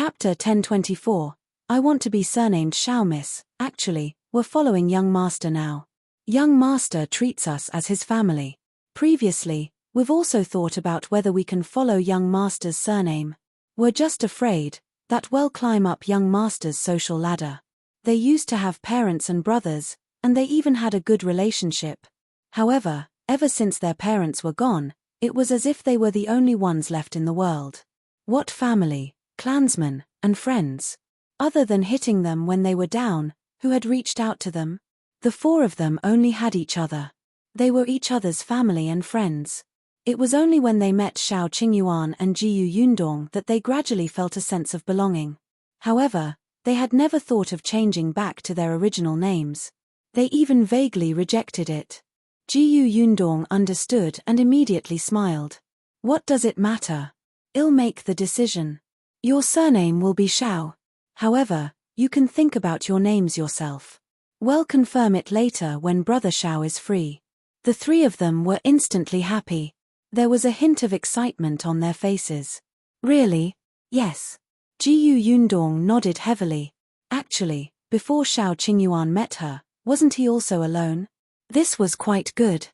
Chapter 1024. I want to be surnamed Shao, miss. Actually, we're following young master now. Young master treats us as his family. Previously, we've also thought about whether we can follow young master's surname. We're just afraid that we'll climb up young master's social ladder. They used to have parents and brothers, and they even had a good relationship. However, ever since their parents were gone, it was as if they were the only ones left in the world. What family, clansmen, and friends? Other than hitting them when they were down, who had reached out to them? The four of them only had each other. They were each other's family and friends. It was only when they met Shao Qingyuan and Jiao Yundong that they gradually felt a sense of belonging. However, they had never thought of changing back to their original names. They even vaguely rejected it. Jiao Yundong understood and immediately smiled. What does it matter? I'll make the decision. Your surname will be Shao. However, you can think about your names yourself. We'll confirm it later when Brother Shao is free. The three of them were instantly happy. There was a hint of excitement on their faces. Really? Yes. Jiao Yundong nodded heavily. Actually, before Shao Qingyuan met her, wasn't he also alone? This was quite good.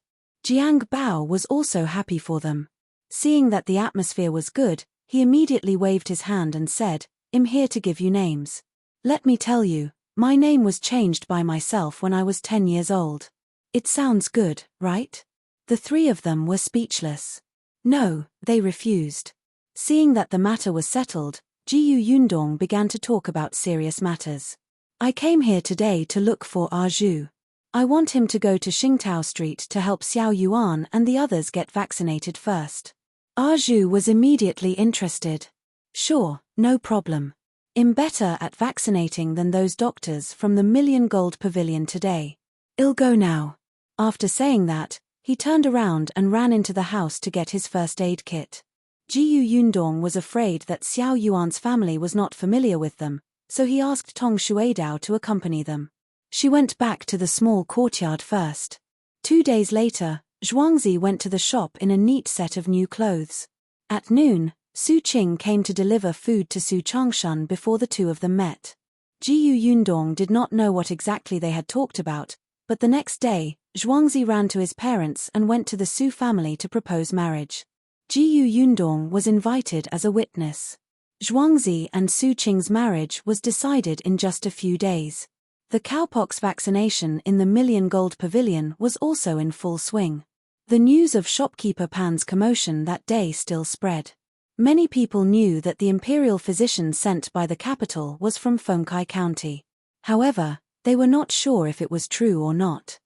Jiang Bao was also happy for them. Seeing that the atmosphere was good, he immediately waved his hand and said, I'm here to give you names. Let me tell you, my name was changed by myself when I was 10 years old. It sounds good, right? The three of them were speechless. No, they refused. Seeing that the matter was settled, Jiao Yundong began to talk about serious matters. I came here today to look for Ah Zhu. I want him to go to Xingtao Street to help Xiao Yuan and the others get vaccinated first. Ah Zhu was immediately interested. Sure, no problem. I'm better at vaccinating than those doctors from the Million Gold Pavilion today. I'll go now. After saying that, he turned around and ran into the house to get his first aid kit. Jiao Yundong was afraid that Xiao Yuan's family was not familiar with them, so he asked Tong Shuidao to accompany them. She went back to the small courtyard first. 2 days later, Zhuangzi went to the shop in a neat set of new clothes. At noon, Su Qing came to deliver food to Su Changshan before the two of them met. Jiao Yundong did not know what exactly they had talked about, but the next day, Zhuangzi ran to his parents and went to the Su family to propose marriage. Jiao Yundong was invited as a witness. Zhuangzi and Su Qing's marriage was decided in just a few days. The cowpox vaccination in the Million Gold Pavilion was also in full swing. The news of shopkeeper Pan's commotion that day still spread. Many people knew that the imperial physician sent by the capital was from Fengkai County. However, they were not sure if it was true or not.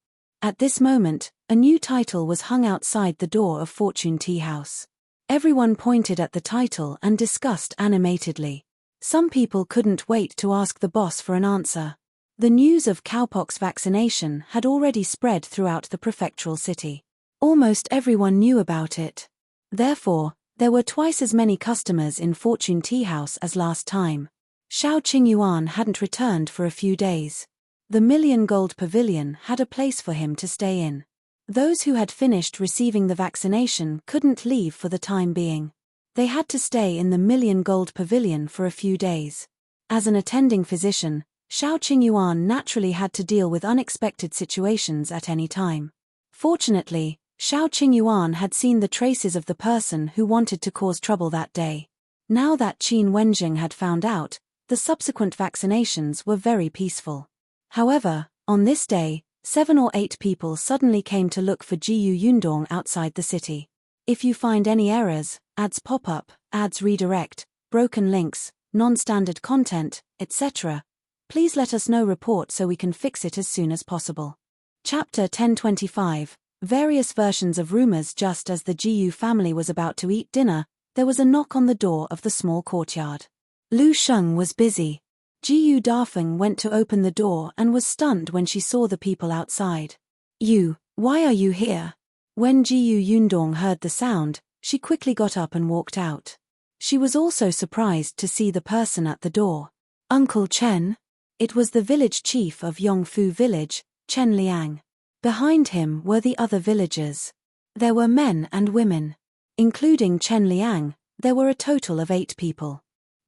At this moment, a new title was hung outside the door of Fortune Tea House. Everyone pointed at the title and discussed animatedly. Some people couldn't wait to ask the boss for an answer. The news of cowpox vaccination had already spread throughout the prefectural city. Almost everyone knew about it. Therefore, there were twice as many customers in Fortune Tea House as last time. Shao Qingyuan hadn't returned for a few days. The Million Gold Pavilion had a place for him to stay in. Those who had finished receiving the vaccination couldn't leave for the time being. They had to stay in the Million Gold Pavilion for a few days. As an attending physician, Shao Qingyuan naturally had to deal with unexpected situations at any time. Fortunately, Shao Qingyuan had seen the traces of the person who wanted to cause trouble that day. Now that Qin Wenjing had found out, the subsequent vaccinations were very peaceful. However, on this day, 7 or 8 people suddenly came to look for Jiao Yundong outside the city. If you find any errors, ads pop up, ads redirect, broken links, non-standard content, etc., please let us know report so we can fix it as soon as possible. Chapter 1025. Various versions of rumors. Just as the Jiao family was about to eat dinner, there was a knock on the door of the small courtyard. Lu Sheng was busy. Jiao Dafeng went to open the door and was stunned when she saw the people outside. Why are you here? When Jiao Yundong heard the sound, she quickly got up and walked out. She was also surprised to see the person at the door. Uncle Chen? It was the village chief of Yongfu village, Chen Liang. Behind him were the other villagers. There were men and women. Including Chen Liang, there were a total of 8 people.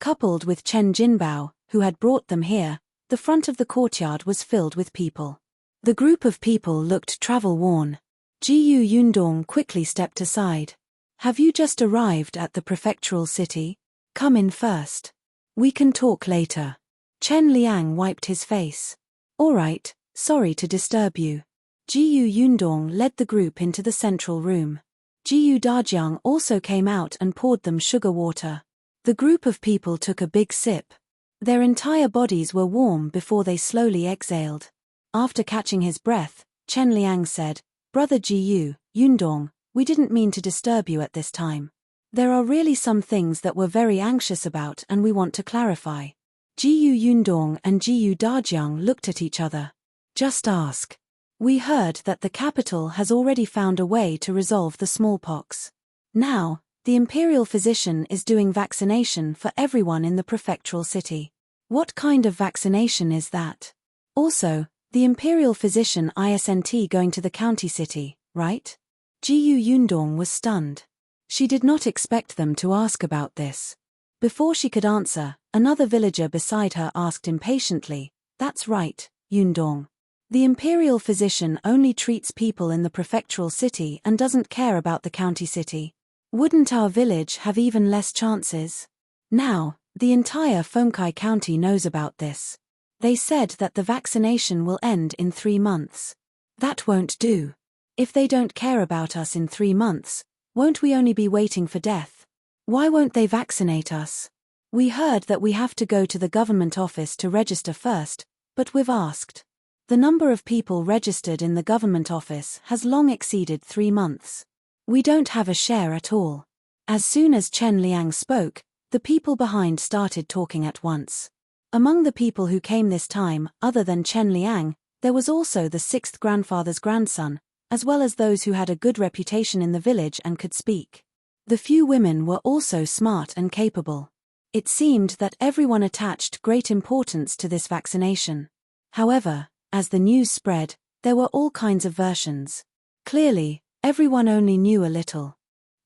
Coupled with Chen Jinbao, who had brought them here, the front of the courtyard was filled with people. The group of people looked travel-worn. Jiao Yundong quickly stepped aside. Have you just arrived at the prefectural city? Come in first. We can talk later. Chen Liang wiped his face. All right, sorry to disturb you. Jiao Yundong led the group into the central room. Jiao Dajiang also came out and poured them sugar water. The group of people took a big sip. Their entire bodies were warm before they slowly exhaled. After catching his breath, Chen Liang said, Brother Jiao, Yundong, we didn't mean to disturb you at this time. There are really some things that we're very anxious about and we want to clarify. Jiao Yundong and Jiao Dajiang looked at each other. Just ask. We heard that the capital has already found a way to resolve the smallpox. Now, the imperial physician is doing vaccination for everyone in the prefectural city. What kind of vaccination is that? Also, the imperial physician isn't going to the county city, right? Jiao Yundong was stunned. She did not expect them to ask about this. Before she could answer, another villager beside her asked impatiently, That's right, Yundong. The imperial physician only treats people in the prefectural city and doesn't care about the county city. Wouldn't our village have even less chances? Now, the entire Fengkai County knows about this. They said that the vaccination will end in 3 months. That won't do. If they don't care about us in 3 months, won't we only be waiting for death? Why won't they vaccinate us? We heard that we have to go to the government office to register first, but we've asked. The number of people registered in the government office has long exceeded 3 months. We don't have a share at all. As soon as Chen Liang spoke, the people behind started talking at once. Among the people who came this time, other than Chen Liang, there was also the 6th grandfather's grandson, as well as those who had a good reputation in the village and could speak. The few women were also smart and capable. It seemed that everyone attached great importance to this vaccination. However, as the news spread, there were all kinds of versions. Clearly, everyone only knew a little.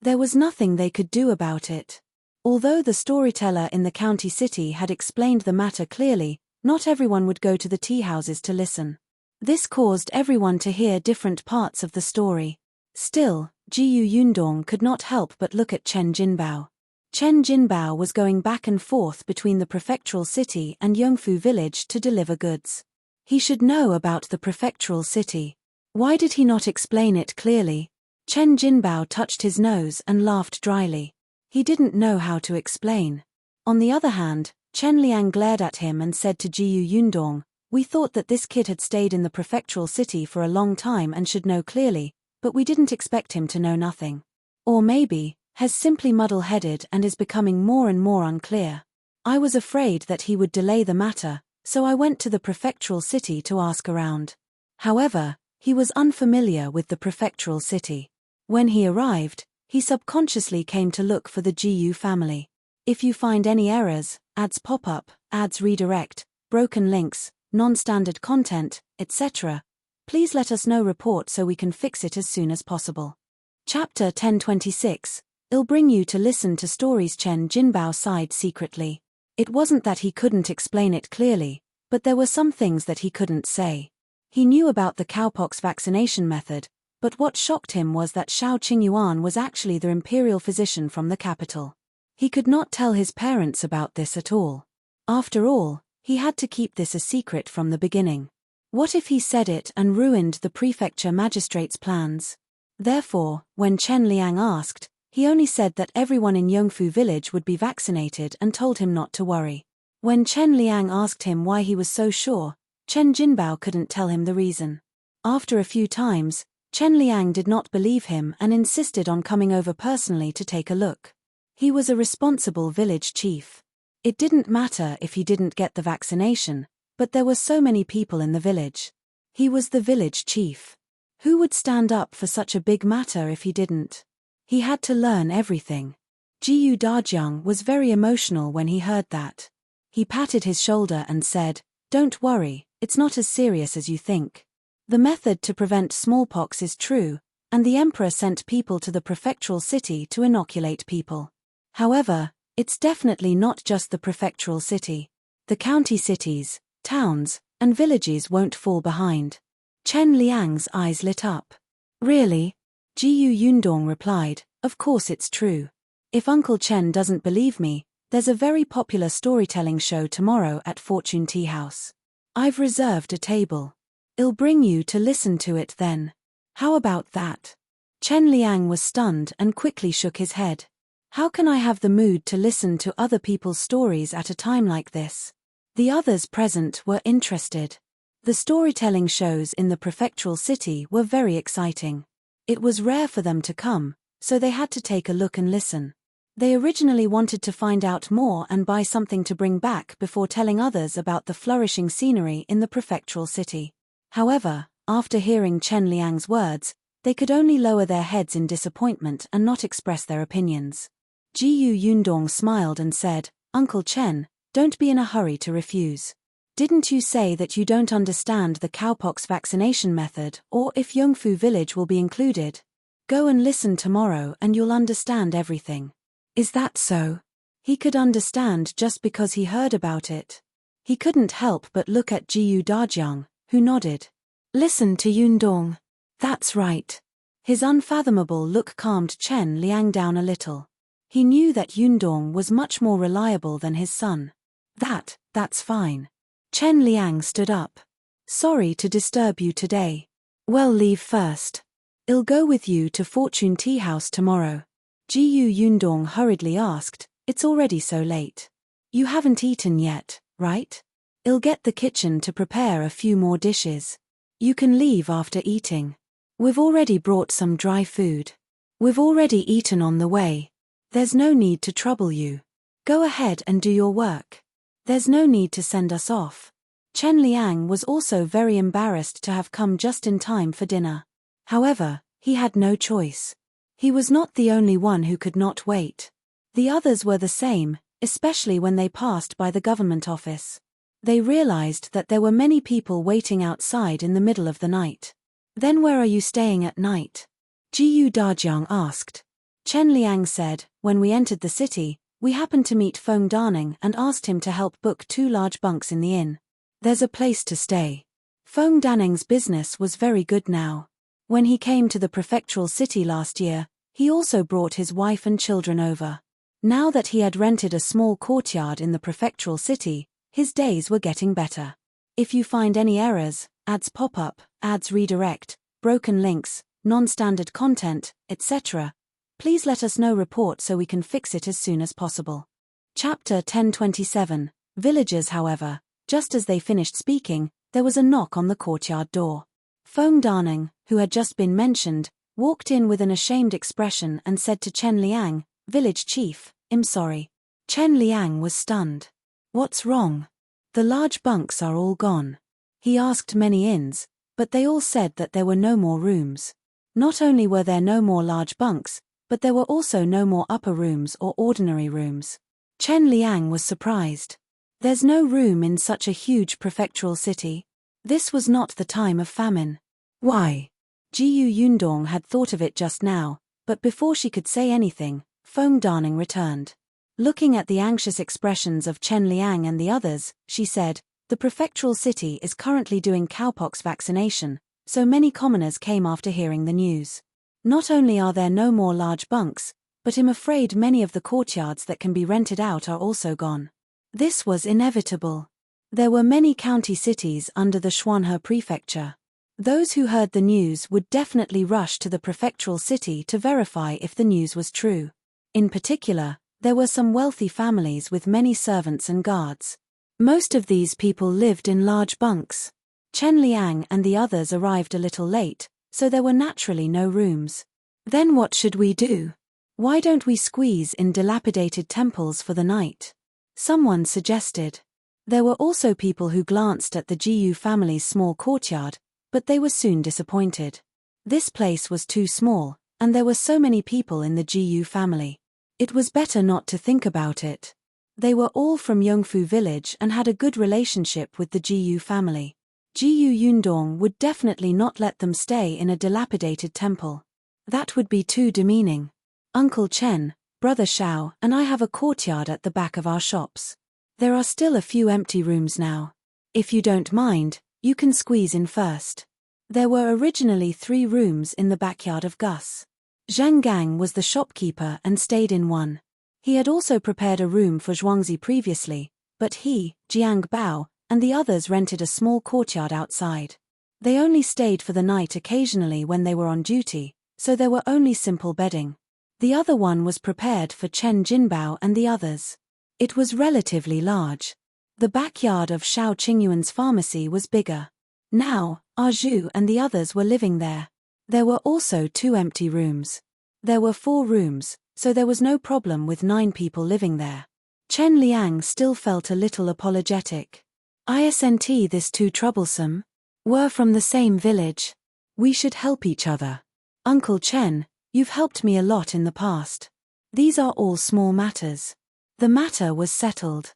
There was nothing they could do about it. Although the storyteller in the county city had explained the matter clearly, not everyone would go to the tea houses to listen. This caused everyone to hear different parts of the story. Still, Jiao Yundong could not help but look at Chen Jinbao. Chen Jinbao was going back and forth between the prefectural city and Yongfu village to deliver goods. He should know about the prefectural city. Why did he not explain it clearly? Chen Jinbao touched his nose and laughed dryly. He didn't know how to explain. On the other hand, Chen Liang glared at him and said to Jiao Yundong, We thought that this kid had stayed in the prefectural city for a long time and should know clearly, but we didn't expect him to know nothing. Or maybe, has simply muddle-headed and is becoming more and more unclear. I was afraid that he would delay the matter, so I went to the prefectural city to ask around. However, he was unfamiliar with the prefectural city. When he arrived, he subconsciously came to look for the Jiao family. If you find any errors, ads pop up, ads redirect, broken links, non-standard content, etc., please let us know report so we can fix it as soon as possible. Chapter 1026. It'll bring you to listen to stories. Chen Jinbao sighed secretly. It wasn't that he couldn't explain it clearly, but there were some things that he couldn't say. He knew about the cowpox vaccination method, but what shocked him was that Shao Qingyuan was actually the imperial physician from the capital. He could not tell his parents about this at all. After all, he had to keep this a secret from the beginning. What if he said it and ruined the prefecture magistrate's plans? Therefore, when Chen Liang asked, he only said that everyone in Yongfu village would be vaccinated and told him not to worry. When Chen Liang asked him why he was so sure, Chen Jinbao couldn't tell him the reason. After a few times, Chen Liang did not believe him and insisted on coming over personally to take a look. He was a responsible village chief. It didn't matter if he didn't get the vaccination, but there were so many people in the village. He was the village chief. Who would stand up for such a big matter if he didn't? He had to learn everything. Jiao Dajiang was very emotional when he heard that. He patted his shoulder and said, Don't worry, it's not as serious as you think. The method to prevent smallpox is true, and the emperor sent people to the prefectural city to inoculate people. However, It's definitely not just the prefectural city. The county cities, towns, and villages won't fall behind. Chen Liang's eyes lit up. Really? Jiao Yundong replied, of course it's true. If Uncle Chen doesn't believe me, there's a very popular storytelling show tomorrow at Fortune Tea House. I've reserved a table. I'll bring you to listen to it then. How about that? Chen Liang was stunned and quickly shook his head. How can I have the mood to listen to other people's stories at a time like this? The others present were interested. The storytelling shows in the prefectural city were very exciting. It was rare for them to come, so they had to take a look and listen. They originally wanted to find out more and buy something to bring back before telling others about the flourishing scenery in the prefectural city. However, after hearing Chen Liang's words, they could only lower their heads in disappointment and not express their opinions. Jiao Yundong smiled and said, Uncle Chen, don't be in a hurry to refuse. Didn't you say that you don't understand the cowpox vaccination method or if Yongfu village will be included? Go and listen tomorrow and you'll understand everything. Is that so? He could understand just because he heard about it. He couldn't help but look at Jiao Dajiang, who nodded. Listen to Yundong. That's right. His unfathomable look calmed Chen Liang down a little. He knew that Yundong was much more reliable than his son. That's fine. Chen Liang stood up. Sorry to disturb you today. Well, leave first. I'll go with you to Fortune Tea House tomorrow. Jiao Yundong hurriedly asked, it's already so late. You haven't eaten yet, right? I'll get the kitchen to prepare a few more dishes. You can leave after eating. We've already brought some dry food. We've already eaten on the way. There's no need to trouble you. Go ahead and do your work. There's no need to send us off. Chen Liang was also very embarrassed to have come just in time for dinner. However, he had no choice. He was not the only one who could not wait. The others were the same, especially when they passed by the government office. They realized that there were many people waiting outside in the middle of the night. Then where are you staying at night? Jiao Dajiang asked. Chen Liang said, when we entered the city, we happened to meet Feng Daning and asked him to help book 2 large bunks in the inn. There's a place to stay. Feng Daning's business was very good now. When he came to the prefectural city last year, he also brought his wife and children over. Now that he had rented a small courtyard in the prefectural city, his days were getting better. If you find any errors, ads pop up, ads redirect, broken links, non-standard content, etc., please let us know report so we can fix it as soon as possible. Chapter 1027. Villagers. However, just as they finished speaking, there was a knock on the courtyard door. Feng Daning, who had just been mentioned, walked in with an ashamed expression and said to Chen Liang, Village Chief, I'm sorry. Chen Liang was stunned. What's wrong? The large bunks are all gone. He asked many inns, but they all said that there were no more rooms. Not only were there no more large bunks, but there were also no more upper rooms or ordinary rooms. Chen Liang was surprised. There's no room in such a huge prefectural city. This was not the time of famine. Why? Jiao Yundong had thought of it just now, but before she could say anything, Feng Daning returned. Looking at the anxious expressions of Chen Liang and the others, she said, the prefectural city is currently doing cowpox vaccination, so many commoners came after hearing the news. Not only are there no more large bunks, but I'm afraid many of the courtyards that can be rented out are also gone. This was inevitable. There were many county cities under the Xuanhe Prefecture. Those who heard the news would definitely rush to the prefectural city to verify if the news was true. In particular, there were some wealthy families with many servants and guards. Most of these people lived in large bunks. Chen Liang and the others arrived a little late, so there were naturally no rooms. Then what should we do? Why don't we squeeze in dilapidated temples for the night? Someone suggested. There were also people who glanced at the Jiao family's small courtyard, but they were soon disappointed. This place was too small, and there were so many people in the Jiao family. It was better not to think about it. They were all from Yongfu village and had a good relationship with the Jiao family. Jiao Yundong would definitely not let them stay in a dilapidated temple. That would be too demeaning. Uncle Chen, Brother Shao and I have a courtyard at the back of our shops. There are still a few empty rooms now. If you don't mind, you can squeeze in first. There were originally 3 rooms in the backyard of Gus. Zhang Gang was the shopkeeper and stayed in one. He had also prepared a room for Zhuangzi previously, but he, Jiang Bao, and the others rented a small courtyard outside. They only stayed for the night occasionally when they were on duty, so there were only simple bedding. The other one was prepared for Chen Jinbao and the others. It was relatively large. The backyard of Shao Qingyuan's pharmacy was bigger. Now, Ah Zhu and the others were living there. There were also 2 empty rooms. There were 4 rooms, so there was no problem with 9 people living there. Chen Liang still felt a little apologetic. Isn't this too troublesome? We're from the same village. We should help each other. Uncle Chen, you've helped me a lot in the past. These are all small matters. The matter was settled.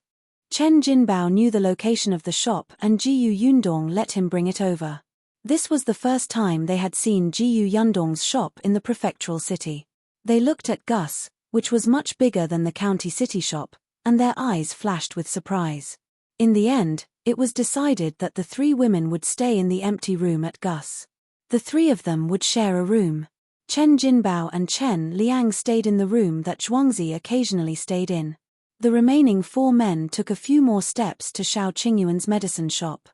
Chen Jinbao knew the location of the shop and Jiu Yundong let him bring it over. This was the first time they had seen Jiu Yundong's shop in the prefectural city. They looked at Gus, which was much bigger than the county city shop, and their eyes flashed with surprise. In the end, it was decided that the 3 women would stay in the empty room at Gus. The 3 of them would share a room. Chen Jinbao and Chen Liang stayed in the room that Zhuangzi occasionally stayed in. The remaining 4 men took a few more steps to Shao Qingyuan's medicine shop.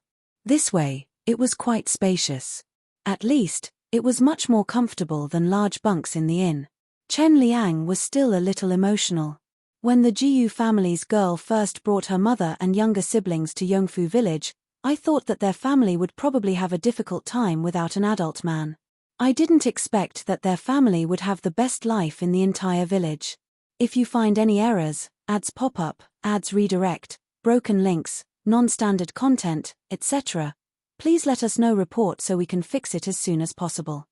This way, it was quite spacious. At least, it was much more comfortable than large bunks in the inn. Chen Liang was still a little emotional. When the Jiu family's girl first brought her mother and younger siblings to Yongfu village, I thought that their family would probably have a difficult time without an adult man. I didn't expect that their family would have the best life in the entire village. If you find any errors, ads pop up, ads redirect, broken links, non-standard content, etc., please let us know report so we can fix it as soon as possible.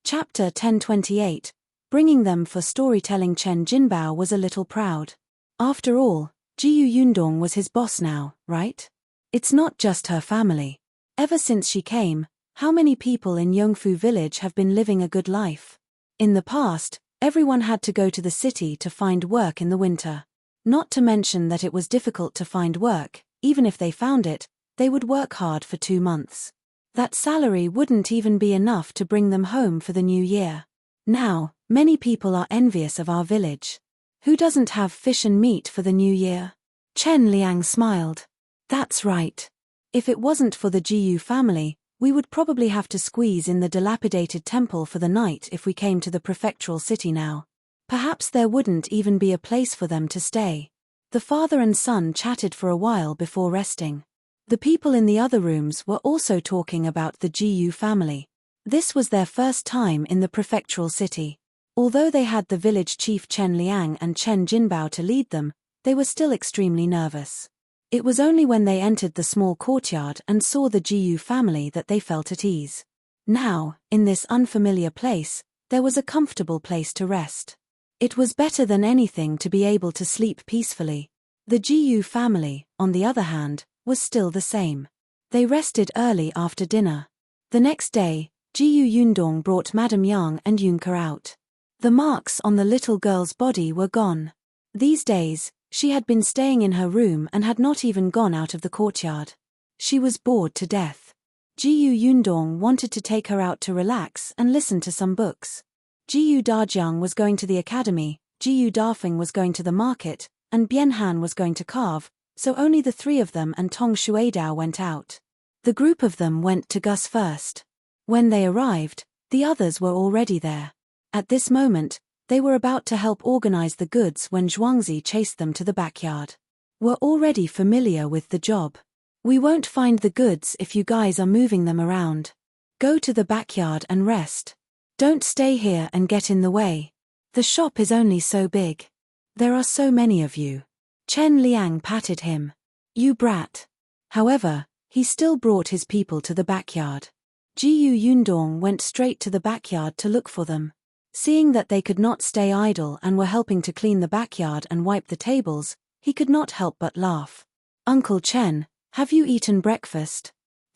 Chapter 1028. Bringing them for storytelling. Chen Jinbao was a little proud. After all, Jiu Yundong was his boss now, right? It's not just her family. Ever since she came, how many people in Yongfu village have been living a good life? In the past, everyone had to go to the city to find work in the winter. Not to mention that it was difficult to find work. Even if they found it, they would work hard for 2 months. That salary wouldn't even be enough to bring them home for the new year. Now, many people are envious of our village. Who doesn't have fish and meat for the new year? Chen Liang smiled. That's right. If it wasn't for the Jiu family, we would probably have to squeeze in the dilapidated temple for the night if we came to the prefectural city now. Perhaps there wouldn't even be a place for them to stay. The father and son chatted for a while before resting. The people in the other rooms were also talking about the Jiu family. This was their first time in the prefectural city. Although they had the village chief Chen Liang and Chen Jinbao to lead them, they were still extremely nervous. It was only when they entered the small courtyard and saw the Jiu family that they felt at ease. Now, in this unfamiliar place, there was a comfortable place to rest. It was better than anything to be able to sleep peacefully. The Jiu family, on the other hand, was still the same. They rested early after dinner. The next day, Jiu Yundong brought Madame Yang and Yunke out. The marks on the little girl's body were gone. These days, she had been staying in her room and had not even gone out of the courtyard. She was bored to death. Jiu Yundong wanted to take her out to relax and listen to some books. Jiu Dajiang was going to the academy, Jiu Dafeng was going to the market, and Bianhan was going to carve, so only the 3 of them and Tong Shuidao went out. The group of them went to Gus first. When they arrived, the others were already there. At this moment, they were about to help organize the goods when Zhuangzi chased them to the backyard. We're already familiar with the job. We won't find the goods if you guys are moving them around. Go to the backyard and rest. Don't stay here and get in the way. The shop is only so big. There are so many of you. Chen Liang patted him. You brat. However, he still brought his people to the backyard. Jiu Yundong went straight to the backyard to look for them. Seeing that they could not stay idle and were helping to clean the backyard and wipe the tables, he could not help but laugh. Uncle Chen, have you eaten breakfast?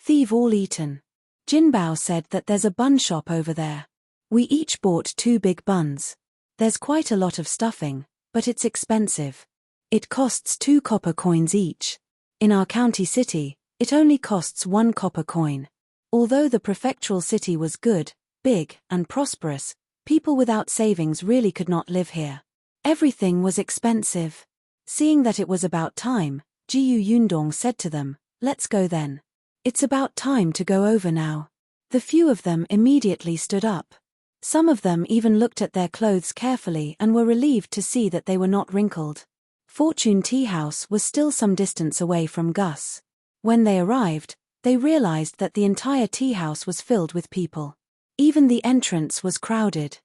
They've all eaten. Jinbao said that there's a bun shop over there. We each bought 2 big buns. There's quite a lot of stuffing, but it's expensive. It costs 2 copper coins each. In our county city, it only costs 1 copper coin. Although the prefectural city was good, big, and prosperous, people without savings really could not live here. Everything was expensive. Seeing that it was about time, Yundong said to them, "Let's go then. It's about time to go over now." The few of them immediately stood up. Some of them even looked at their clothes carefully and were relieved to see that they were not wrinkled. Fortune Tea House was still some distance away from Gus. When they arrived, they realized that the entire tea house was filled with people. Even the entrance was crowded.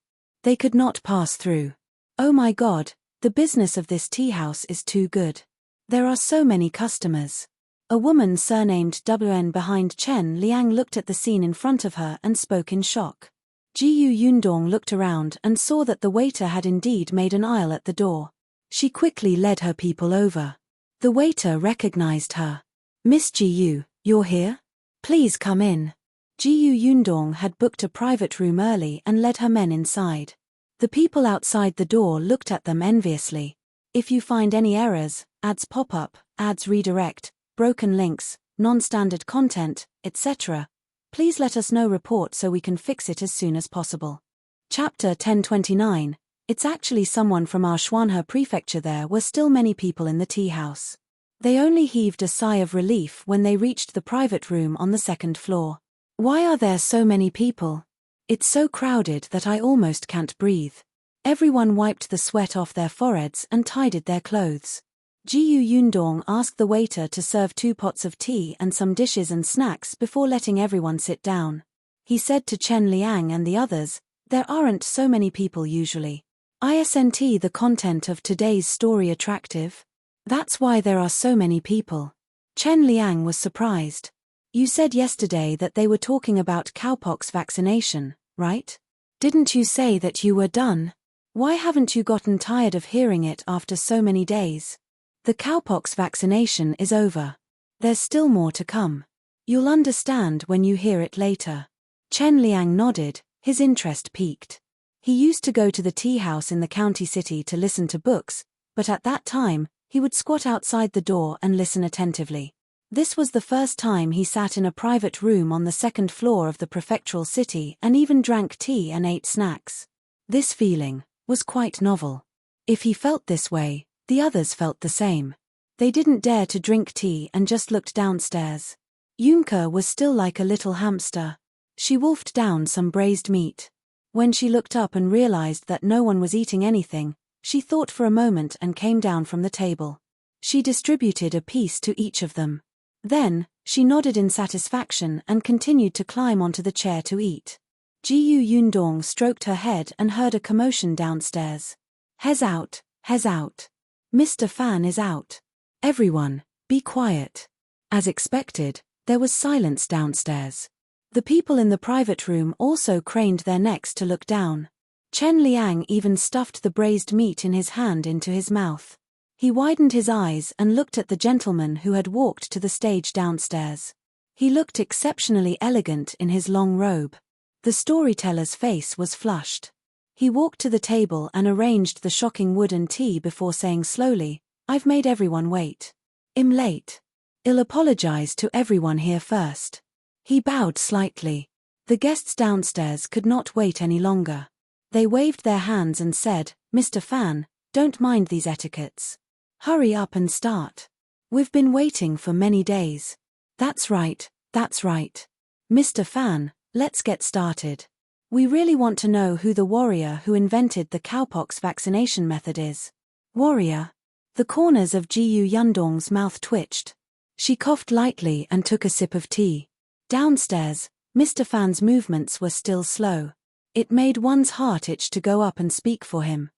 They could not pass through. Oh my God, the business of this tea house is too good. There are so many customers. A woman surnamed Wen behind Chen Liang looked at the scene in front of her and spoke in shock. Yundong looked around and saw that the waiter had indeed made an aisle at the door. She quickly led her people over. The waiter recognized her. "Miss Jiu, you're here? Please come in." Yundong had booked a private room early and led her men inside. The people outside the door looked at them enviously. "If you find any errors, ads pop up, ads redirect, broken links, non-standard content, etc., please let us know report so we can fix it as soon as possible." Chapter 1029. It's actually someone from our Xuanhe Prefecture. There were still many people in the tea house. They only heaved a sigh of relief when they reached the private room on the second floor. "Why are there so many people? It's so crowded that I almost can't breathe." Everyone wiped the sweat off their foreheads and tidied their clothes. Yundong asked the waiter to serve 2 pots of tea and some dishes and snacks before letting everyone sit down. He said to Chen Liang and the others, "There aren't so many people usually. Isn't the content of today's story attractive? That's why there are so many people." Chen Liang was surprised. "You said yesterday that they were talking about cowpox vaccination, right? Didn't you say that you were done? Why haven't you gotten tired of hearing it after so many days? The cowpox vaccination is over. There's still more to come. You'll understand when you hear it later." Chen Liang nodded, his interest piqued. He used to go to the tea house in the county city to listen to books, but at that time, he would squat outside the door and listen attentively. This was the first time he sat in a private room on the second floor of the prefectural city and even drank tea and ate snacks. This feeling was quite novel. If he felt this way, the others felt the same. They didn't dare to drink tea and just looked downstairs. Yunke was still like a little hamster. She wolfed down some braised meat. When she looked up and realized that no one was eating anything, she thought for a moment and came down from the table. She distributed a piece to each of them. Then, she nodded in satisfaction and continued to climb onto the chair to eat. Yundong stroked her head and heard a commotion downstairs. "He's out, he's out. Mr. Fan is out. Everyone, be quiet." As expected, there was silence downstairs. The people in the private room also craned their necks to look down. Chen Liang even stuffed the braised meat in his hand into his mouth. He widened his eyes and looked at the gentleman who had walked to the stage downstairs. He looked exceptionally elegant in his long robe. The storyteller's face was flushed. He walked to the table and arranged the shocking wood and tea before saying slowly, "I've made everyone wait. I'm late. I'll apologize to everyone here first." He bowed slightly. The guests downstairs could not wait any longer. They waved their hands and said, "Mr. Fan, don't mind these etiquettes. Hurry up and start. We've been waiting for many days." That's right, that's right. Mr. Fan, let's get started. We really want to know who the warrior who invented the cowpox vaccination method is." "Warrior?" The corners of Yundong's mouth twitched. She coughed lightly and took a sip of tea. Downstairs, Mr. Fan's movements were still slow. It made one's heart itch to go up and speak for him.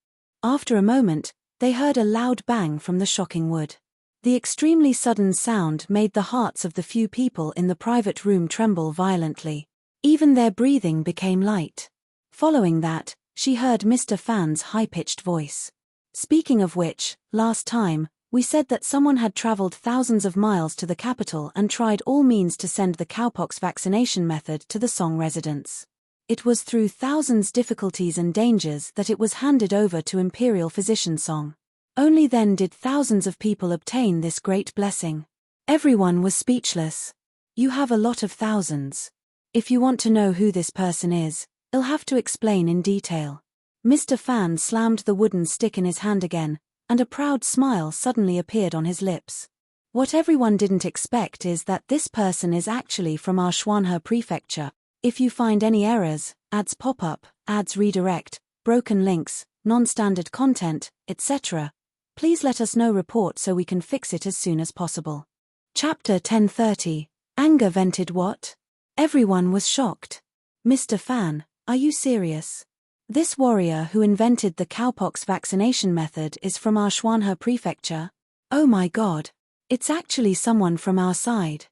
After a moment, they heard a loud bang from the shocking wood. The extremely sudden sound made the hearts of the few people in the private room tremble violently. Even their breathing became light. Following that, she heard Mr. Fan's high-pitched voice. "Speaking of which, last time, we said that someone had traveled thousands of miles to the capital and tried all means to send the cowpox vaccination method to the Song residents. It was through thousands difficulties and dangers that it was handed over to Imperial Physician Song. Only then did thousands of people obtain this great blessing. Everyone was speechless. You have a lot of thousands. If you want to know who this person is, I'll have to explain in detail. Mr. Fan slammed the wooden stick in his hand again, and a proud smile suddenly appeared on his lips. What everyone didn't expect is that this person is actually from our Xuanhe Prefecture. If you find any errors, ads pop up, ads redirect, broken links, non-standard content, etc., please let us know report so we can fix it as soon as possible. Chapter 1030. Anger vented what? Everyone was shocked. Mr. Fan, are you serious? This warrior who invented the cowpox vaccination method is from our Xuanhe Prefecture? Oh my god. It's actually someone from our side.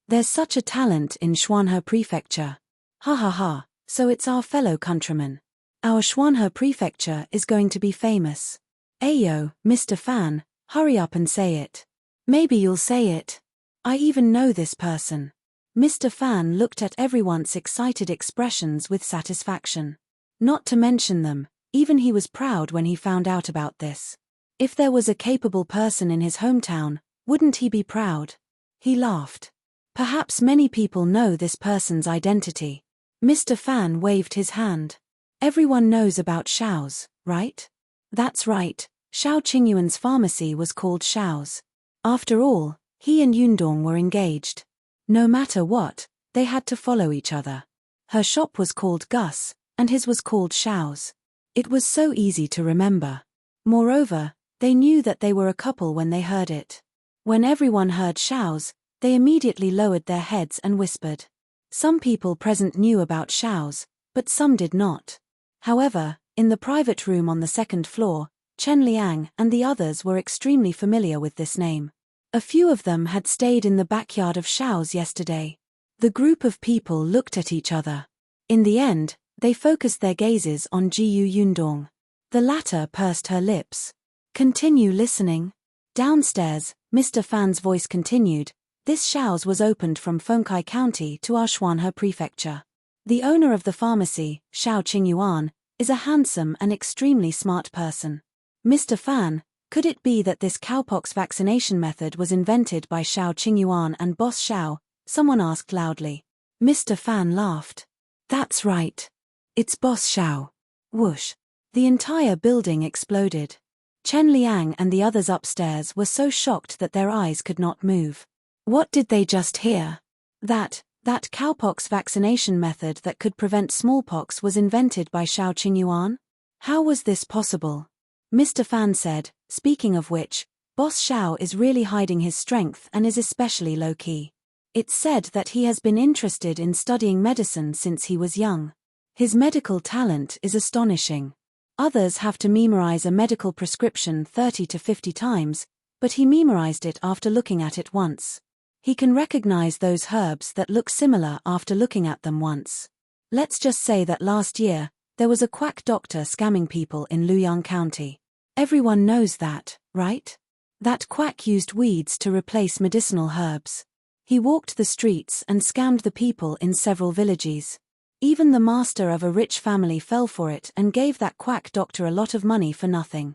There's such a talent in Xuanhe Prefecture. Ha ha ha, so it's our fellow countrymen. Our Xuanhe Prefecture is going to be famous. Ayo, Mr. Fan, hurry up and say it. Maybe you'll say it. I even know this person. Mr. Fan looked at everyone's excited expressions with satisfaction. Not to mention them, even he was proud when he found out about this. If there was a capable person in his hometown, wouldn't he be proud? He laughed. Perhaps many people know this person's identity. Mr. Fan waved his hand. Everyone knows about Shao's, right? That's right, Shao Qingyuan's pharmacy was called Shao's. After all, he and Yundong were engaged. No matter what, they had to follow each other. Her shop was called Gus, and his was called Shao's. It was so easy to remember. Moreover, they knew that they were a couple when they heard it. When everyone heard Shao's, they immediately lowered their heads and whispered. Some people present knew about Shao's, but some did not. However, in the private room on the second floor, Chen, Liang, and the others were extremely familiar with this name. A few of them had stayed in the backyard of Shao's yesterday. The group of people looked at each other. In the end, they focused their gazes on Yundong. The latter pursed her lips. Continue listening. Downstairs, Mr. Fan's voice continued. This Shao's was opened from Fengkai County to our Xuanhe Prefecture. The owner of the pharmacy, Shao Qingyuan, is a handsome and extremely smart person. Mr. Fan, could it be that this cowpox vaccination method was invented by Shao Qingyuan and Boss Shao? Someone asked loudly. Mr. Fan laughed. That's right. It's Boss Shao. Whoosh. The entire building exploded. Chen Liang and the others upstairs were so shocked that their eyes could not move. What did they just hear? That cowpox vaccination method that could prevent smallpox was invented by Shao Qingyuan? How was this possible? Mr. Fan said, speaking of which, Boss Shao is really hiding his strength and is especially low-key. It's said that he has been interested in studying medicine since he was young. His medical talent is astonishing. Others have to memorize a medical prescription 30 to 50 times, but he memorized it after looking at it once. He can recognize those herbs that look similar after looking at them once. Let's just say that last year, there was a quack doctor scamming people in Liang County. Everyone knows that, right? That quack used weeds to replace medicinal herbs. He walked the streets and scammed the people in several villages. Even the master of a rich family fell for it and gave that quack doctor a lot of money for nothing.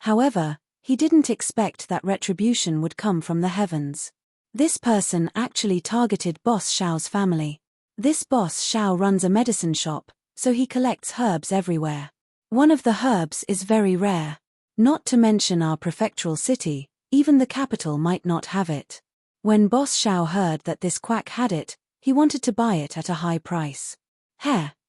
However, he didn't expect that retribution would come from the heavens. This person actually targeted Boss Shao's family. This Boss Shao runs a medicine shop, so he collects herbs everywhere. One of the herbs is very rare. Not to mention our prefectural city, even the capital might not have it. When Boss Shao heard that this quack had it, he wanted to buy it at a high price.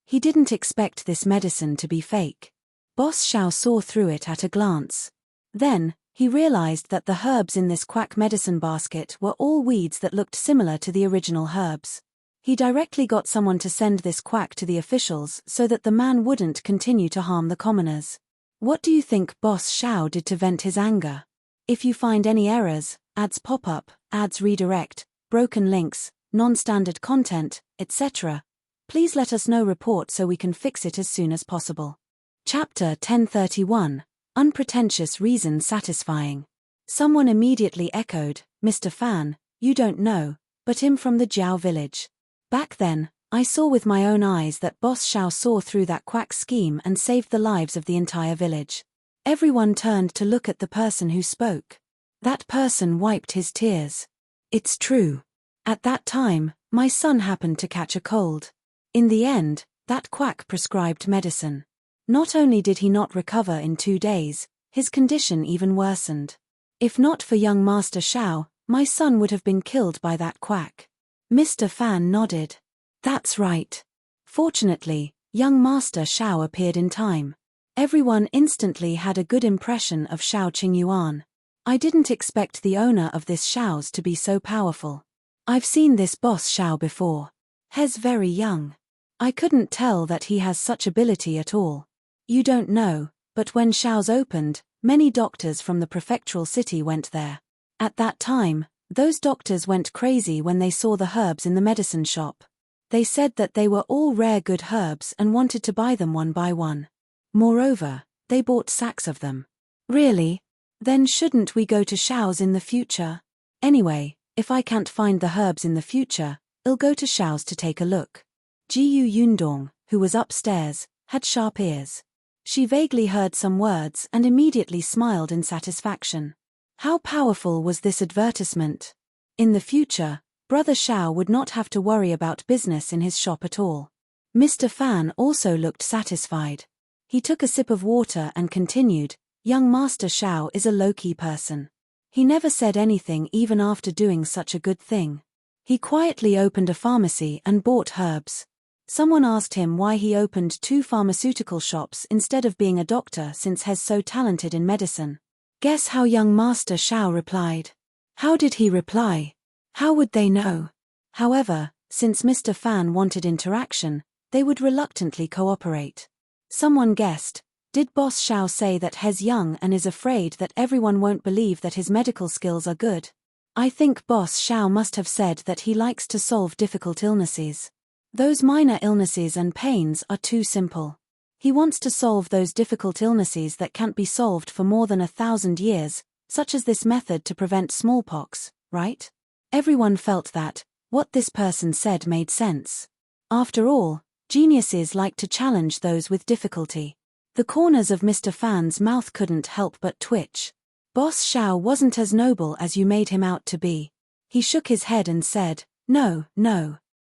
He didn't expect this medicine to be fake. Boss Shao saw through it at a glance. Then, he realized that the herbs in this quack medicine basket were all weeds that looked similar to the original herbs. He directly got someone to send this quack to the officials so that the man wouldn't continue to harm the commoners. What do you think Boss Shao did to vent his anger? If you find any errors, ads pop up, ads redirect, broken links, non-standard content, etc., please let us know report so we can fix it as soon as possible. Chapter 1031. Unpretentious reason satisfying. Someone immediately echoed, Mr. Fan, you don't know, but I'm from the Jiao village. Back then, I saw with my own eyes that Boss Shao saw through that quack scheme and saved the lives of the entire village. Everyone turned to look at the person who spoke. That person wiped his tears. It's true. At that time, my son happened to catch a cold. In the end, that quack prescribed medicine. Not only did he not recover in 2 days, his condition even worsened. If not for young Master Shao, my son would have been killed by that quack. Mr. Fan nodded. That's right. Fortunately, young Master Shao appeared in time. Everyone instantly had a good impression of Shao Qingyuan. I didn't expect the owner of this Shao's to be so powerful. I've seen this boss Shao before. He's very young. I couldn't tell that he has such ability at all. You don't know, but when Shao's opened, many doctors from the prefectural city went there. At that time, those doctors went crazy when they saw the herbs in the medicine shop. They said that they were all rare good herbs and wanted to buy them one by one. Moreover, they bought sacks of them. Really? Then shouldn't we go to Shao's in the future? Anyway, if I can't find the herbs in the future, I'll go to Shao's to take a look. Jiao Yundong, who was upstairs, had sharp ears. She vaguely heard some words and immediately smiled in satisfaction. How powerful was this advertisement? In the future, Brother Shao would not have to worry about business in his shop at all. Mr. Fan also looked satisfied. He took a sip of water and continued, young Master Shao is a low-key person. He never said anything even after doing such a good thing. He quietly opened a pharmacy and bought herbs. Someone asked him why he opened 2 pharmaceutical shops instead of being a doctor since he's so talented in medicine. Guess how young Master Shao replied? How did he reply? How would they know? However, since Mr. Fan wanted interaction, they would reluctantly cooperate. Someone guessed, did Boss Shao say that he's young and is afraid that everyone won't believe that his medical skills are good? I think Boss Shao must have said that he likes to solve difficult illnesses. Those minor illnesses and pains are too simple. He wants to solve those difficult illnesses that can't be solved for more than 1,000 years, such as this method to prevent smallpox, right? Everyone felt that what this person said made sense. After all, geniuses like to challenge those with difficulty. The corners of Mr. Fan's mouth couldn't help but twitch. Boss Shao wasn't as noble as you made him out to be. He shook his head and said, no.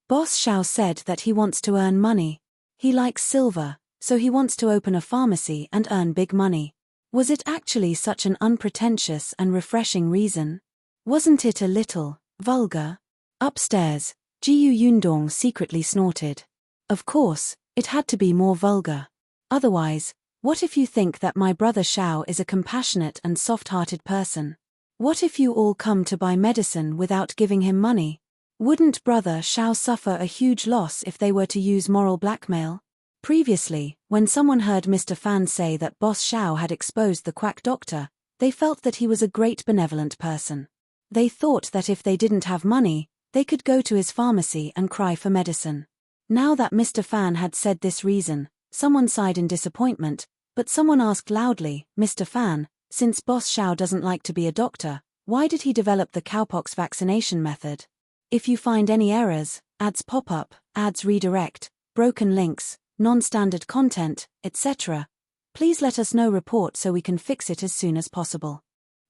Boss Shao said that he wants to earn money. He likes silver, so he wants to open a pharmacy and earn big money. Was it actually such an unpretentious and refreshing reason? Wasn't it a little vulgar? Upstairs, Jiao Yundong secretly snorted. Of course, it had to be more vulgar. Otherwise, what if you think that my brother Shao is a compassionate and soft-hearted person? What if you all come to buy medicine without giving him money? Wouldn't brother Shao suffer a huge loss if they were to use moral blackmail? Previously, when someone heard Mr. Fan say that Boss Shao had exposed the quack doctor, they felt that he was a great benevolent person. They thought that if they didn't have money, they could go to his pharmacy and cry for medicine. Now that Mr. Fan had said this reason, someone sighed in disappointment, but someone asked loudly, Mr. Fan, since Boss Shao doesn't like to be a doctor, why did he develop the cowpox vaccination method? If you find any errors, ads pop up, ads redirect, broken links, non-standard content, etc., please let us know report so we can fix it as soon as possible.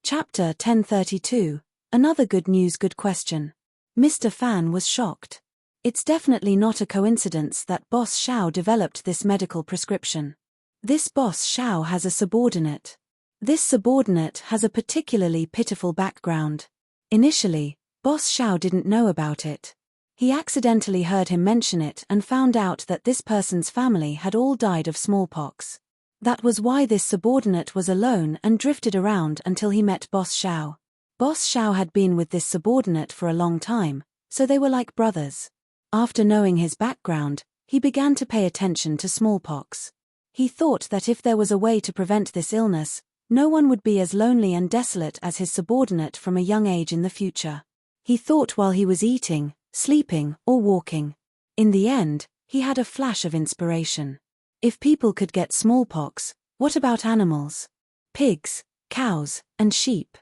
Chapter 1032, Another Good News Good Question. Mr. Fan was shocked. It's definitely not a coincidence that Boss Shao developed this medical prescription. This Boss Shao has a subordinate. This subordinate has a particularly pitiful background. Initially, Boss Shao didn't know about it. He accidentally heard him mention it and found out that this person's family had all died of smallpox. That was why this subordinate was alone and drifted around until he met Boss Shao. Boss Shao had been with this subordinate for a long time, so they were like brothers. After knowing his background, he began to pay attention to smallpox. He thought that if there was a way to prevent this illness, no one would be as lonely and desolate as his subordinate from a young age in the future. He thought while he was eating, sleeping, or walking. In the end, he had a flash of inspiration. If people could get smallpox, what about animals? Pigs, cows, and sheep.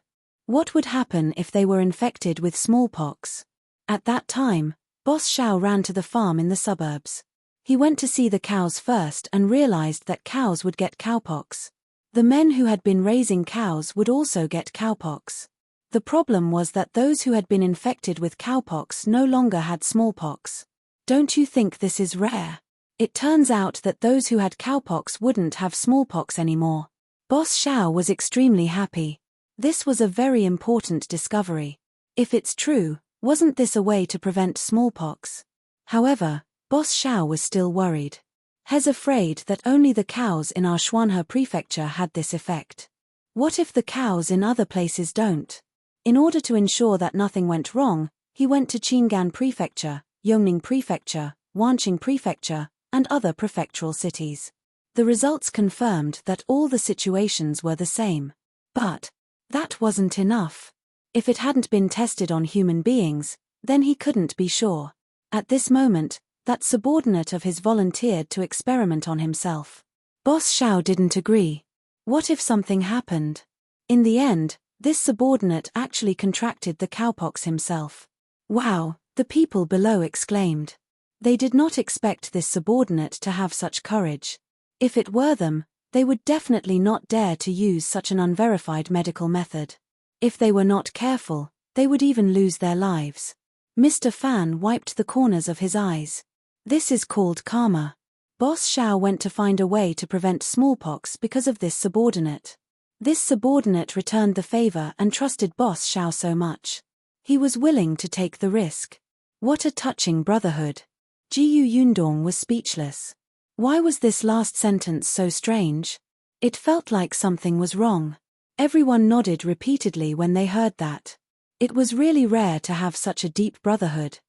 What would happen if they were infected with smallpox? At that time, Boss Shao ran to the farm in the suburbs. He went to see the cows first and realized that cows would get cowpox. The men who had been raising cows would also get cowpox. The problem was that those who had been infected with cowpox no longer had smallpox. Don't you think this is rare? It turns out that those who had cowpox wouldn't have smallpox anymore. Boss Shao was extremely happy. This was a very important discovery. If it's true, wasn't this a way to prevent smallpox? However, Boss Shao was still worried. He's afraid that only the cows in our Xuanhe Prefecture had this effect. What if the cows in other places don't? In order to ensure that nothing went wrong, he went to Qingyuan Prefecture, Yongning Prefecture, Wanqing Prefecture, and other prefectural cities. The results confirmed that all the situations were the same. But that wasn't enough. If it hadn't been tested on human beings, then he couldn't be sure. At this moment, that subordinate of his volunteered to experiment on himself. Boss Shao didn't agree. What if something happened? In the end, this subordinate actually contracted the cowpox himself. Wow, the people below exclaimed. They did not expect this subordinate to have such courage. If it were them, they would definitely not dare to use such an unverified medical method. If they were not careful, they would even lose their lives. Mr. Fan wiped the corners of his eyes. This is called karma. Boss Shao went to find a way to prevent smallpox because of this subordinate. This subordinate returned the favor and trusted Boss Shao so much. He was willing to take the risk. What a touching brotherhood. Jiao Yundong was speechless. Why was this last sentence so strange? It felt like something was wrong. Everyone nodded repeatedly when they heard that. It was really rare to have such a deep brotherhood.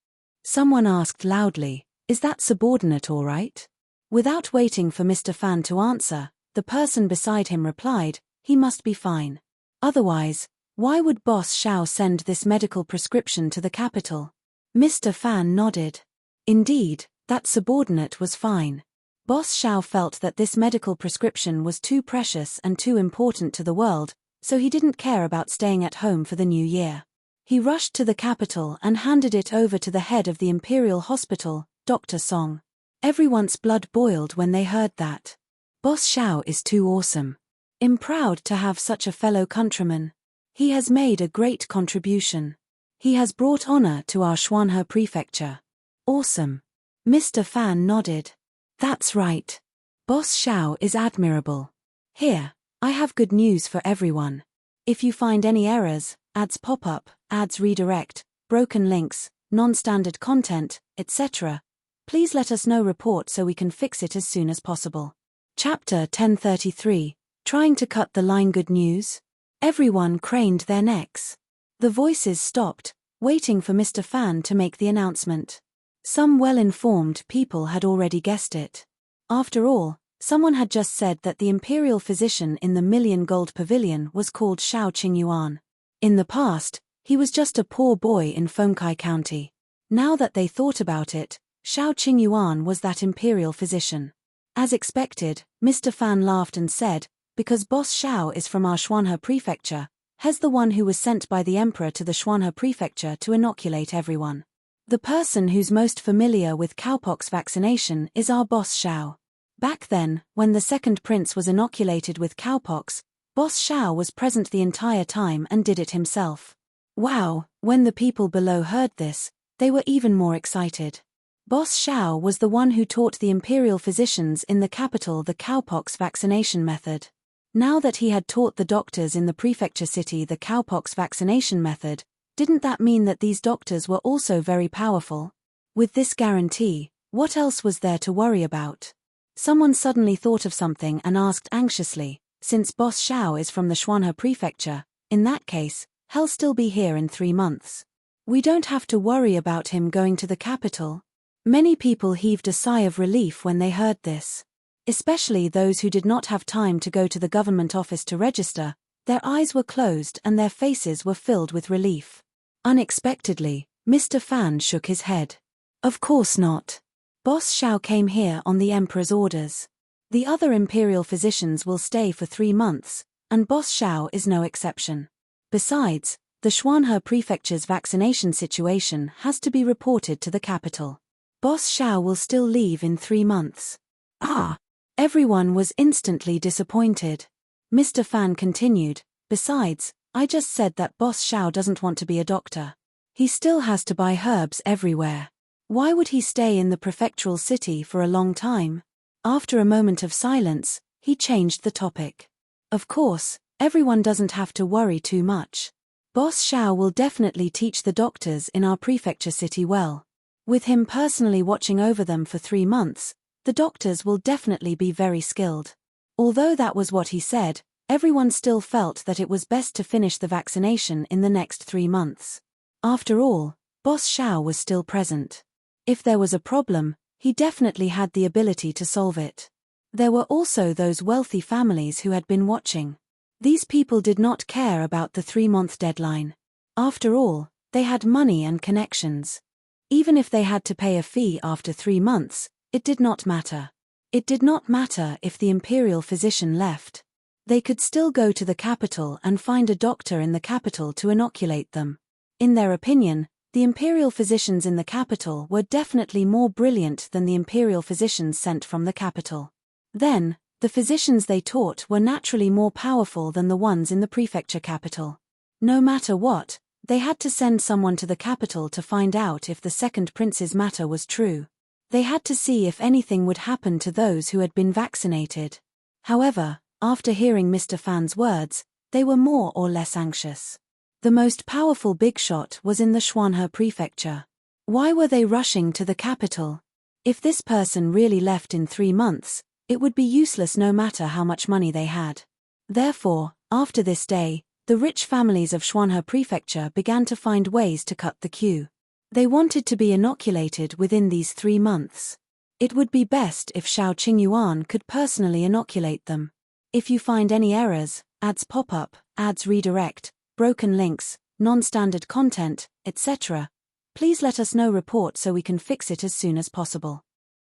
Someone asked loudly, "Is that subordinate all right?" Without waiting for Mr. Fan to answer, the person beside him replied, "He must be fine. Otherwise, why would Boss Shao send this medical prescription to the capital?" Mr. Fan nodded. Indeed, that subordinate was fine. Boss Shao felt that this medical prescription was too precious and too important to the world, so he didn't care about staying at home for the new year. He rushed to the capital and handed it over to the head of the Imperial Hospital, Dr. Song. Everyone's blood boiled when they heard that. Boss Shao is too awesome. I'm proud to have such a fellow countryman. He has made a great contribution. He has brought honor to our Xuanhe Prefecture. Awesome. Mr. Fan nodded. That's right. Boss Shao is admirable. Here, I have good news for everyone. If you find any errors, ads pop up, ads redirect, broken links, non-standard content, etc., please let us know report so we can fix it as soon as possible. Chapter 1033, Trying to cut the line. Good news? Everyone craned their necks. The voices stopped, waiting for Mr. Fan to make the announcement. Some well-informed people had already guessed it. After all, someone had just said that the imperial physician in the Million Gold Pavilion was called Shao Qingyuan. In the past, he was just a poor boy in Fengkai County. Now that they thought about it, Shao Qingyuan was that imperial physician. As expected, Mr. Fan laughed and said, "Because Boss Shao is from our Xuanhe Prefecture, he's the one who was sent by the emperor to the Xuanhe Prefecture to inoculate everyone. The person who's most familiar with cowpox vaccination is our Boss Shao. Back then, when the second prince was inoculated with cowpox, Boss Shao was present the entire time and did it himself." Wow, when the people below heard this, they were even more excited. Boss Shao was the one who taught the imperial physicians in the capital the cowpox vaccination method. Now that he had taught the doctors in the prefecture city the cowpox vaccination method, didn't that mean that these doctors were also very powerful? With this guarantee, what else was there to worry about? Someone suddenly thought of something and asked anxiously, "Since Boss Shao is from the Xuanhe Prefecture, in that case, he'll still be here in 3 months. We don't have to worry about him going to the capital." Many people heaved a sigh of relief when they heard this. Especially those who did not have time to go to the government office to register, their eyes were closed and their faces were filled with relief. Unexpectedly, Mr. Fan shook his head. Of course not. Boss Shao came here on the emperor's orders. The other imperial physicians will stay for 3 months, and Boss Shao is no exception. Besides, the Xuanhe Prefecture's vaccination situation has to be reported to the capital. Boss Shao will still leave in 3 months. Ah! Everyone was instantly disappointed. Mr. Fan continued, "Besides, I just said that Boss Shao doesn't want to be a doctor. He still has to buy herbs everywhere. Why would he stay in the prefectural city for a long time?" After a moment of silence, he changed the topic. "Of course, everyone doesn't have to worry too much. Boss Shao will definitely teach the doctors in our prefecture city well. With him personally watching over them for 3 months, the doctors will definitely be very skilled." Although that was what he said, everyone still felt that it was best to finish the vaccination in the next 3 months. After all, Boss Shao was still present. If there was a problem, he definitely had the ability to solve it. There were also those wealthy families who had been watching. These people did not care about the 3-month deadline. After all, they had money and connections. Even if they had to pay a fee after 3 months, it did not matter. It did not matter if the imperial physician left. They could still go to the capital and find a doctor in the capital to inoculate them. In their opinion, the imperial physicians in the capital were definitely more brilliant than the imperial physicians sent from the capital. Then, the physicians they taught were naturally more powerful than the ones in the prefecture capital. No matter what, they had to send someone to the capital to find out if the second prince's matter was true. They had to see if anything would happen to those who had been vaccinated. However, after hearing Mr. Fan's words, they were more or less anxious. The most powerful big shot was in the Xuanhe prefecture. Why were they rushing to the capital? If this person really left in 3 months, it would be useless no matter how much money they had. Therefore, after this day, the rich families of Xuanhe prefecture began to find ways to cut the queue. They wanted to be inoculated within these 3 months. It would be best if Shao Qingyuan could personally inoculate them. If you find any errors, ads pop up, ads redirect, broken links, non-standard content, etc., please let us know report so we can fix it as soon as possible.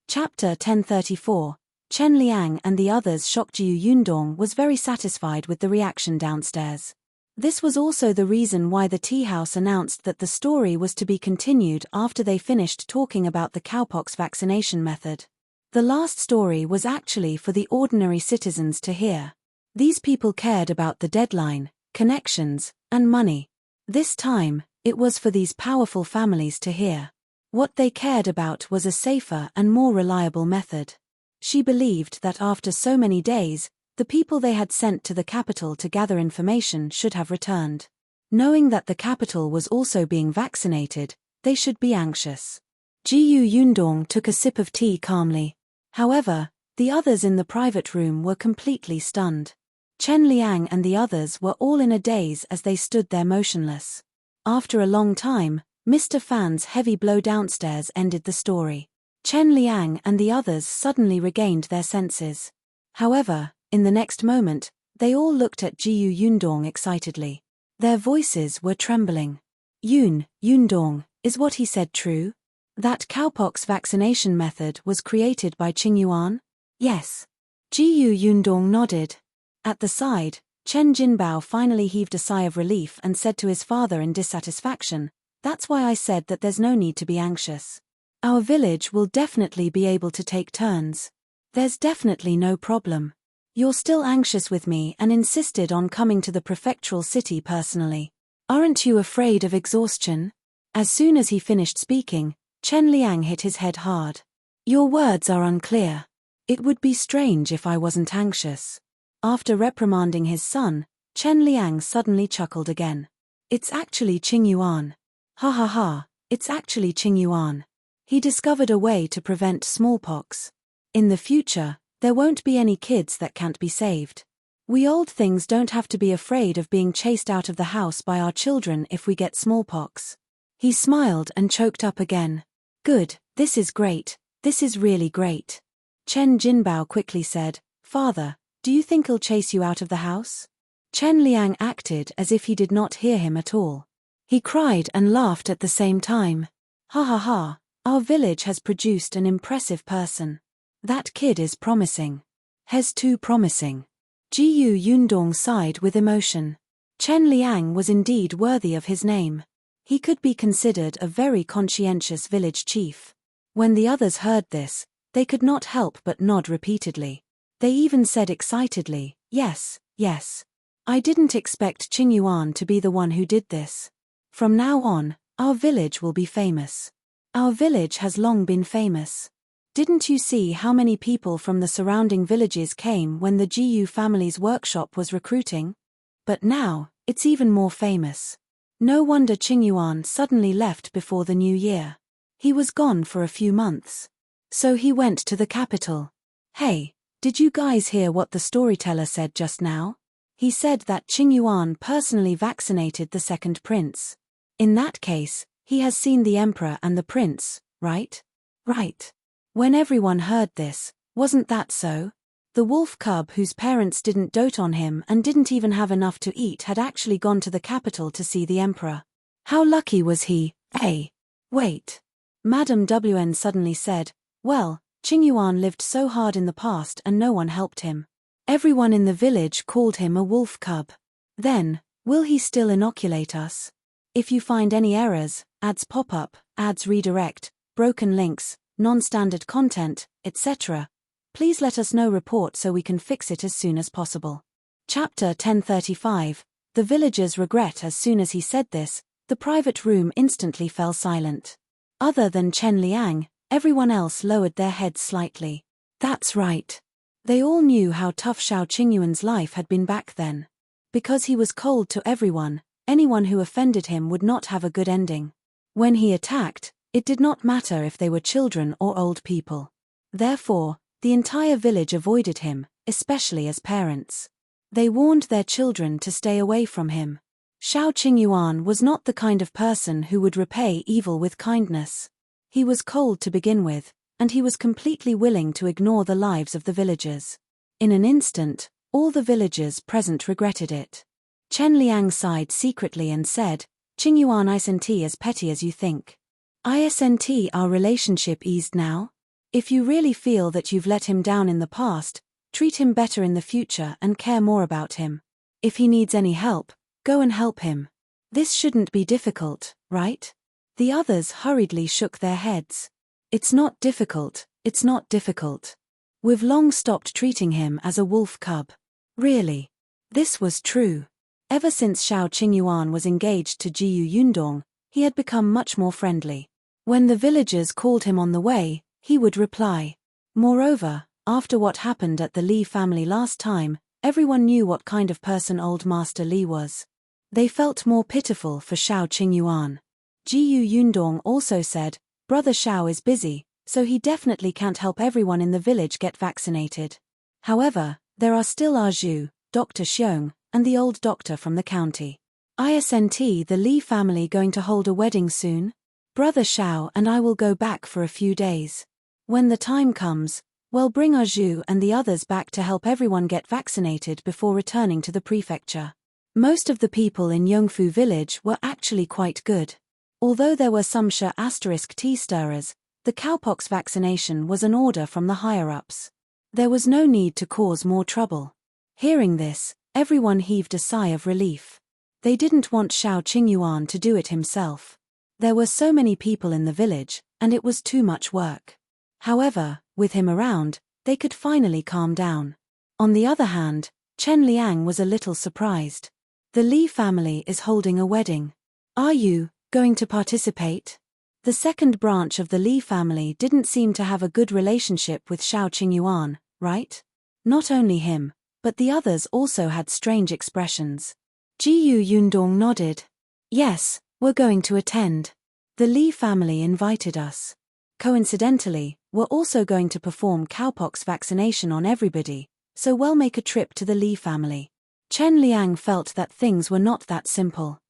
Chapter 1034, Chen Liang and the others shocked. Yundong was very satisfied with the reaction downstairs. This was also the reason why the tea house announced that the story was to be continued after they finished talking about the cowpox vaccination method. The last story was actually for the ordinary citizens to hear. These people cared about the deadline, connections, and money. This time, it was for these powerful families to hear. What they cared about was a safer and more reliable method. She believed that after so many days, the people they had sent to the capital to gather information should have returned. Knowing that the capital was also being vaccinated, they should be anxious. Yundong took a sip of tea calmly. However, the others in the private room were completely stunned. Chen Liang and the others were all in a daze as they stood there motionless. After a long time, Mr. Fan's heavy blow downstairs ended the story. Chen Liang and the others suddenly regained their senses. However, in the next moment, they all looked at Yundong excitedly. Their voices were trembling. Yundong, is what he said true? That cowpox vaccination method was created by Qingyuan? Yes. Yundong nodded. At the side, Chen Jinbao finally heaved a sigh of relief and said to his father in dissatisfaction, "That's why I said that there's no need to be anxious. Our village will definitely be able to take turns. There's definitely no problem. You're still anxious with me and insisted on coming to the prefectural city personally. Aren't you afraid of exhaustion?" As soon as he finished speaking, Chen Liang hit his head hard. "Your words are unclear. It would be strange if I wasn't anxious." After reprimanding his son, Chen Liang suddenly chuckled again. "It's actually Qingyuan. Ha ha ha, it's actually Qingyuan. He discovered a way to prevent smallpox. In the future, there won't be any kids that can't be saved. We old things don't have to be afraid of being chased out of the house by our children if we get smallpox." He smiled and choked up again. "Good, this is great, this is really great." Chen Jinbao quickly said, "Father, do you think he'll chase you out of the house?" Chen Liang acted as if he did not hear him at all. He cried and laughed at the same time. "Ha ha ha, our village has produced an impressive person. That kid is promising. He's too promising." Yundong sighed with emotion. Chen Liang was indeed worthy of his name. He could be considered a very conscientious village chief. When the others heard this, they could not help but nod repeatedly. They even said excitedly, "Yes, Yes. I didn't expect Qingyuan to be the one who did this. From now on, our village will be famous. Our village has long been famous. Didn't you see how many people from the surrounding villages came when the Jiao family's workshop was recruiting? But now, it's even more famous. No wonder Qingyuan suddenly left before the new year. He was gone for a few months. So he went to the capital. Hey, did you guys hear what the storyteller said just now? He said that Qingyuan personally vaccinated the second prince. In that case, he has seen the emperor and the prince, right? Right. When everyone heard this, wasn't that so? The wolf cub whose parents didn't dote on him and didn't even have enough to eat had actually gone to the capital to see the emperor. How lucky was he, eh? Wait. Madame WN suddenly said, well, Qingyuan lived so hard in the past and no one helped him. Everyone in the village called him a wolf cub. Then, will he still inoculate us? If you find any errors, ads pop up, ads redirect, broken links, non-standard content, etc., please let us know report so we can fix it as soon as possible. Chapter 1035, The Villagers' Regret. As soon as he said this, the private room instantly fell silent. Other than Chen Liang, everyone else lowered their heads slightly. That's right. They all knew how tough Shao Qingyuan's life had been back then. Because he was cold to everyone, anyone who offended him would not have a good ending. When he attacked, it did not matter if they were children or old people. Therefore, the entire village avoided him, especially as parents. They warned their children to stay away from him. Shao Qingyuan was not the kind of person who would repay evil with kindness. He was cold to begin with, and he was completely willing to ignore the lives of the villagers. In an instant, all the villagers present regretted it. Chen Liang sighed secretly and said, Qingyuan isn't as petty as you think. Isn't our relationship eased now? If you really feel that you've let him down in the past, treat him better in the future and care more about him. If he needs any help, go and help him. This shouldn't be difficult, right? The others hurriedly shook their heads. It's not difficult, it's not difficult. We've long stopped treating him as a wolf cub. Really. This was true. Ever since Shao Qingyuan was engaged to Jiao Yundong, he had become much more friendly. When the villagers called him on the way, he would reply. Moreover, after what happened at the Li family last time, everyone knew what kind of person old Master Li was. They felt more pitiful for Shao Qingyuan. Jiao Yundong also said, Brother Shao is busy, so he definitely can't help everyone in the village get vaccinated. However, there are still Ah Zhu, Dr. Xiong, and the old doctor from the county. Isn't the Li family going to hold a wedding soon? Brother Shao and I will go back for a few days. When the time comes, we'll bring Ah Zhu and the others back to help everyone get vaccinated before returning to the prefecture. Most of the people in Yongfu village were actually quite good. Although there were some *T stirrers, the cowpox vaccination was an order from the higher-ups. There was no need to cause more trouble. Hearing this, everyone heaved a sigh of relief. They didn't want Shao Qingyuan to do it himself. There were so many people in the village, and it was too much work. However, with him around, they could finally calm down. On the other hand, Chen Liang was a little surprised. The Li family is holding a wedding. Are you going to participate? The second branch of the Li family didn't seem to have a good relationship with Shao Qingyuan, right? Not only him, but the others also had strange expressions. Jiao Yundong nodded. Yes, we're going to attend. The Li family invited us. Coincidentally, we're also going to perform cowpox vaccination on everybody, so we'll make a trip to the Li family. Chen Liang felt that things were not that simple.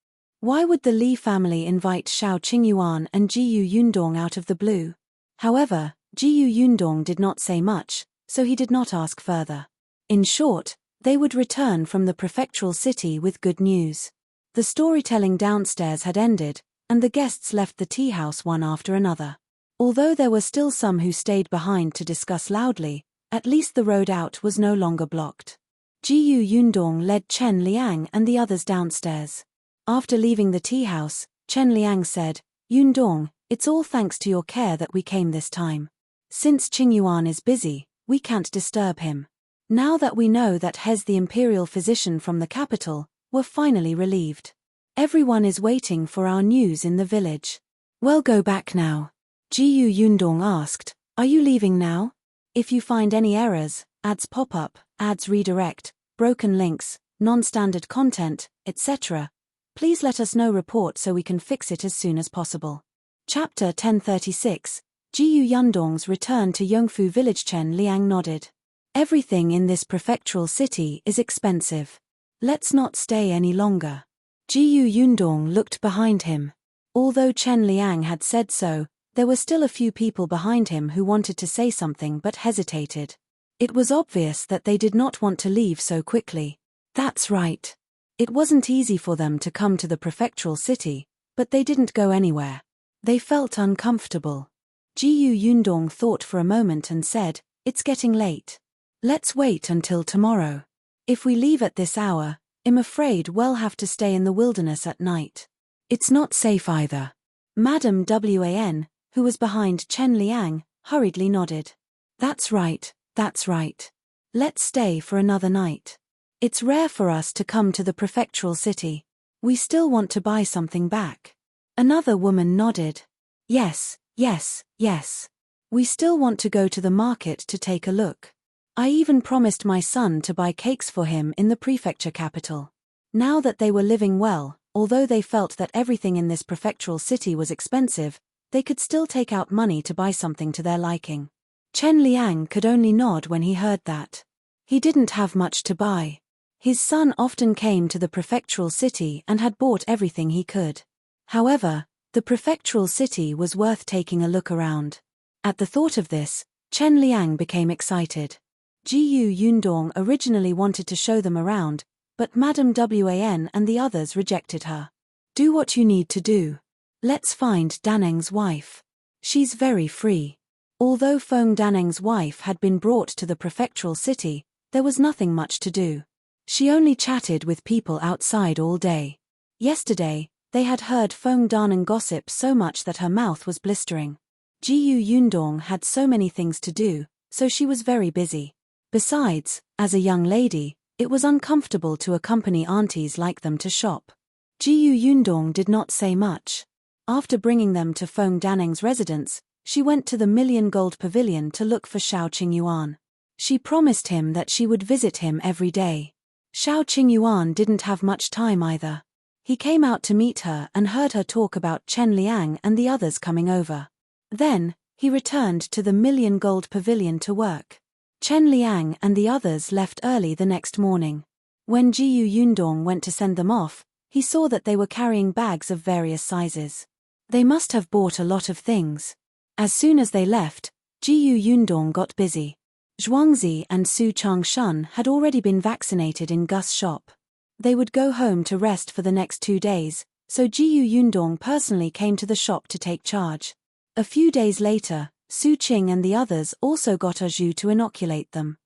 Why would the Li family invite Shao Qingyuan and Jiao Yundong out of the blue? However, Jiao Yundong did not say much, so he did not ask further. In short, they would return from the prefectural city with good news. The storytelling downstairs had ended, and the guests left the tea house one after another. Although there were still some who stayed behind to discuss loudly, at least the road out was no longer blocked. Jiao Yundong led Chen Liang and the others downstairs. After leaving the tea house, Chen Liang said, Yundong, it's all thanks to your care that we came this time. Since Qingyuan is busy, we can't disturb him. Now that we know that Hez, the imperial physician from the capital, we're finally relieved. Everyone is waiting for our news in the village. Well, go back now. Jiao Yundong asked, are you leaving now? If you find any errors, ads pop up, ads redirect, broken links, non-standard content, etc., please let us know. Report so we can fix it as soon as possible. Chapter 1036, Jiao Yundong's return to Yongfu village. Chen Liang nodded. Everything in this prefectural city is expensive. Let's not stay any longer. Jiao Yundong looked behind him. Although Chen Liang had said so, there were still a few people behind him who wanted to say something but hesitated. It was obvious that they did not want to leave so quickly. That's right. It wasn't easy for them to come to the prefectural city, but they didn't go anywhere. They felt uncomfortable. Jiao Yundong thought for a moment and said, it's getting late. Let's wait until tomorrow. If we leave at this hour, I'm afraid we'll have to stay in the wilderness at night. It's not safe either. Madame Wan, who was behind Chen Liang, hurriedly nodded. That's right, that's right. Let's stay for another night. It's rare for us to come to the prefectural city. We still want to buy something back. Another woman nodded. Yes, yes, yes. We still want to go to the market to take a look. I even promised my son to buy cakes for him in the prefecture capital. Now that they were living well, although they felt that everything in this prefectural city was expensive, they could still take out money to buy something to their liking. Chen Liang could only nod when he heard that. He didn't have much to buy. His son often came to the prefectural city and had bought everything he could. However, the prefectural city was worth taking a look around. At the thought of this, Chen Liang became excited. Jiao Yundong originally wanted to show them around, but Madame Wan and the others rejected her. Do what you need to do. Let's find Daneng's wife. She's very free. Although Feng Daneng's wife had been brought to the prefectural city, there was nothing much to do. She only chatted with people outside all day. Yesterday, they had heard Feng Daneng gossip so much that her mouth was blistering. Jiao Yundong had so many things to do, so she was very busy. Besides, as a young lady, it was uncomfortable to accompany aunties like them to shop. Jiao Yundong did not say much. After bringing them to Feng Daneng's residence, she went to the Million Gold Pavilion to look for Shao Qingyuan. She promised him that she would visit him every day. Shao Qingyuan didn't have much time either. He came out to meet her and heard her talk about Chen Liang and the others coming over. Then, he returned to the Million Gold Pavilion to work. Chen Liang and the others left early the next morning. When Jiao Yundong went to send them off, he saw that they were carrying bags of various sizes. They must have bought a lot of things. As soon as they left, Jiao Yundong got busy. Zhuangzi and Su Changshan had already been vaccinated in Gus' shop. They would go home to rest for the next 2 days, so Jiao Yundong personally came to the shop to take charge. A few days later, Su Qing and the others also got Ah Zhu to inoculate them.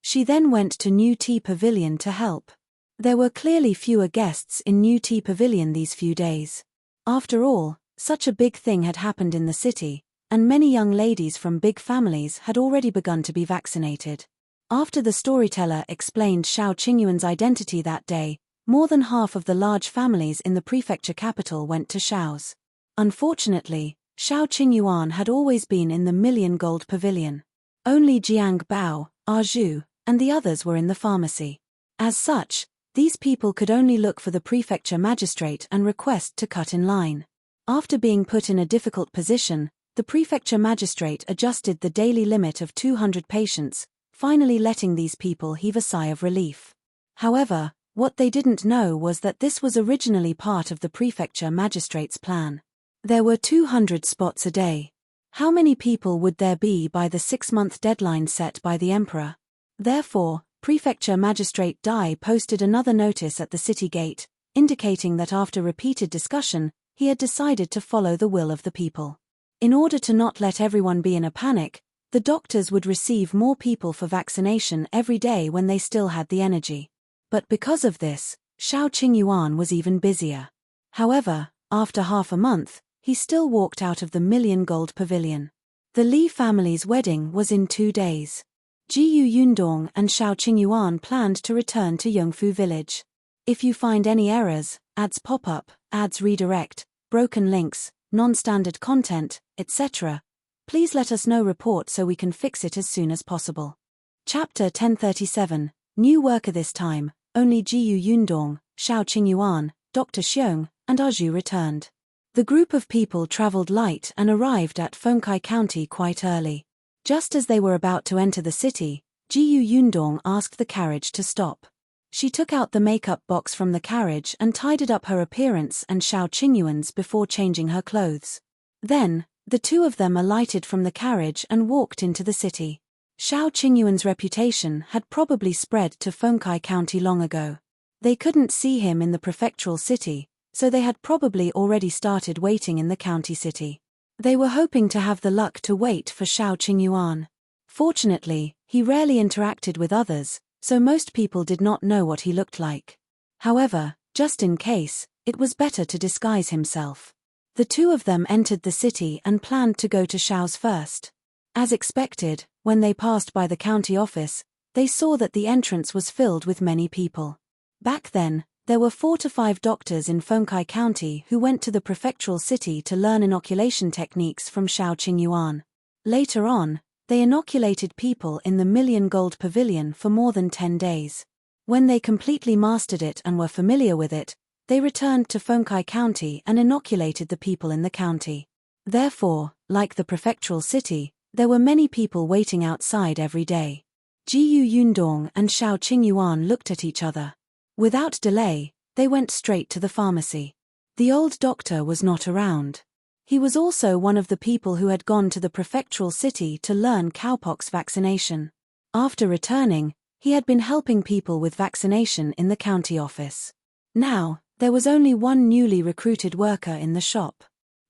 She then went to New Tea Pavilion to help. There were clearly fewer guests in New Tea Pavilion these few days. After all, such a big thing had happened in the city, and many young ladies from big families had already begun to be vaccinated. After the storyteller explained Shao Qingyuan's identity that day, more than half of the large families in the prefecture capital went to Shao's. Unfortunately, Shao Qingyuan had always been in the Million Gold Pavilion. Only Jiang Bao, Ah Zhu, and the others were in the pharmacy. As such, these people could only look for the prefecture magistrate and request to cut in line. After being put in a difficult position, the prefecture magistrate adjusted the daily limit of 200 patients, finally letting these people heave a sigh of relief. However, what they didn't know was that this was originally part of the prefecture magistrate's plan. There were 200 spots a day. How many people would there be by the 6-month deadline set by the emperor? Therefore, Prefecture Magistrate Dai posted another notice at the city gate, indicating that after repeated discussion, he had decided to follow the will of the people. In order to not let everyone be in a panic, the doctors would receive more people for vaccination every day when they still had the energy. But because of this, Shao Qingyuan was even busier. However, after half a month, he still walked out of the Million Gold Pavilion. The Li family's wedding was in 2 days. Jiao Yundong and Shao Qingyuan planned to return to Yongfu village. If you find any errors, ads pop up, ads redirect, broken links, non-standard content, etc., please let us know report so we can fix it as soon as possible. Chapter 1037, New worker this time, only Jiao Yundong, Shao Qingyuan, Dr. Xiong, and Ah Zhu returned. The group of people traveled light and arrived at Fengkai County quite early. Just as they were about to enter the city, Jiao Yundong asked the carriage to stop. She took out the makeup box from the carriage and tidied up her appearance and Shao Qingyuan's before changing her clothes. Then, the two of them alighted from the carriage and walked into the city. Shao Qingyuan's reputation had probably spread to Fengkai County long ago. They couldn't see him in the prefectural city, so they had probably already started waiting in the county city. They were hoping to have the luck to wait for Shao Qingyuan. Fortunately, he rarely interacted with others, so most people did not know what he looked like. However, just in case, it was better to disguise himself. The two of them entered the city and planned to go to Shao's first. As expected, when they passed by the county office, they saw that the entrance was filled with many people. Back then, there were 4 to 5 doctors in Fengkai County who went to the prefectural city to learn inoculation techniques from Shao Qingyuan. Later on, they inoculated people in the Million Gold Pavilion for more than 10 days. When they completely mastered it and were familiar with it, they returned to Fengkai County and inoculated the people in the county. Therefore, like the prefectural city, there were many people waiting outside every day. Jiao Yundong and Shao Qingyuan looked at each other. Without delay, they went straight to the pharmacy. The old doctor was not around. He was also one of the people who had gone to the prefectural city to learn cowpox vaccination. After returning, he had been helping people with vaccination in the county office. Now, there was only one newly recruited worker in the shop.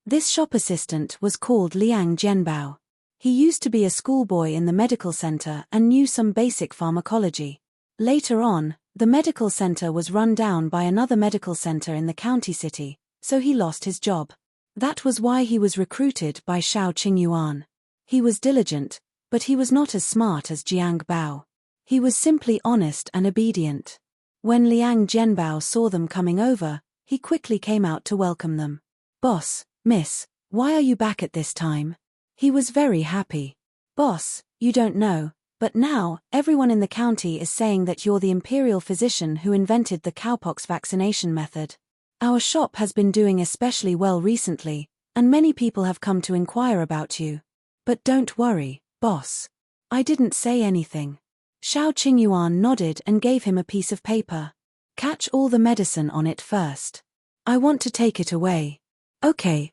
This shop assistant was called Liang Jianbao. He used to be a schoolboy in the medical center and knew some basic pharmacology. Later on, the medical center was run down by another medical center in the county city, so he lost his job. That was why he was recruited by Shao Qingyuan. He was diligent, but he was not as smart as Jiang Bao. He was simply honest and obedient. When Liang Jianbao saw them coming over, he quickly came out to welcome them. "Boss, miss, why are you back at this time?" He was very happy. "Boss, you don't know, but now, everyone in the county is saying that you're the imperial physician who invented the cowpox vaccination method. Our shop has been doing especially well recently, and many people have come to inquire about you. But don't worry, boss. I didn't say anything." Shao Qingyuan nodded and gave him a piece of paper. "Catch all the medicine on it first. I want to take it away." Okay.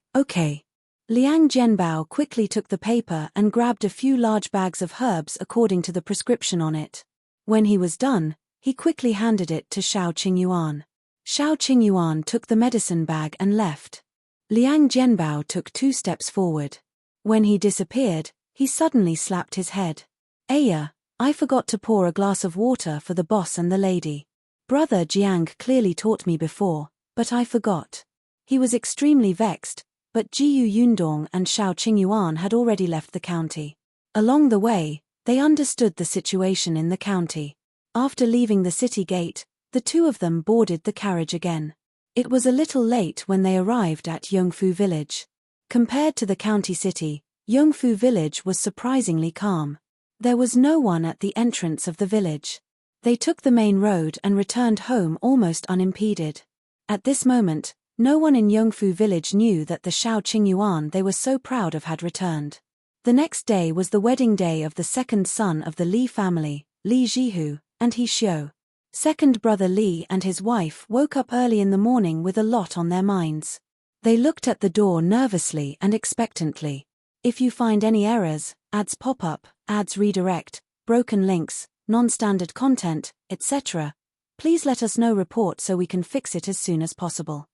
Liang Jianbao quickly took the paper and grabbed a few large bags of herbs according to the prescription on it. When he was done, he quickly handed it to Shao Qingyuan. Shao Qingyuan took the medicine bag and left. Liang Jianbao took 2 steps forward. When he disappeared, he suddenly slapped his head. "Aya, I forgot to pour a glass of water for the boss and the lady. Brother Jiang clearly taught me before, but I forgot." He was extremely vexed, but Jiao Yundong and Shao Qingyuan had already left the county. Along the way, they understood the situation in the county. After leaving the city gate, the two of them boarded the carriage again. It was a little late when they arrived at Yongfu village. Compared to the county city, Yongfu village was surprisingly calm. There was no one at the entrance of the village. They took the main road and returned home almost unimpeded. At this moment, no one in Yongfu village knew that the Shao Qingyuan they were so proud of had returned. The next day was the wedding day of the second son of the Li family, Li Zhihu, and He Xiu. Second brother Li and his wife woke up early in the morning with a lot on their minds. They looked at the door nervously and expectantly. If you find any errors, ads pop up, ads redirect, broken links, non-standard content, etc., please let us know report so we can fix it as soon as possible.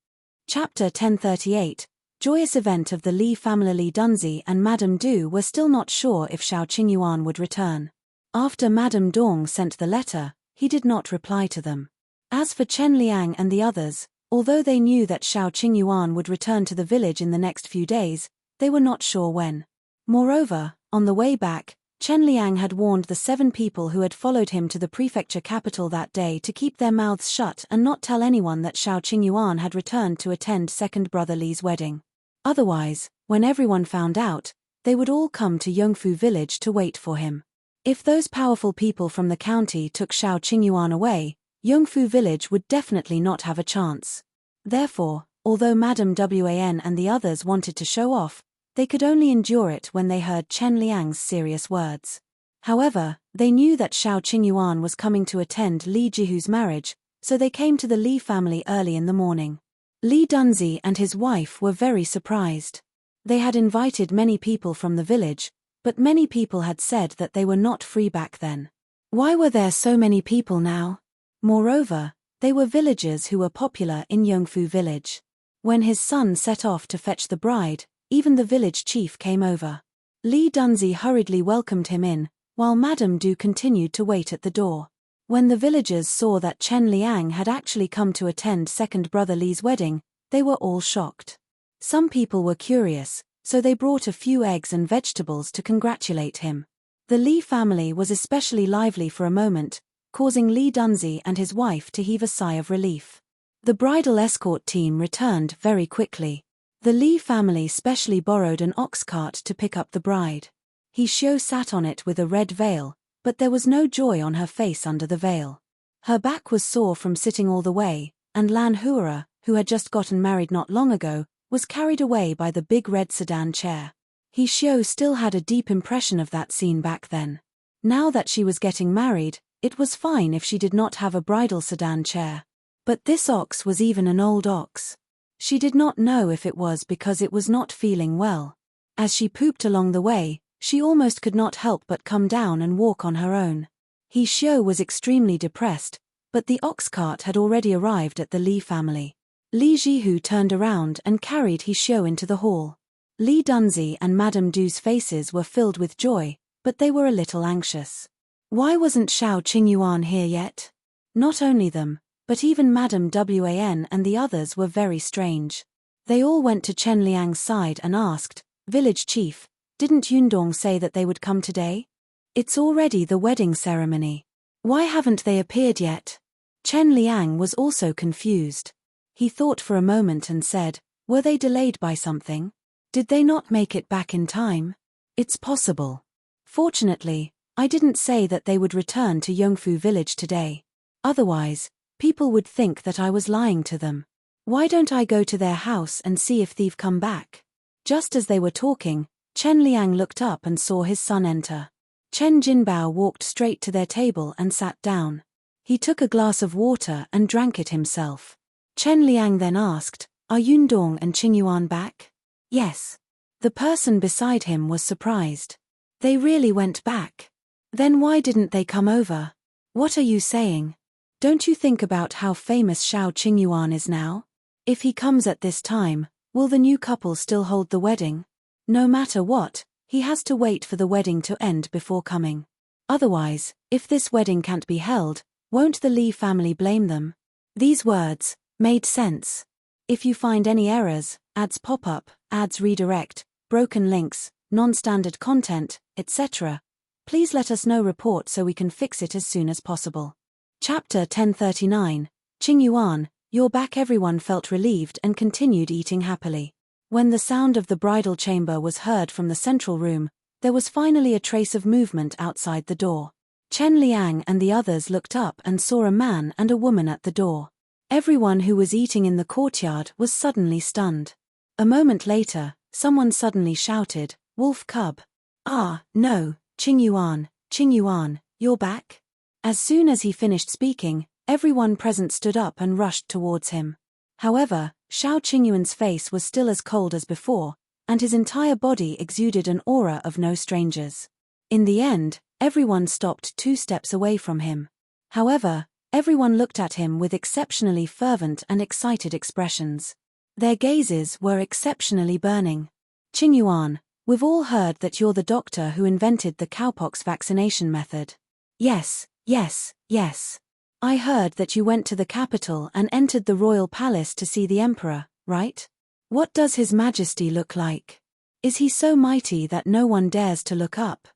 Chapter 1038, Joyous event of the Li family. Li Dunzi and Madame Du were still not sure if Shao Qingyuan would return. After Madame Dong sent the letter, he did not reply to them. As for Chen Liang and the others, although they knew that Shao Qingyuan would return to the village in the next few days, they were not sure when. Moreover, on the way back, Chen Liang had warned the 7 people who had followed him to the prefecture capital that day to keep their mouths shut and not tell anyone that Shao Qingyuan had returned to attend second brother Li's wedding. Otherwise, when everyone found out, they would all come to Yongfu village to wait for him. If those powerful people from the county took Shao Qingyuan away, Yongfu village would definitely not have a chance. Therefore, although Madame Wan and the others wanted to show off, they could only endure it when they heard Chen Liang's serious words. However, they knew that Shao Qingyuan was coming to attend Li Jihu's marriage, so they came to the Li family early in the morning. Li Dunzi and his wife were very surprised. They had invited many people from the village, but many people had said that they were not free back then. Why were there so many people now? Moreover, they were villagers who were popular in Yongfu village. When his son set off to fetch the bride, even the village chief came over. Li Dunzi hurriedly welcomed him in, while Madame Du continued to wait at the door. When the villagers saw that Chen Liang had actually come to attend second brother Li's wedding, they were all shocked. Some people were curious, so they brought a few eggs and vegetables to congratulate him. The Li family was especially lively for a moment, causing Li Dunzi and his wife to heave a sigh of relief. The bridal escort team returned very quickly. The Li family specially borrowed an ox cart to pick up the bride. Xiao sat on it with a red veil, but there was no joy on her face under the veil. Her back was sore from sitting all the way, and Lan Hua, who had just gotten married not long ago, was carried away by the big red sedan chair. Xiao still had a deep impression of that scene back then. Now that she was getting married, it was fine if she did not have a bridal sedan chair. But this ox was even an old ox. She did not know if it was because it was not feeling well. As she pooped along the way, she almost could not help but come down and walk on her own. Xiao was extremely depressed, but the ox cart had already arrived at the Li family. Li Jihu turned around and carried Xiao into the hall. Li Dunzi and Madame Du's faces were filled with joy, but they were a little anxious. Why wasn't Shao Qingyuan here yet? Not only them, but even Madame Wan and the others were very strange. They all went to Chen Liang's side and asked, "Village chief, didn't Yundong say that they would come today? It's already the wedding ceremony. Why haven't they appeared yet?" Chen Liang was also confused. He thought for a moment and said, "Were they delayed by something? Did they not make it back in time? It's possible. Fortunately, I didn't say that they would return to Yongfu village today. Otherwise, people would think that I was lying to them. Why don't I go to their house and see if they've come back?" Just as they were talking, Chen Liang looked up and saw his son enter. Chen Jinbao walked straight to their table and sat down. He took a glass of water and drank it himself. Chen Liang then asked, "Are Yundong and Qingyuan back?" "Yes." The person beside him was surprised. "They really went back? Then why didn't they come over? What are you saying? Don't you think about how famous Shao Qingyuan is now? If he comes at this time, will the new couple still hold the wedding? No matter what, he has to wait for the wedding to end before coming. Otherwise, if this wedding can't be held, won't the Li family blame them?" These words made sense. If you find any errors, ads pop up, ads redirect, broken links, non-standard content, etc., please let us know report so we can fix it as soon as possible. Chapter 1039, Qingyuan, you're back. Everyone felt relieved and continued eating happily. When the sound of the bridal chamber was heard from the central room, there was finally a trace of movement outside the door. Chen Liang and the others looked up and saw a man and a woman at the door. Everyone who was eating in the courtyard was suddenly stunned. A moment later, someone suddenly shouted, "Wolf cub! Ah, no, Qingyuan, Qingyuan, you're back?" As soon as he finished speaking, everyone present stood up and rushed towards him. However, Shao Qingyuan's face was still as cold as before, and his entire body exuded an aura of no strangers. In the end, everyone stopped 2 steps away from him. However, everyone looked at him with exceptionally fervent and excited expressions. Their gazes were exceptionally burning. "Qingyuan, we've all heard that you're the doctor who invented the cowpox vaccination method." "Yes, yes, yes. I heard that you went to the capital and entered the royal palace to see the emperor, right? What does His Majesty look like? Is he so mighty that no one dares to look up?"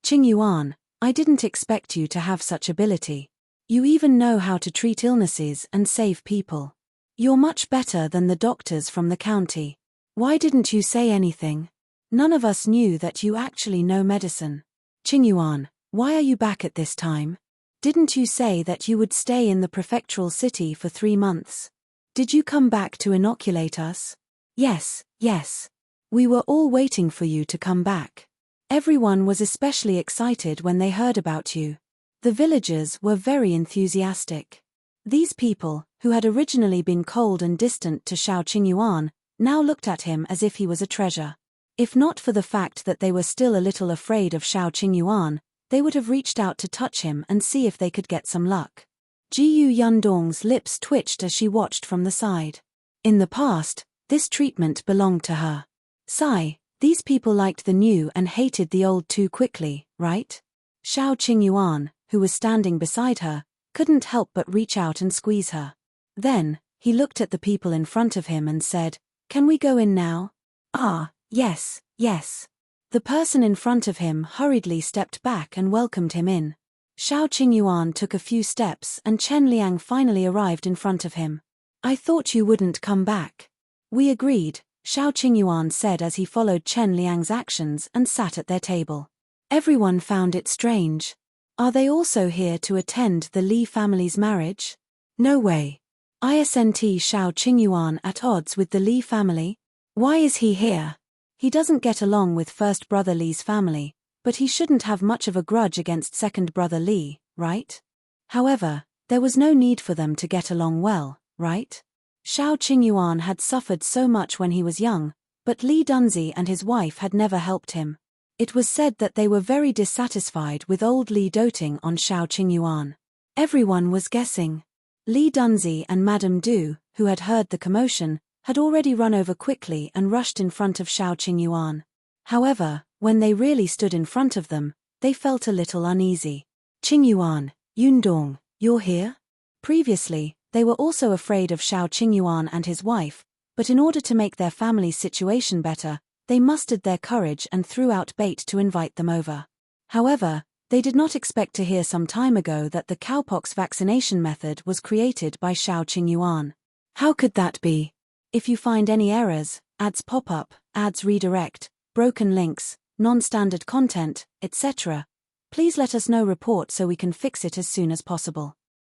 Qingyuan, I didn't expect you to have such ability. You even know how to treat illnesses and save people. You're much better than the doctors from the county. Why didn't you say anything? None of us knew that you actually know medicine. Qingyuan, why are you back at this time? Didn't you say that you would stay in the prefectural city for 3 months? Did you come back to inoculate us? Yes. We were all waiting for you to come back. Everyone was especially excited when they heard about you. The villagers were very enthusiastic. These people, who had originally been cold and distant to Shao Qingyuan, now looked at him as if he was a treasure. If not for the fact that they were still a little afraid of Shao Qingyuan, they would have reached out to touch him and see if they could get some luck. Jiao Yundong's lips twitched as she watched from the side. In the past, this treatment belonged to her. Sigh, these people liked the new and hated the old too quickly, right? Shao Qingyuan, who was standing beside her, couldn't help but reach out and squeeze her. Then, he looked at the people in front of him and said, "Can we go in now?" "Ah, yes. The person in front of him hurriedly stepped back and welcomed him in. Shao Qingyuan took a few steps and Chen Liang finally arrived in front of him. "I thought you wouldn't come back." "We agreed," Shao Qingyuan said as he followed Chen Liang's actions and sat at their table. Everyone found it strange. Are they also here to attend the Li family's marriage? No way. Isn't Shao Qingyuan at odds with the Li family? Why is he here? He doesn't get along with first brother Li's family, but he shouldn't have much of a grudge against second brother Li, right? However, there was no need for them to get along well, right? Shao Qingyuan had suffered so much when he was young, but Li Dunzi and his wife had never helped him. It was said that they were very dissatisfied with old Li doting on Shao Qingyuan. Everyone was guessing. Li Dunzi and Madame Du, who had heard the commotion, had already run over quickly and rushed in front of Shao Qingyuan. However, when they really stood in front of them, they felt a little uneasy. "Qingyuan, Yundong, you're here?" Previously, they were also afraid of Shao Qingyuan and his wife, but in order to make their family's situation better, they mustered their courage and threw out bait to invite them over. However, they did not expect to hear some time ago that the cowpox vaccination method was created by Shao Qingyuan. How could that be? If you find any errors, ads pop up, ads redirect, broken links, non-standard content, etc., please let us know report so we can fix it as soon as possible.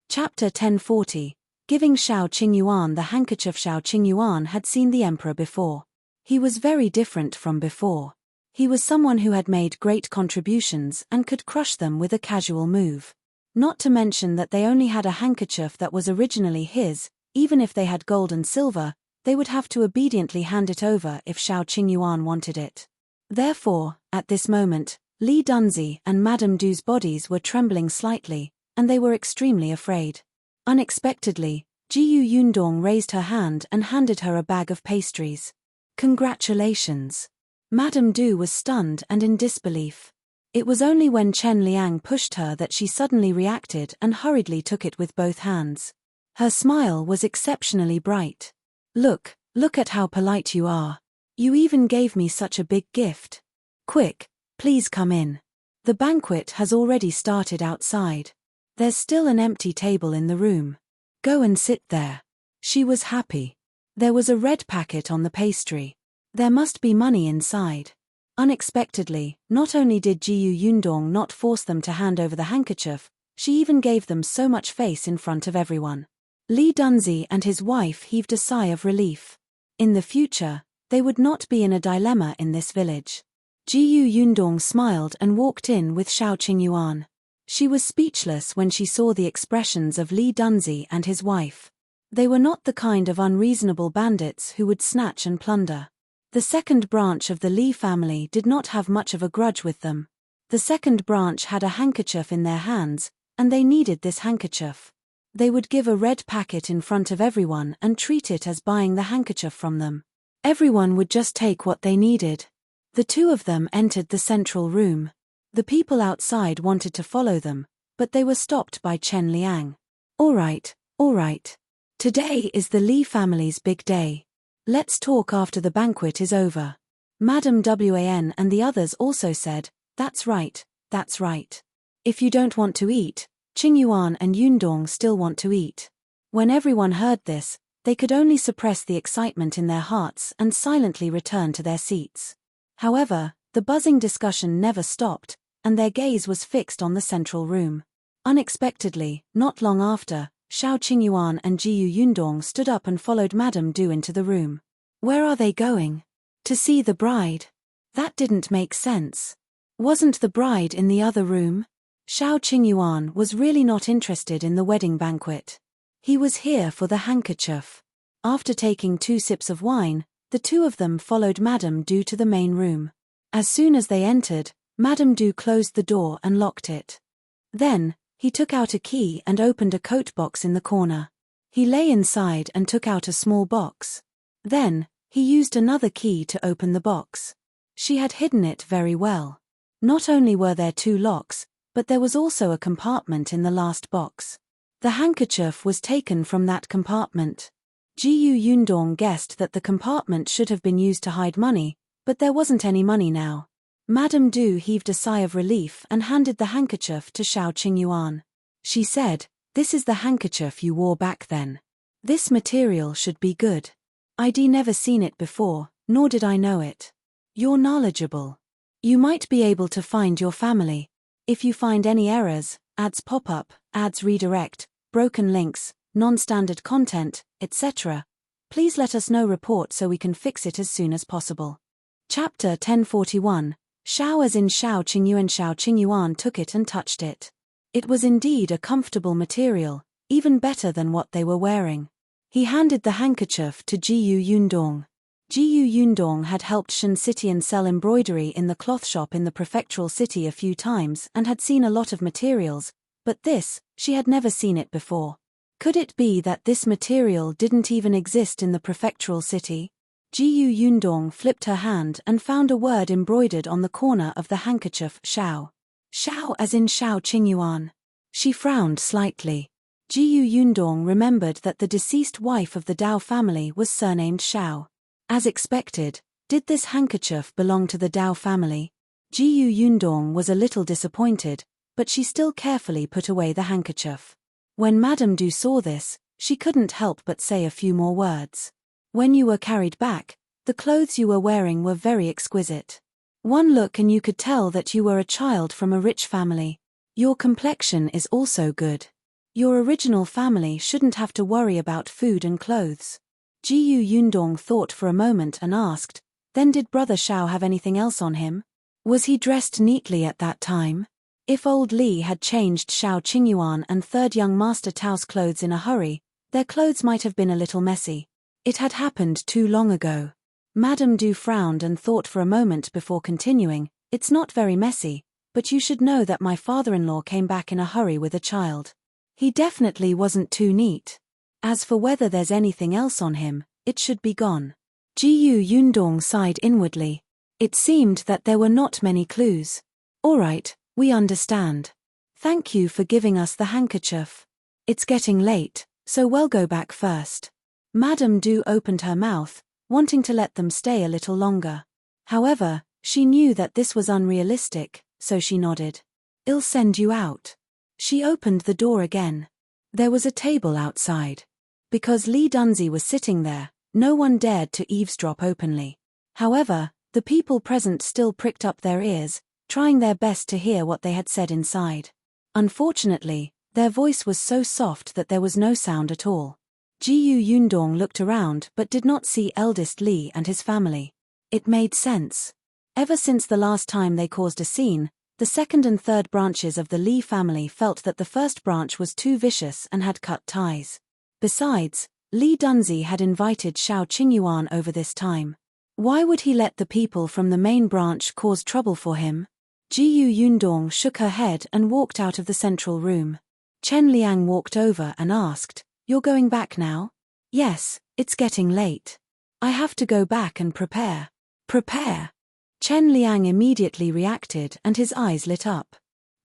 Chapter 1040. Giving Shao Qingyuan the handkerchief. Shao Qingyuan had seen the emperor before. He was very different from before. He was someone who had made great contributions and could crush them with a casual move. Not to mention that they only had a handkerchief that was originally his. Even if they had gold and silver, they would have to obediently hand it over if Shao Qingyuan wanted it. Therefore, at this moment, Li Dunzi and Madame Du's bodies were trembling slightly, and they were extremely afraid. Unexpectedly, Jiao Yundong raised her hand and handed her a bag of pastries. "Congratulations." Madame Du was stunned and in disbelief. It was only when Chen Liang pushed her that she suddenly reacted and hurriedly took it with both hands. Her smile was exceptionally bright. Look at how polite you are. You even gave me such a big gift. Quick, please come in. The banquet has already started outside. There's still an empty table in the room. Go and sit there. She was happy. There was a red packet on the pastry. There must be money inside. Unexpectedly, not only did Jiao Yundong not force them to hand over the handkerchief, she even gave them so much face in front of everyone. Li Dunzi and his wife heaved a sigh of relief. In the future, they would not be in a dilemma in this village. Jiao Yundong smiled and walked in with Shao Qingyuan. She was speechless when she saw the expressions of Li Dunzi and his wife. They were not the kind of unreasonable bandits who would snatch and plunder. The second branch of the Li family did not have much of a grudge with them. The second branch had a handkerchief in their hands, and they needed this handkerchief. They would give a red packet in front of everyone and treat it as buying the handkerchief from them. Everyone would just take what they needed. The two of them entered the central room. The people outside wanted to follow them, but they were stopped by Chen Liang. All right. Today is the Li family's big day. Let's talk after the banquet is over. Madame Wan and the others also said, "That's right, that's right. If you don't want to eat, Qingyuan and Yundong still want to eat. When everyone heard this, they could only suppress the excitement in their hearts and silently return to their seats. However, the buzzing discussion never stopped, and their gaze was fixed on the central room. Unexpectedly, not long after, Shao Qingyuan and Jiu Yundong stood up and followed Madame Du into the room. Where are they going? To see the bride. That didn't make sense. Wasn't the bride in the other room? Shao Qingyuan was really not interested in the wedding banquet. He was here for the handkerchief. After taking 2 sips of wine, the two of them followed Madame Du to the main room. As soon as they entered, Madame Du closed the door and locked it. Then, he took out a key and opened a coat box in the corner. He lay inside and took out a small box. Then, he used another key to open the box. She had hidden it very well. Not only were there 2 locks, but there was also a compartment in the last box. The handkerchief was taken from that compartment. Jiu Yundong guessed that the compartment should have been used to hide money, but there wasn't any money now. Madame Du heaved a sigh of relief and handed the handkerchief to Shao Qingyuan. She said, "This is the handkerchief you wore back then. This material should be good. I'd never seen it before, nor did I know it. You're knowledgeable. You might be able to find your family. If you find any errors, ads pop up, ads redirect, broken links, non-standard content, etc., please let us know. Report so we can fix it as soon as possible." Chapter 1041, Shao as in Shao Qingyuan took it and touched it. It was indeed a comfortable material, even better than what they were wearing. He handed the handkerchief to Jiu Yundong. Jiu Yundong had helped Shen Citian sell embroidery in the cloth shop in the prefectural city a few times and had seen a lot of materials, but this, she had never seen it before. Could it be that this material didn't even exist in the prefectural city? Jiu Yundong flipped her hand and found a word embroidered on the corner of the handkerchief: Shao. Shao as in Shao Qingyuan. She frowned slightly. Jiu Yundong remembered that the deceased wife of the Dao family was surnamed Shao. As expected, did this handkerchief belong to the Dao family? Jiu Yundong was a little disappointed, but she still carefully put away the handkerchief. When Madame Du saw this, she couldn't help but say a few more words. "When you were carried back, the clothes you were wearing were very exquisite. One look and you could tell that you were a child from a rich family. Your complexion is also good. Your original family shouldn't have to worry about food and clothes." Jiu Yundong thought for a moment and asked, "Then did Brother Shao have anything else on him? Was he dressed neatly at that time?" If old Li had changed Shao Qingyuan and third young Master Tao's clothes in a hurry, their clothes might have been a little messy. It had happened too long ago. Madame Du frowned and thought for a moment before continuing, "It's not very messy, but you should know that my father-in-law came back in a hurry with a child. He definitely wasn't too neat. As for whether there's anything else on him, it should be gone." Jiu Yundong sighed inwardly. It seemed that there were not many clues. "All right, we understand. Thank you for giving us the handkerchief. It's getting late, so we'll go back first." Madame Du opened her mouth, wanting to let them stay a little longer. However, she knew that this was unrealistic, so she nodded. "I'll send you out." She opened the door again. There was a table outside. Because Li Dunzi was sitting there, no one dared to eavesdrop openly. However, the people present still pricked up their ears, trying their best to hear what they had said inside. Unfortunately, their voice was so soft that there was no sound at all. Jiu Yundong looked around but did not see eldest Li and his family. It made sense. Ever since the last time they caused a scene, the second and third branches of the Li family felt that the first branch was too vicious and had cut ties. Besides, Li Dunzi had invited Shao Qingyuan over this time. Why would he let the people from the main branch cause trouble for him? Jiu Yundong shook her head and walked out of the central room. Chen Liang walked over and asked, "You're going back now?" "Yes, it's getting late. I have to go back and prepare." "Prepare?" Chen Liang immediately reacted and his eyes lit up.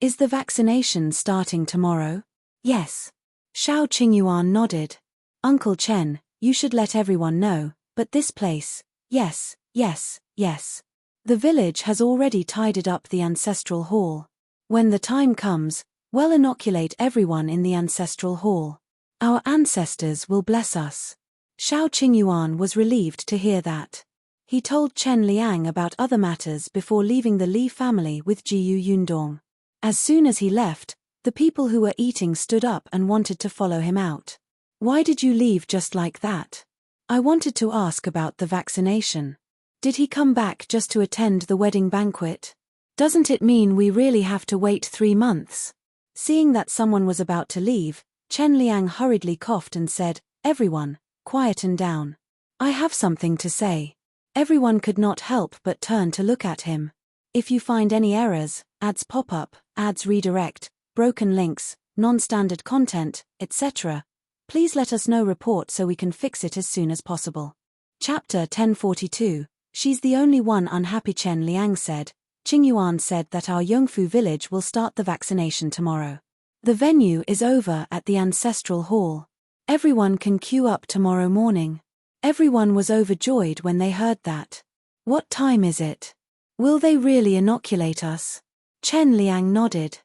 "Is the vaccination starting tomorrow?" "Yes." Shao Qingyuan nodded. "Uncle Chen, you should let everyone know, but this place, yes, yes, yes. The village has already tidied up the ancestral hall. When the time comes, we'll inoculate everyone in the ancestral hall. Our ancestors will bless us. Shao Qingyuan was relieved to hear that. He told Chen Liang about other matters before leaving the Li family with Jiao Yundong. As soon as he left, the people who were eating stood up and wanted to follow him out. Why did you leave just like that? I wanted to ask about the vaccination. Did he come back just to attend the wedding banquet? Doesn't it mean we really have to wait 3 months? Seeing that someone was about to leave, Chen Liang hurriedly coughed and said, "Everyone, quieten down. I have something to say." Everyone could not help but turn to look at him. If you find any errors, ads pop up, ads redirect, broken links, non-standard content, etc., please let us know report so we can fix it as soon as possible. Chapter 1042, She's the only one unhappy. Chen Liang said, Qingyuan said that our Yongfu village will start the vaccination tomorrow. The venue is over at the ancestral hall. Everyone can queue up tomorrow morning. Everyone was overjoyed when they heard that. What time is it? Will they really inoculate us? Chen Liang nodded.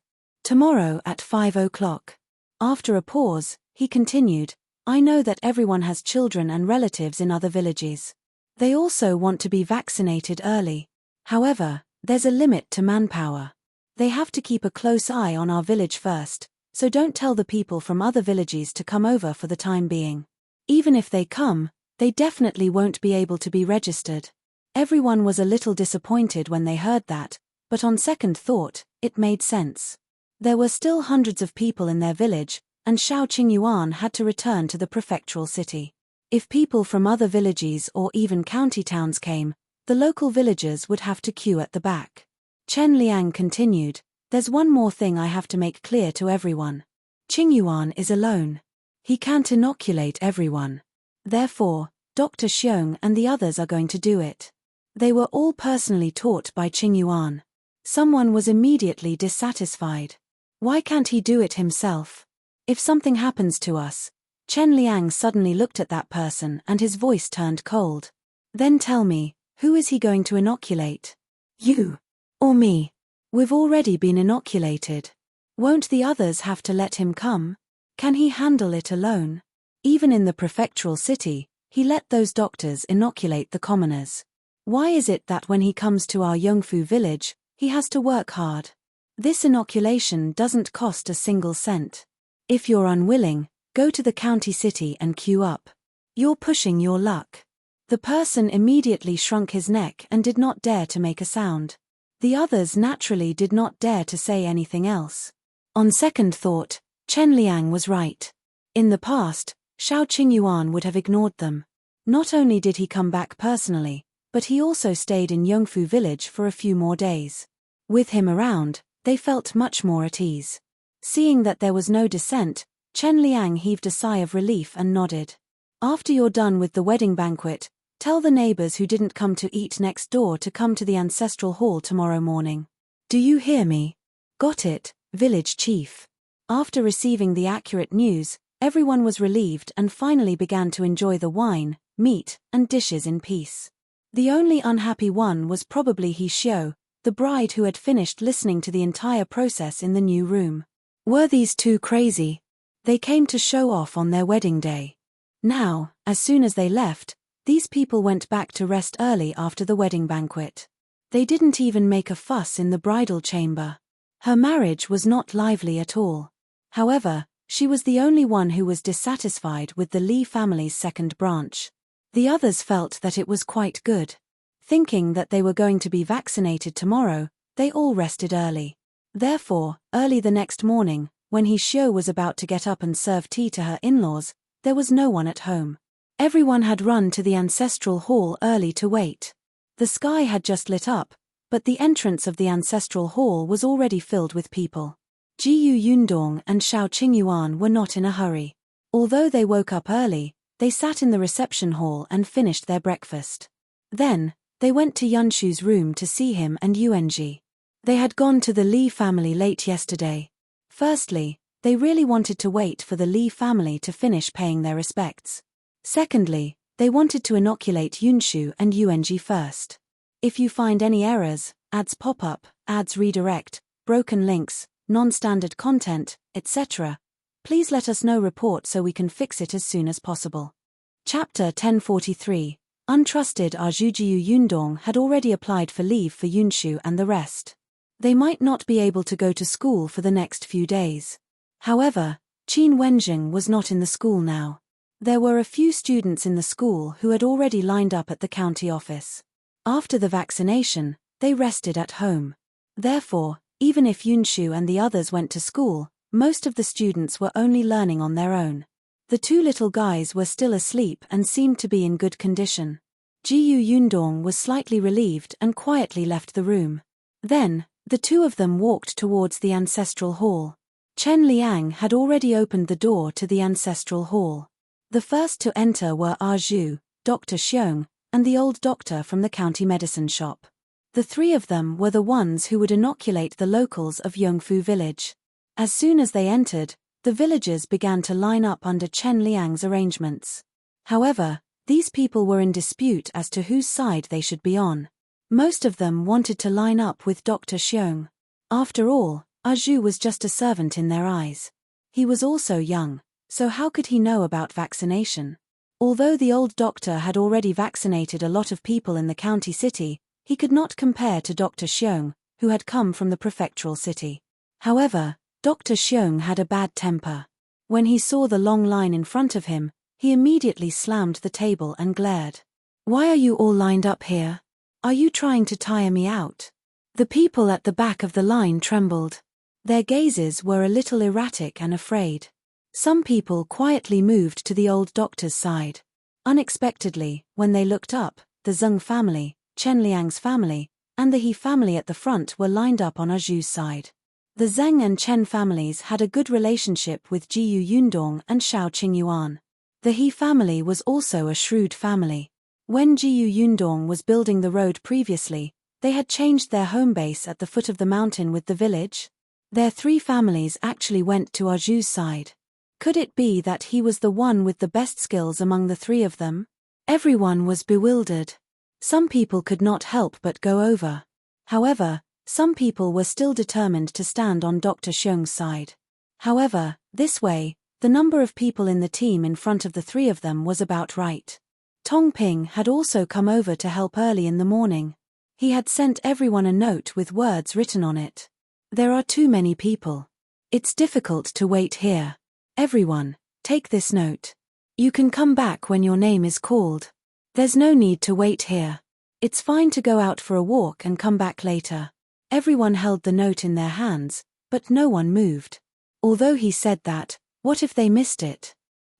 Tomorrow at 5 o'clock. After a pause, he continued, I know that everyone has children and relatives in other villages. They also want to be vaccinated early. However, there's a limit to manpower. They have to keep a close eye on our village first, so don't tell the people from other villages to come over for the time being. Even if they come, they definitely won't be able to be registered. Everyone was a little disappointed when they heard that, but on second thought, it made sense. There were still hundreds of people in their village, and Shao Qingyuan had to return to the prefectural city. If people from other villages or even county towns came, the local villagers would have to queue at the back. Chen Liang continued, There's one more thing I have to make clear to everyone. Qingyuan is alone. He can't inoculate everyone. Therefore, Dr. Xiong and the others are going to do it. They were all personally taught by Qingyuan. Someone was immediately dissatisfied. Why can't he do it himself? If something happens to us, Chen Liang suddenly looked at that person and his voice turned cold. Then tell me, who is he going to inoculate? You. Or me? We've already been inoculated. Won't the others have to let him come? Can he handle it alone? Even in the prefectural city, he let those doctors inoculate the commoners. Why is it that when he comes to our Yongfu village, he has to work hard? This inoculation doesn't cost a single cent. If you're unwilling, go to the county city and queue up. You're pushing your luck. The person immediately shrunk his neck and did not dare to make a sound. The others naturally did not dare to say anything else. On second thought, Chen Liang was right. In the past, Shao Qingyuan would have ignored them. Not only did he come back personally, but he also stayed in Yongfu village for a few more days. With him around, they felt much more at ease. Seeing that there was no dissent, Chen Liang heaved a sigh of relief and nodded. After you're done with the wedding banquet, tell the neighbors who didn't come to eat next door to come to the ancestral hall tomorrow morning. Do you hear me? Got it, village chief. After receiving the accurate news, everyone was relieved and finally began to enjoy the wine, meat, and dishes in peace. The only unhappy one was probably Xiao, the bride who had finished listening to the entire process in the new room. Were these two crazy? They came to show off on their wedding day. Now, as soon as they left, these people went back to rest early after the wedding banquet. They didn't even make a fuss in the bridal chamber. Her marriage was not lively at all. However, she was the only one who was dissatisfied with the Li family's second branch. The others felt that it was quite good. Thinking that they were going to be vaccinated tomorrow, they all rested early. Therefore, early the next morning, when Xiao was about to get up and serve tea to her in-laws, there was no one at home. Everyone had run to the ancestral hall early to wait. The sky had just lit up, but the entrance of the ancestral hall was already filled with people. Jiao Yundong and Shao Qingyuan were not in a hurry. Although they woke up early, they sat in the reception hall and finished their breakfast. Then, they went to Yunshu's room to see him and Yuanji. They had gone to the Li family late yesterday. Firstly, they really wanted to wait for the Li family to finish paying their respects. Secondly, they wanted to inoculate Yunshu and Yuanji first. If you find any errors, ads pop up, ads redirect, broken links, non-standard content, etc. Please let us know report so we can fix it as soon as possible. Chapter 1043. Untrusted Ah Zhu. Jiao Yundong had already applied for leave for Yunxu and the rest. They might not be able to go to school for the next few days. However, Qin Wenjing was not in the school now. There were a few students in the school who had already lined up at the county office. After the vaccination, they rested at home. Therefore, even if Yunxu and the others went to school, most of the students were only learning on their own. The two little guys were still asleep and seemed to be in good condition. Jiao Yundong was slightly relieved and quietly left the room. Then, the two of them walked towards the ancestral hall. Chen Liang had already opened the door to the ancestral hall. The first to enter were Ah Zhu, Dr. Xiong, and the old doctor from the county medicine shop. The three of them were the ones who would inoculate the locals of Yongfu village. As soon as they entered, the villagers began to line up under Chen Liang's arrangements. However, these people were in dispute as to whose side they should be on. Most of them wanted to line up with Dr. Xiong. After all, Ah Zhu was just a servant in their eyes. He was also young, so how could he know about vaccination? Although the old doctor had already vaccinated a lot of people in the county city, he could not compare to Dr. Xiong, who had come from the prefectural city. However, Dr. Xiong had a bad temper. When he saw the long line in front of him, he immediately slammed the table and glared. "Why are you all lined up here? Are you trying to tire me out?" The people at the back of the line trembled. Their gazes were a little erratic and afraid. Some people quietly moved to the old doctor's side. Unexpectedly, when they looked up, the Zhang family, Chen Liang's family, and the He family at the front were lined up on Ah Zhu's side. The Zhang and Chen families had a good relationship with Jiao Yundong and Shao Qingyuan. The He family was also a shrewd family. When Jiao Yundong was building the road previously, they had changed their home base at the foot of the mountain with the village. Their three families actually went to Ah Zhu's side. Could it be that he was the one with the best skills among the three of them? Everyone was bewildered. Some people could not help but go over. However, some people were still determined to stand on Dr. Xiong's side. However, this way, the number of people in the team in front of the three of them was about right. Tongping had also come over to help early in the morning. He had sent everyone a note with words written on it. "There are too many people. It's difficult to wait here. Everyone, take this note. You can come back when your name is called. There's no need to wait here. It's fine to go out for a walk and come back later." Everyone held the note in their hands, but no one moved. Although he said that, what if they missed it?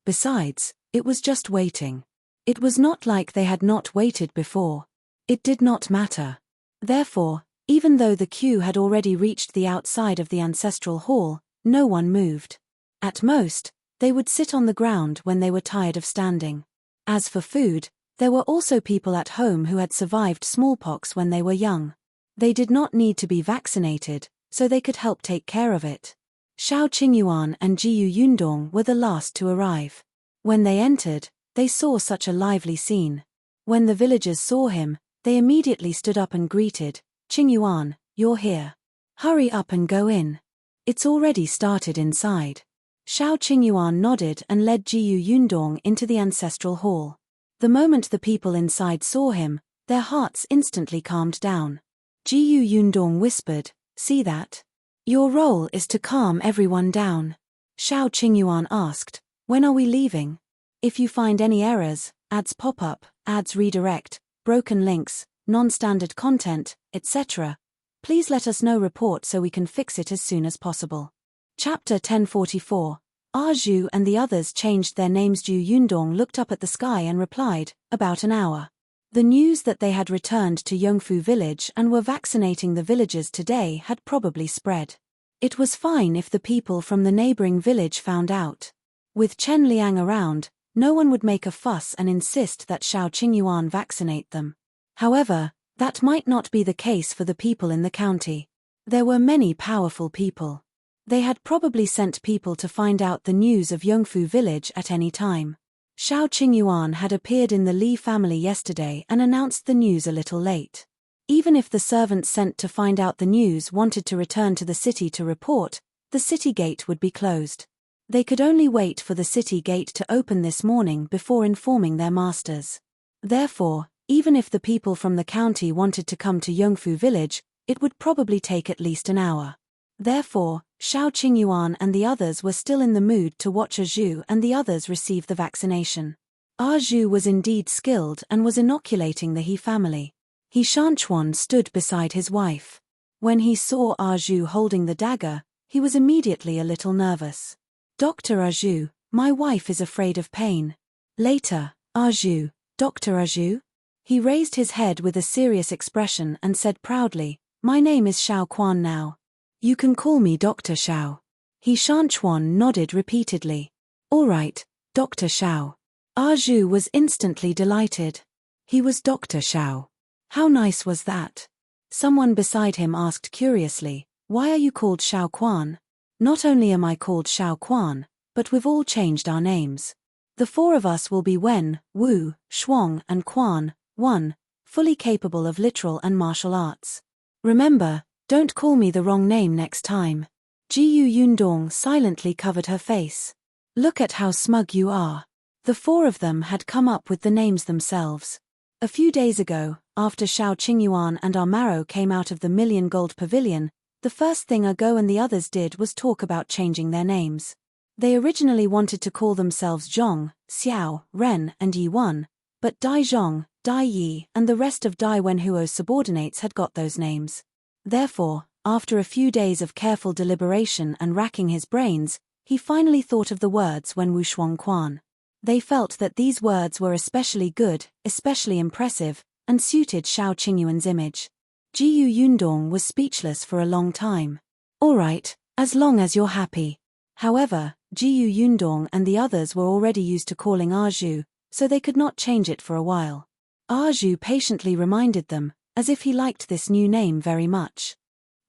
Besides, it was just waiting. It was not like they had not waited before. It did not matter. Therefore, even though the queue had already reached the outside of the ancestral hall, no one moved. At most, they would sit on the ground when they were tired of standing. As for food, there were also people at home who had survived smallpox when they were young. They did not need to be vaccinated, so they could help take care of it. Shao Qingyuan and Jiao Yundong were the last to arrive. When they entered, they saw such a lively scene. When the villagers saw him, they immediately stood up and greeted, "Qingyuan, you're here. Hurry up and go in. It's already started inside." Shao Qingyuan nodded and led Jiao Yundong into the ancestral hall. The moment the people inside saw him, their hearts instantly calmed down. Jiao Yundong whispered, "See that? Your role is to calm everyone down." Shao Qingyuan asked, "When are we leaving? If you find any errors, ads pop up, ads redirect, broken links, non-standard content, etc., please let us know report so we can fix it as soon as possible." Chapter 1044. Ah Zhu and the others changed their names. Jiao Yundong looked up at the sky and replied, "About an hour." The news that they had returned to Yongfu village and were vaccinating the villagers today had probably spread. It was fine if the people from the neighboring village found out. With Chen Liang around, no one would make a fuss and insist that Shao Qingyuan vaccinate them. However, that might not be the case for the people in the county. There were many powerful people. They had probably sent people to find out the news of Yongfu village at any time. Shao Qingyuan had appeared in the Li family yesterday and announced the news a little late. Even if the servants sent to find out the news wanted to return to the city to report, the city gate would be closed. They could only wait for the city gate to open this morning before informing their masters. Therefore, even if the people from the county wanted to come to Yongfu village, it would probably take at least an hour. Therefore, Shao Qingyuan and the others were still in the mood to watch Ah Zhu and the others receive the vaccination. Ah Zhu was indeed skilled and was inoculating the He family. He Shanchuan stood beside his wife. When he saw Ah Zhu holding the dagger, he was immediately a little nervous. Dr. Ah Zhu, my wife is afraid of pain. Later, Ah Zhu, Dr. Ah Zhu? He raised his head with a serious expression and said proudly, my name is Shao Quan now. You can call me Dr. Shao. He Shanchuan nodded repeatedly. All right, Dr. Shao. Ah Zhu was instantly delighted. He was Dr. Shao. How nice was that? Someone beside him asked curiously, why are you called Shao Quan? Not only am I called Shao Quan, but we've all changed our names. The four of us will be Wen, Wu, Shuang and Quan, one, fully capable of literal and martial arts. Remember, don't call me the wrong name next time. Jiao Yundong silently covered her face. Look at how smug you are. The four of them had come up with the names themselves. A few days ago, after Shao Qingyuan and Armaro came out of the Million Gold Pavilion, the first thing Go and the others did was talk about changing their names. They originally wanted to call themselves Zhong, Xiao, Ren and Yi Wan, but Dai Zhong, Dai Yi and the rest of Dai Wenhuo's subordinates had got those names. Therefore, after a few days of careful deliberation and racking his brains, he finally thought of the words Wen Wu Shuang Quan. They felt that these words were especially good, especially impressive, and suited Shao Qingyuan's image. Jiao Yundong was speechless for a long time. All right, as long as you're happy. However, Jiao Yundong and the others were already used to calling Ah Zhu, so they could not change it for a while. Ah Zhu patiently reminded them, as if he liked this new name very much.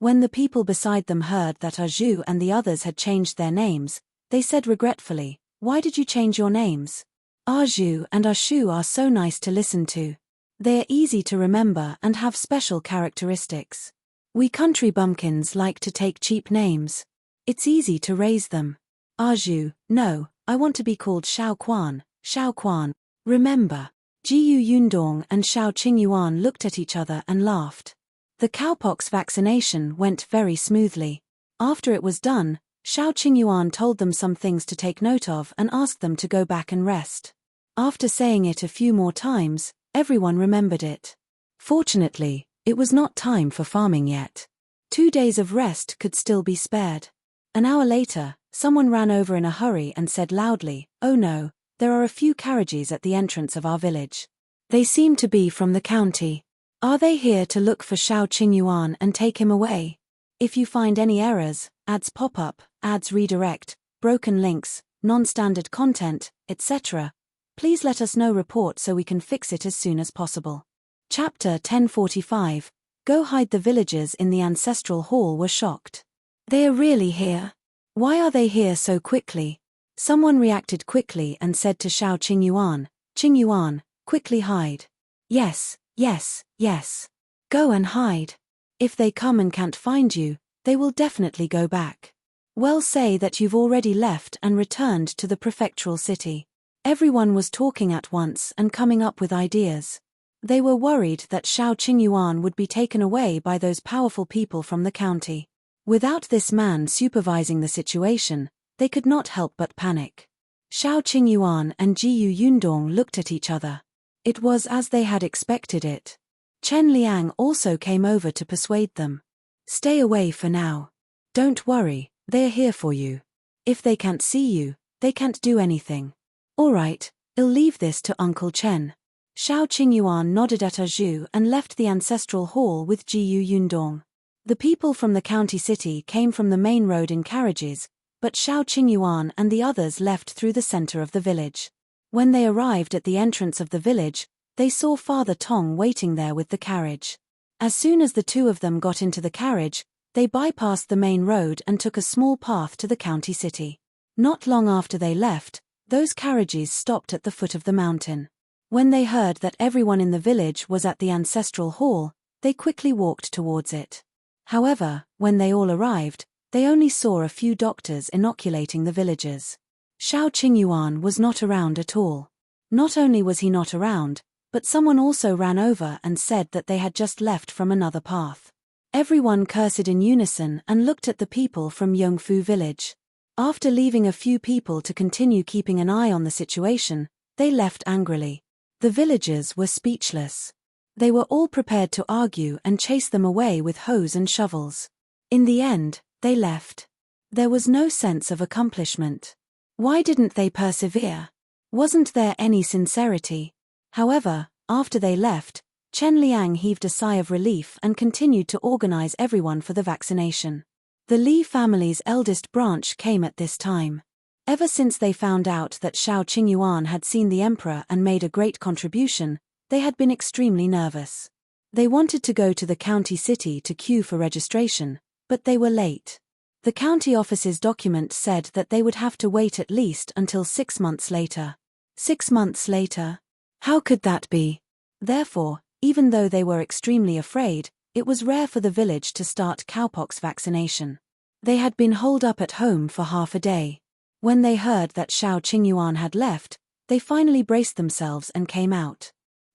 When the people beside them heard that Ah Zhu and the others had changed their names, they said regretfully, why did you change your names? Ah Zhu and Ah Shu are so nice to listen to. They are easy to remember and have special characteristics. We country bumpkins like to take cheap names. It's easy to raise them. Ah Zhu, no, I want to be called Shao Quan, Shao Quan. Remember. Jiao Yundong and Shao Qingyuan looked at each other and laughed. The cowpox vaccination went very smoothly. After it was done, Shao Qingyuan told them some things to take note of and asked them to go back and rest. After saying it a few more times, everyone remembered it. Fortunately, it was not time for farming yet. 2 days of rest could still be spared. An hour later, someone ran over in a hurry and said loudly, oh no, there are a few carriages at the entrance of our village. They seem to be from the county. Are they here to look for Shao Qingyuan and take him away? If you find any errors, ads pop up, ads redirect, broken links, non-standard content, etc., please let us know report so we can fix it as soon as possible. Chapter 1045. Go hide. The villagers in the ancestral hall were shocked. They are really here. Why are they here so quickly? Someone reacted quickly and said to Shao Qingyuan, Qingyuan, quickly hide. Yes, yes, yes. Go and hide. If they come and can't find you, they will definitely go back. Well, say that you've already left and returned to the prefectural city. Everyone was talking at once and coming up with ideas. They were worried that Shao Qingyuan would be taken away by those powerful people from the county. Without this man supervising the situation, they could not help but panic. Shao Qingyuan and Jiao Yundong looked at each other. It was as they had expected it. Chen Liang also came over to persuade them. Stay away for now. Don't worry, they are here for you. If they can't see you, they can't do anything. All right, I'll leave this to Uncle Chen. Shao Qingyuan nodded at Ah Zhu and left the ancestral hall with Jiao Yundong. The people from the county city came from the main road in carriages, but Shao Qingyuan and the others left through the center of the village. When they arrived at the entrance of the village, they saw Father Tong waiting there with the carriage. As soon as the two of them got into the carriage, they bypassed the main road and took a small path to the county city. Not long after they left, those carriages stopped at the foot of the mountain. When they heard that everyone in the village was at the ancestral hall, they quickly walked towards it. However, when they all arrived, they only saw a few doctors inoculating the villagers. Shao Qingyuan was not around at all. Not only was he not around, but someone also ran over and said that they had just left from another path. Everyone cursed in unison and looked at the people from Yongfu village. After leaving a few people to continue keeping an eye on the situation, they left angrily. The villagers were speechless. They were all prepared to argue and chase them away with hoes and shovels. In the end, they left. There was no sense of accomplishment. Why didn't they persevere? Wasn't there any sincerity? However, after they left, Chen Liang heaved a sigh of relief and continued to organize everyone for the vaccination. The Li family's eldest branch came at this time. Ever since they found out that Shao Qingyuan had seen the emperor and made a great contribution, they had been extremely nervous. They wanted to go to the county city to queue for registration, but they were late. The county office's document said that they would have to wait at least until 6 months later. 6 months later? How could that be? Therefore, even though they were extremely afraid, it was rare for the village to start cowpox vaccination. They had been holed up at home for half a day. When they heard that Shao Qingyuan had left, they finally braced themselves and came out.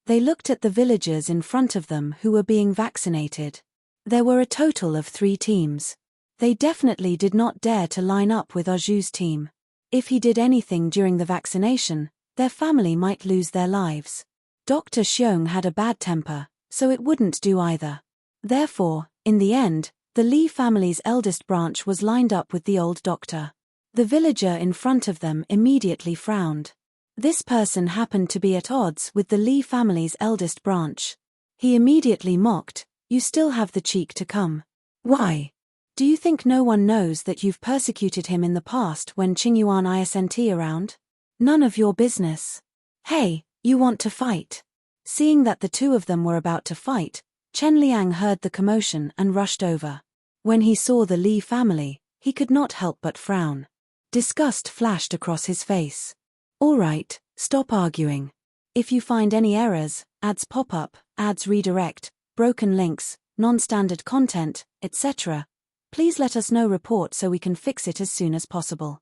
They looked at the villagers in front of them who were being vaccinated. There were a total of 3 teams. They definitely did not dare to line up with Ah Zhu's team. If he did anything during the vaccination, their family might lose their lives. Dr. Xiong had a bad temper, so it wouldn't do either. Therefore, in the end, the Li family's eldest branch was lined up with the old doctor. The villager in front of them immediately frowned. This person happened to be at odds with the Li family's eldest branch. He immediately mocked, "You still have the cheek to come. Why? Do you think no one knows that you've persecuted him in the past when Qingyuan isn't around? None of your business. Hey, you want to fight?" Seeing that the two of them were about to fight, Chen Liang heard the commotion and rushed over. When he saw the Li family, he could not help but frown. Disgust flashed across his face. "All right, stop arguing. If you find any errors, ads pop up, ads redirect, broken links, non-standard content, etc., please let us know report so we can fix it as soon as possible."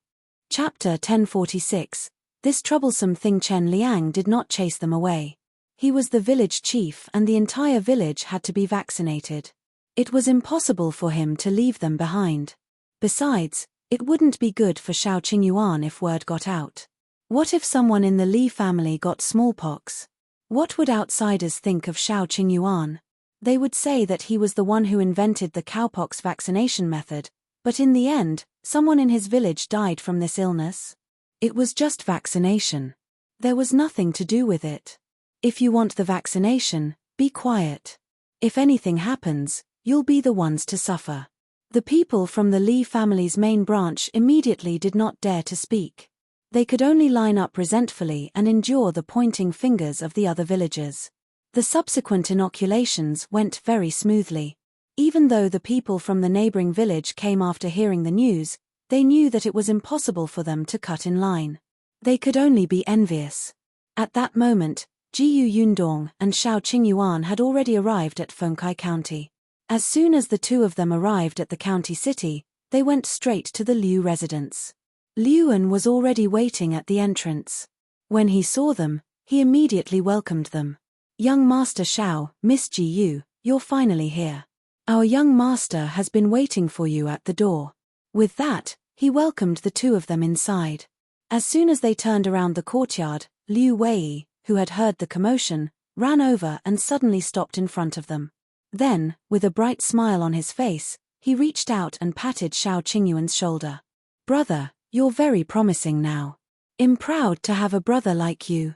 Chapter 1046. This troublesome thing. Chen Liang did not chase them away. He was the village chief and the entire village had to be vaccinated. It was impossible for him to leave them behind. Besides, it wouldn't be good for Shao Qingyuan if word got out. What if someone in the Li family got smallpox? What would outsiders think of Shao Qingyuan? They would say that he was the one who invented the cowpox vaccination method, but in the end, someone in his village died from this illness. It was just vaccination. There was nothing to do with it. If you want the vaccination, be quiet. If anything happens, you'll be the ones to suffer. The people from the Li family's main branch immediately did not dare to speak. They could only line up resentfully and endure the pointing fingers of the other villagers. The subsequent inoculations went very smoothly. Even though the people from the neighboring village came after hearing the news, they knew that it was impossible for them to cut in line. They could only be envious. At that moment, Jiao Yundong and Shao Qingyuan had already arrived at Fengkai County. As soon as the two of them arrived at the county city, they went straight to the Liu residence. Liuan was already waiting at the entrance. When he saw them, he immediately welcomed them. "Young Master Shao, Miss Jiao, you're finally here. Our young master has been waiting for you at the door." With that, he welcomed the two of them inside. As soon as they turned around the courtyard, Liu Wei, who had heard the commotion, ran over and suddenly stopped in front of them. Then, with a bright smile on his face, he reached out and patted Shao Qingyuan's shoulder. "Brother, you're very promising now. I'm proud to have a brother like you.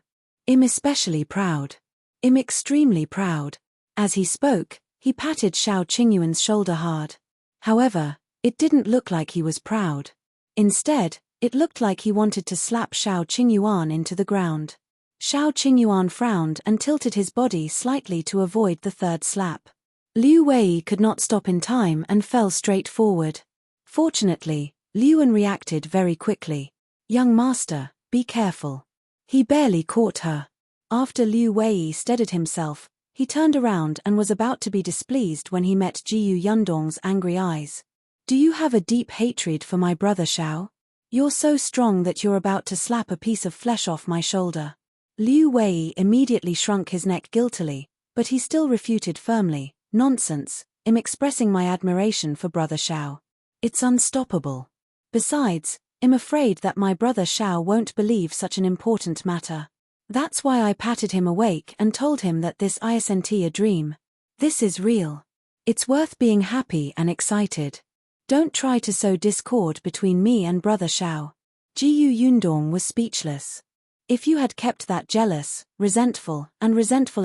I'm especially proud. I'm extremely proud." As he spoke, he patted Shao Qingyuan's shoulder hard. However, it didn't look like he was proud. Instead, it looked like he wanted to slap Shao Qingyuan into the ground. Shao Qingyuan frowned and tilted his body slightly to avoid the third slap. Liu Wei could not stop in time and fell straight forward. Fortunately, Liuan reacted very quickly. "Young master, be careful." He barely caught her. After Liu Wei steadied himself, He turned around and was about to be displeased when he met Yundong's angry eyes. Do you have a deep hatred for my brother Shao? You're so strong that you're about to slap a piece of flesh off my shoulder. Liu Wei immediately shrunk his neck guiltily, but he still refuted firmly, nonsense, I'm expressing my admiration for brother Shao. It's unstoppable. Besides, I'm afraid that my brother Shao won't believe such an important matter. That's why I patted him awake and told him that this isn't a dream. This is real. It's worth being happy and excited. Don't try to sow discord between me and brother Shao. Yundong was speechless. If you had kept that jealous, resentful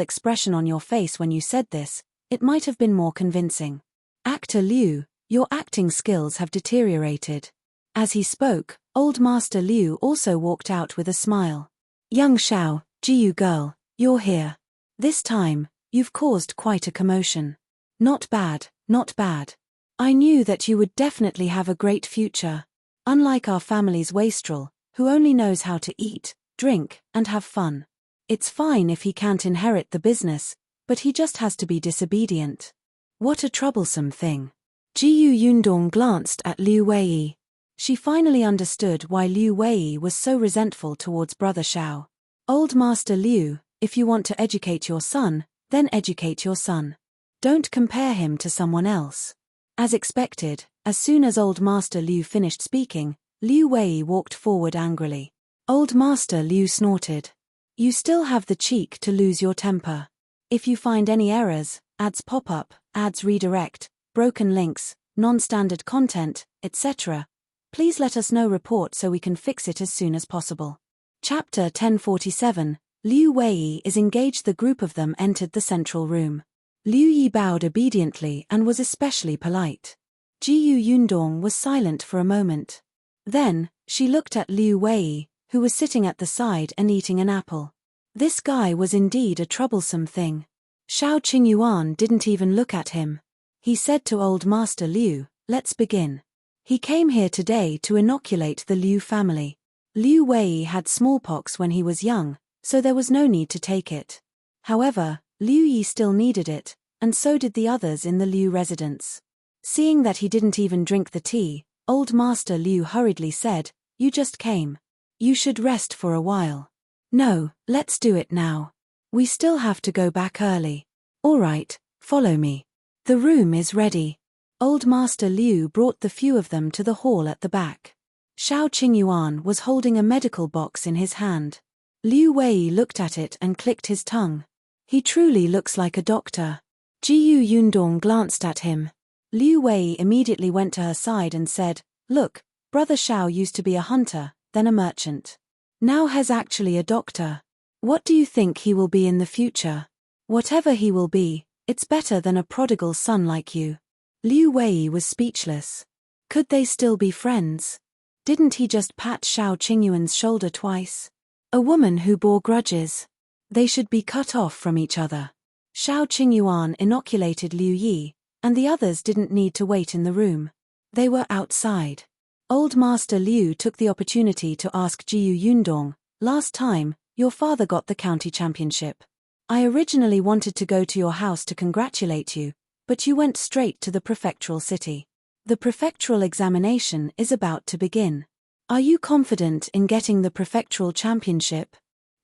expression on your face when you said this, it might have been more convincing. Actor Liu, your acting skills have deteriorated. As he spoke, Old Master Liu also walked out with a smile. Young Shao, Jiu girl, you're here. This time, you've caused quite a commotion. Not bad, not bad. I knew that you would definitely have a great future. Unlike our family's wastrel, who only knows how to eat, drink, and have fun. It's fine if he can't inherit the business, but he just has to be disobedient. What a troublesome thing. Yundong glanced at Liu Wei. She finally understood why Liu Wei was so resentful towards brother Shao. Old Master Liu, if you want to educate your son, then educate your son. Don't compare him to someone else. As expected, as soon as Old Master Liu finished speaking, Liu Wei walked forward angrily. Old Master Liu snorted. You still have the cheek to lose your temper. If you find any errors, ads pop up, ads redirect, broken links, non-standard content, etc., please let us know report so we can fix it as soon as possible. Chapter 1047, Liu Wei Is Engaged. The group of them entered the central room. Liu Yi bowed obediently and was especially polite. Yundong was silent for a moment. Then, she looked at Liu Wei, who was sitting at the side and eating an apple. This guy was indeed a troublesome thing. Qingyuan didn't even look at him. He said to Old Master Liu, let's begin. He came here today to inoculate the Liu family. Liu Wei had smallpox when he was young, so there was no need to take it. However, Liu Yi still needed it, and so did the others in the Liu residence. Seeing that he didn't even drink the tea, Old Master Liu hurriedly said, you just came. You should rest for a while. No, let's do it now. We still have to go back early. All right, follow me. The room is ready. Old Master Liu brought the few of them to the hall at the back. Qingyuan was holding a medical box in his hand. Liu Wei looked at it and clicked his tongue. He truly looks like a doctor. Yundong glanced at him. Liu Wei immediately went to her side and said, look, brother Shao used to be a hunter, then a merchant. Now he's actually a doctor. What do you think he will be in the future? Whatever he will be, it's better than a prodigal son like you. Liu Wei was speechless. Could they still be friends? Didn't he just pat Shao Qingyuan's shoulder twice? A woman who bore grudges. They should be cut off from each other. Shao Qingyuan inoculated Liu Yi, and the others didn't need to wait in the room. They were outside. Old Master Liu took the opportunity to ask Yundong, last time, your father got the county championship. I originally wanted to go to your house to congratulate you, but you went straight to the prefectural city. The prefectural examination is about to begin. Are you confident in getting the prefectural championship?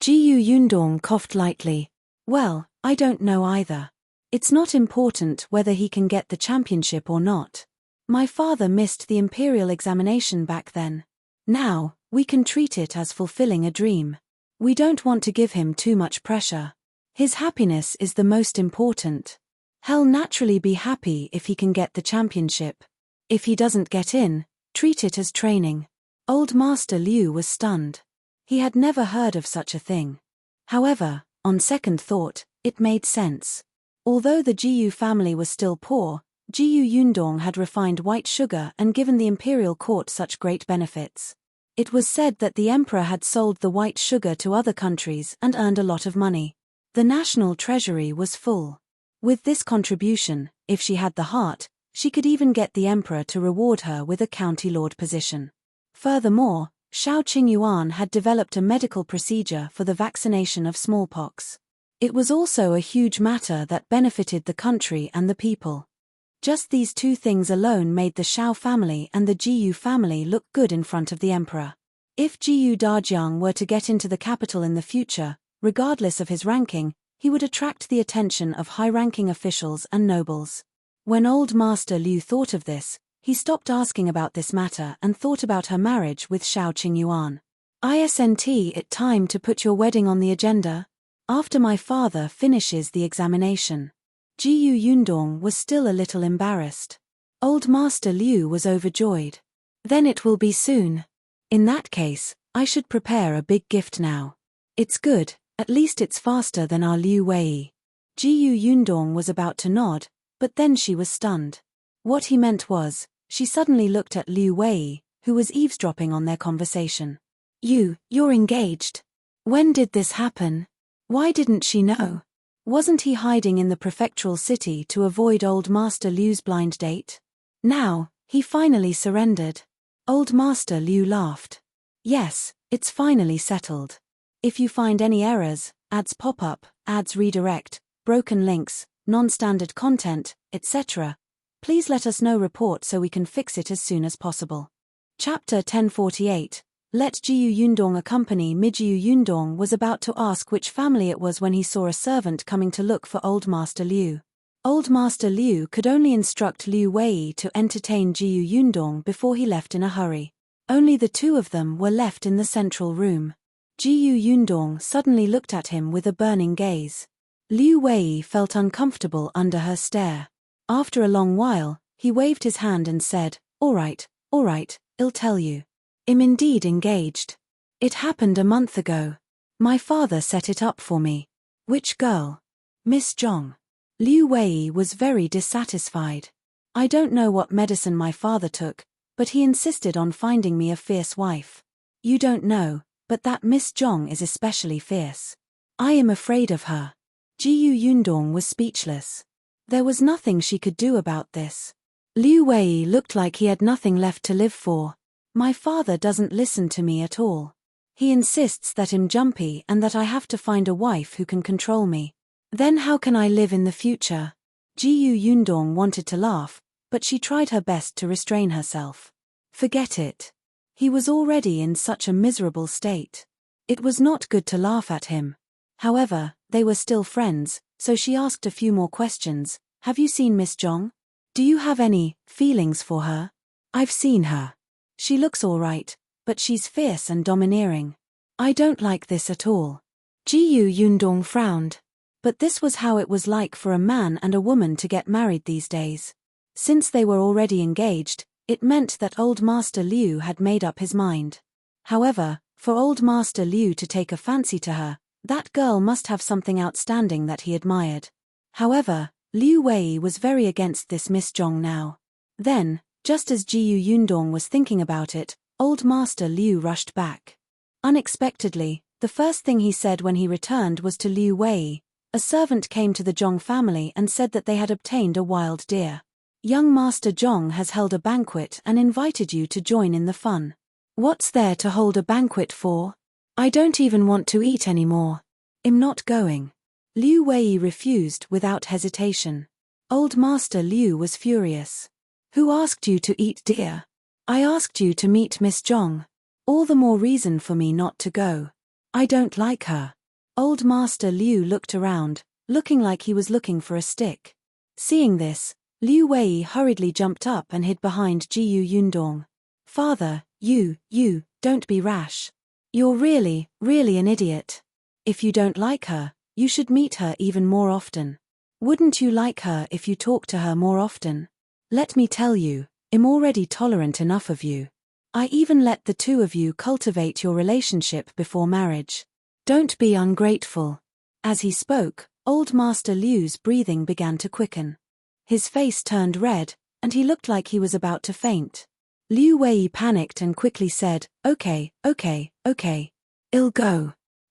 Yundong coughed lightly. Well, I don't know either. It's not important whether he can get the championship or not. My father missed the imperial examination back then. Now, we can treat it as fulfilling a dream. We don't want to give him too much pressure. His happiness is the most important. He'll naturally be happy if he can get the championship. If he doesn't get in, treat it as training. Old Master Liu was stunned. He had never heard of such a thing. However, on second thought, it made sense. Although the Jiao family was still poor, Yundong had refined white sugar and given the imperial court such great benefits. It was said that the emperor had sold the white sugar to other countries and earned a lot of money. The national treasury was full. With this contribution, if she had the heart, she could even get the emperor to reward her with a county lord position. Furthermore, Shao Qingyuan had developed a medical procedure for the vaccination of smallpox. It was also a huge matter that benefited the country and the people. Just these two things alone made the Shao family and the Jiao family look good in front of the emperor. If Jiao Dajiang were to get into the capital in the future, regardless of his ranking, he would attract the attention of high-ranking officials and nobles. When Old Master Liu thought of this, he stopped asking about this matter and thought about her marriage with Shao Qingyuan. Isn't it time to put your wedding on the agenda? After my father finishes the examination. Jiao Yundong was still a little embarrassed. Old Master Liu was overjoyed. Then it will be soon. In that case, I should prepare a big gift now. It's good, at least it's faster than our Liu Wei. Jiao Yundong was about to nod, but then she was stunned. What he meant was, she suddenly looked at Liu Wei, who was eavesdropping on their conversation. You're engaged. When did this happen? Why didn't she know? Wasn't he hiding in the prefectural city to avoid Old Master Liu's blind date? Now, he finally surrendered. Old Master Liu laughed. Yes, it's finally settled. If you find any errors, ads pop up, ads redirect, broken links, non-standard content, etc., please let us know report so we can fix it as soon as possible. Chapter 1048. Let Jiao Yundong accompany me. Jiao Yundong was about to ask which family it was when he saw a servant coming to look for Old Master Liu. Old Master Liu could only instruct Liu Wei to entertain Jiao Yundong before he left in a hurry. Only the two of them were left in the central room. Jiao Yundong suddenly looked at him with a burning gaze. Liu Wei felt uncomfortable under her stare. After a long while, he waved his hand and said, all right, I'll tell you. I'm indeed engaged. It happened a month ago. My father set it up for me. Which girl? Miss Zhang. Liu Wei was very dissatisfied. I don't know what medicine my father took, but he insisted on finding me a fierce wife. You don't know, but that Miss Zhang is especially fierce. I am afraid of her. Jiao Yundong was speechless. There was nothing she could do about this. Liu Wei looked like he had nothing left to live for. My father doesn't listen to me at all. He insists that I'm jumpy and that I have to find a wife who can control me. Then how can I live in the future? Jiao Yundong wanted to laugh, but she tried her best to restrain herself. Forget it. He was already in such a miserable state. It was not good to laugh at him. However, they were still friends, so she asked a few more questions. Have you seen Miss Zhang? Do you have any feelings for her? I've seen her. She looks all right, but she's fierce and domineering. I don't like this at all. Jiao Yundong frowned. But this was how it was like for a man and a woman to get married these days. Since they were already engaged, it meant that Old Master Liu had made up his mind. However, for Old Master Liu to take a fancy to her, that girl must have something outstanding that he admired. However, Liu Wei was very against this Miss Zhang now. Then, just as Jiao Yundong was thinking about it, Old Master Liu rushed back. Unexpectedly, the first thing he said when he returned was to Liu Wei. A servant came to the Zhang family and said that they had obtained a wild deer. Young Master Zhang has held a banquet and invited you to join in the fun. What's there to hold a banquet for? I don't even want to eat anymore. I'm not going. Liu Wei refused without hesitation. Old Master Liu was furious. Who asked you to eat deer? I asked you to meet Miss Zhang. All the more reason for me not to go. I don't like her. Old Master Liu looked around, looking like he was looking for a stick. Seeing this, Liu Wei hurriedly jumped up and hid behind Jiao Yundong. Father, you, don't be rash. You're really an idiot. If you don't like her, you should meet her even more often. Wouldn't you like her if you talked to her more often? Let me tell you, I'm already tolerant enough of you. I even let the two of you cultivate your relationship before marriage. Don't be ungrateful. As he spoke, Old Master Liu's breathing began to quicken. His face turned red, and he looked like he was about to faint. Liu Wei panicked and quickly said, Okay.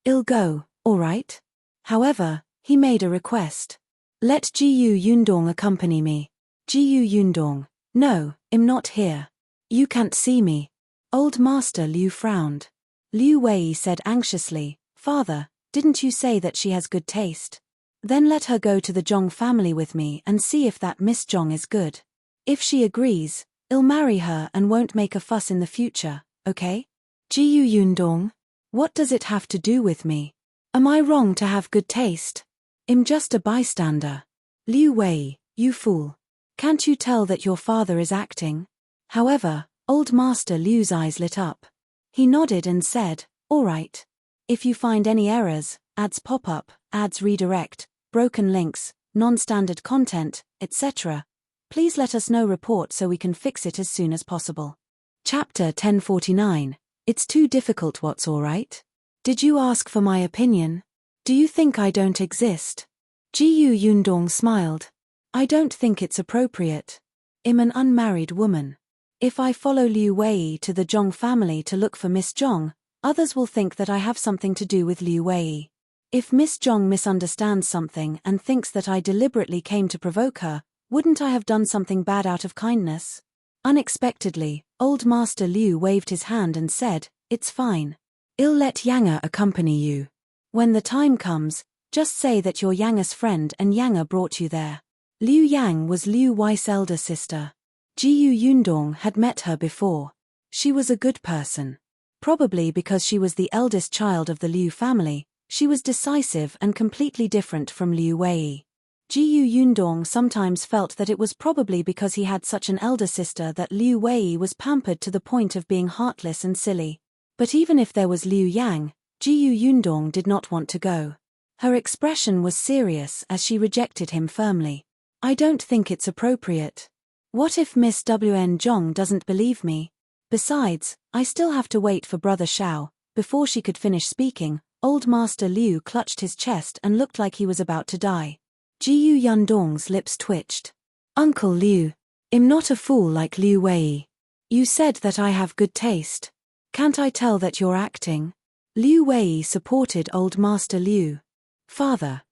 I'll go, all right? However, he made a request. Let Jiao Yundong accompany me. Jiao Yundong, no, I'm not here. You can't see me. Old Master Liu frowned. Liu Wei said anxiously, Father, Didn't you say that she has good taste? Then let her go to the Zhang family with me and see if that Miss Zhang is good. If she agrees, I'll marry her and won't make a fuss in the future, okay? Jiu Yundong? What does it have to do with me? Am I wrong to have good taste? I'm just a bystander. Liu Wei, you fool. Can't you tell that your father is acting? However, Old Master Liu's eyes lit up. He nodded and said, all right. If you find any errors, ads pop up, ads redirect, broken links, non-standard content, etc., please let us know report so we can fix it as soon as possible. Chapter 1049. It's too difficult. What's alright? Did you ask for my opinion? Do you think I don't exist? Jiu Yundong smiled. I don't think it's appropriate. I'm an unmarried woman. If I follow Liu Wei to the Zhang family to look for Miss Zhang, others will think that I have something to do with Liu Wei. If Miss Zhang misunderstands something and thinks that I deliberately came to provoke her, wouldn't I have done something bad out of kindness? Unexpectedly, Old Master Liu waved his hand and said, it's fine. I'll let Yang accompany you. When the time comes, just say that you're Yang's friend and Yang brought you there. Liu Yang was Liu Wei's elder sister. Jiu Yundong had met her before. She was a good person. Probably because she was the eldest child of the Liu family, she was decisive and completely different from Liu Wei. Jiu Yundong sometimes felt that it was probably because he had such an elder sister that Liu Wei was pampered to the point of being heartless and silly. But even if there was Liu Yang, Jiu Yundong did not want to go. Her expression was serious as she rejected him firmly. I don't think it's appropriate. What if Miss Wn Zhang doesn't believe me? Besides, I still have to wait for Brother Shao. Before she could finish speaking, Old Master Liu clutched his chest and looked like he was about to die. Jiu Yundong's lips twitched. Uncle Liu, I'm not a fool like Liu Wei. You said that I have good taste. Can't I tell that you're acting? Liu Wei supported Old Master Liu. Father,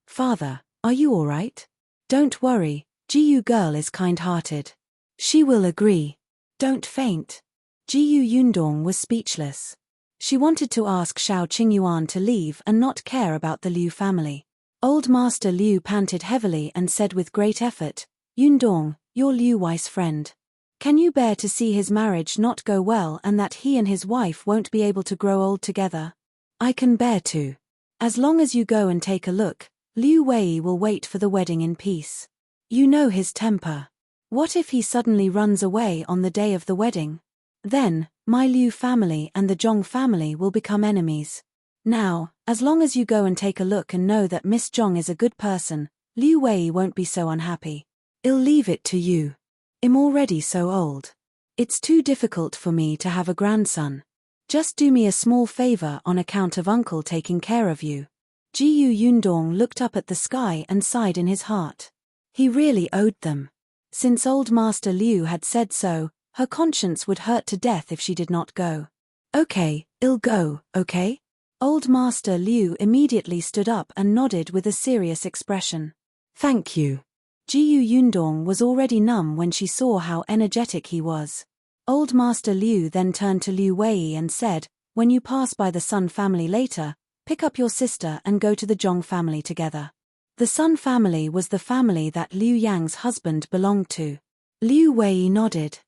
are you all right? Don't worry, Jiu girl is kind-hearted. She will agree. Don't faint. Jiu Yundong was speechless. She wanted to ask Shao Qingyuan to leave and not care about the Liu family. Old Master Liu panted heavily and said with great effort, Yundong, you're Liu Wei's friend. Can you bear to see his marriage not go well and that he and his wife won't be able to grow old together? I can bear to. As long as you go and take a look, Liu Wei will wait for the wedding in peace. You know his temper. What if he suddenly runs away on the day of the wedding? Then, my Liu family and the Zhang family will become enemies. Now, as long as you go and take a look and know that Miss Zhang is a good person, Liu Wei won't be so unhappy. I'll leave it to you. I'm already so old. It's too difficult for me to have a grandson. Just do me a small favor on account of uncle taking care of you. Jiu Yundong looked up at the sky and sighed in his heart. He really owed them. Since Old Master Liu had said so, her conscience would hurt to death if she did not go. Okay, I'll go, okay? Old Master Liu immediately stood up and nodded with a serious expression. Thank you. Jiu Yundong was already numb when she saw how energetic he was. Old Master Liu then turned to Liu Wei and said, when you pass by the Sun family later, pick up your sister and go to the Zhang family together. The Sun family was the family that Liu Yang's husband belonged to. Liu Wei nodded.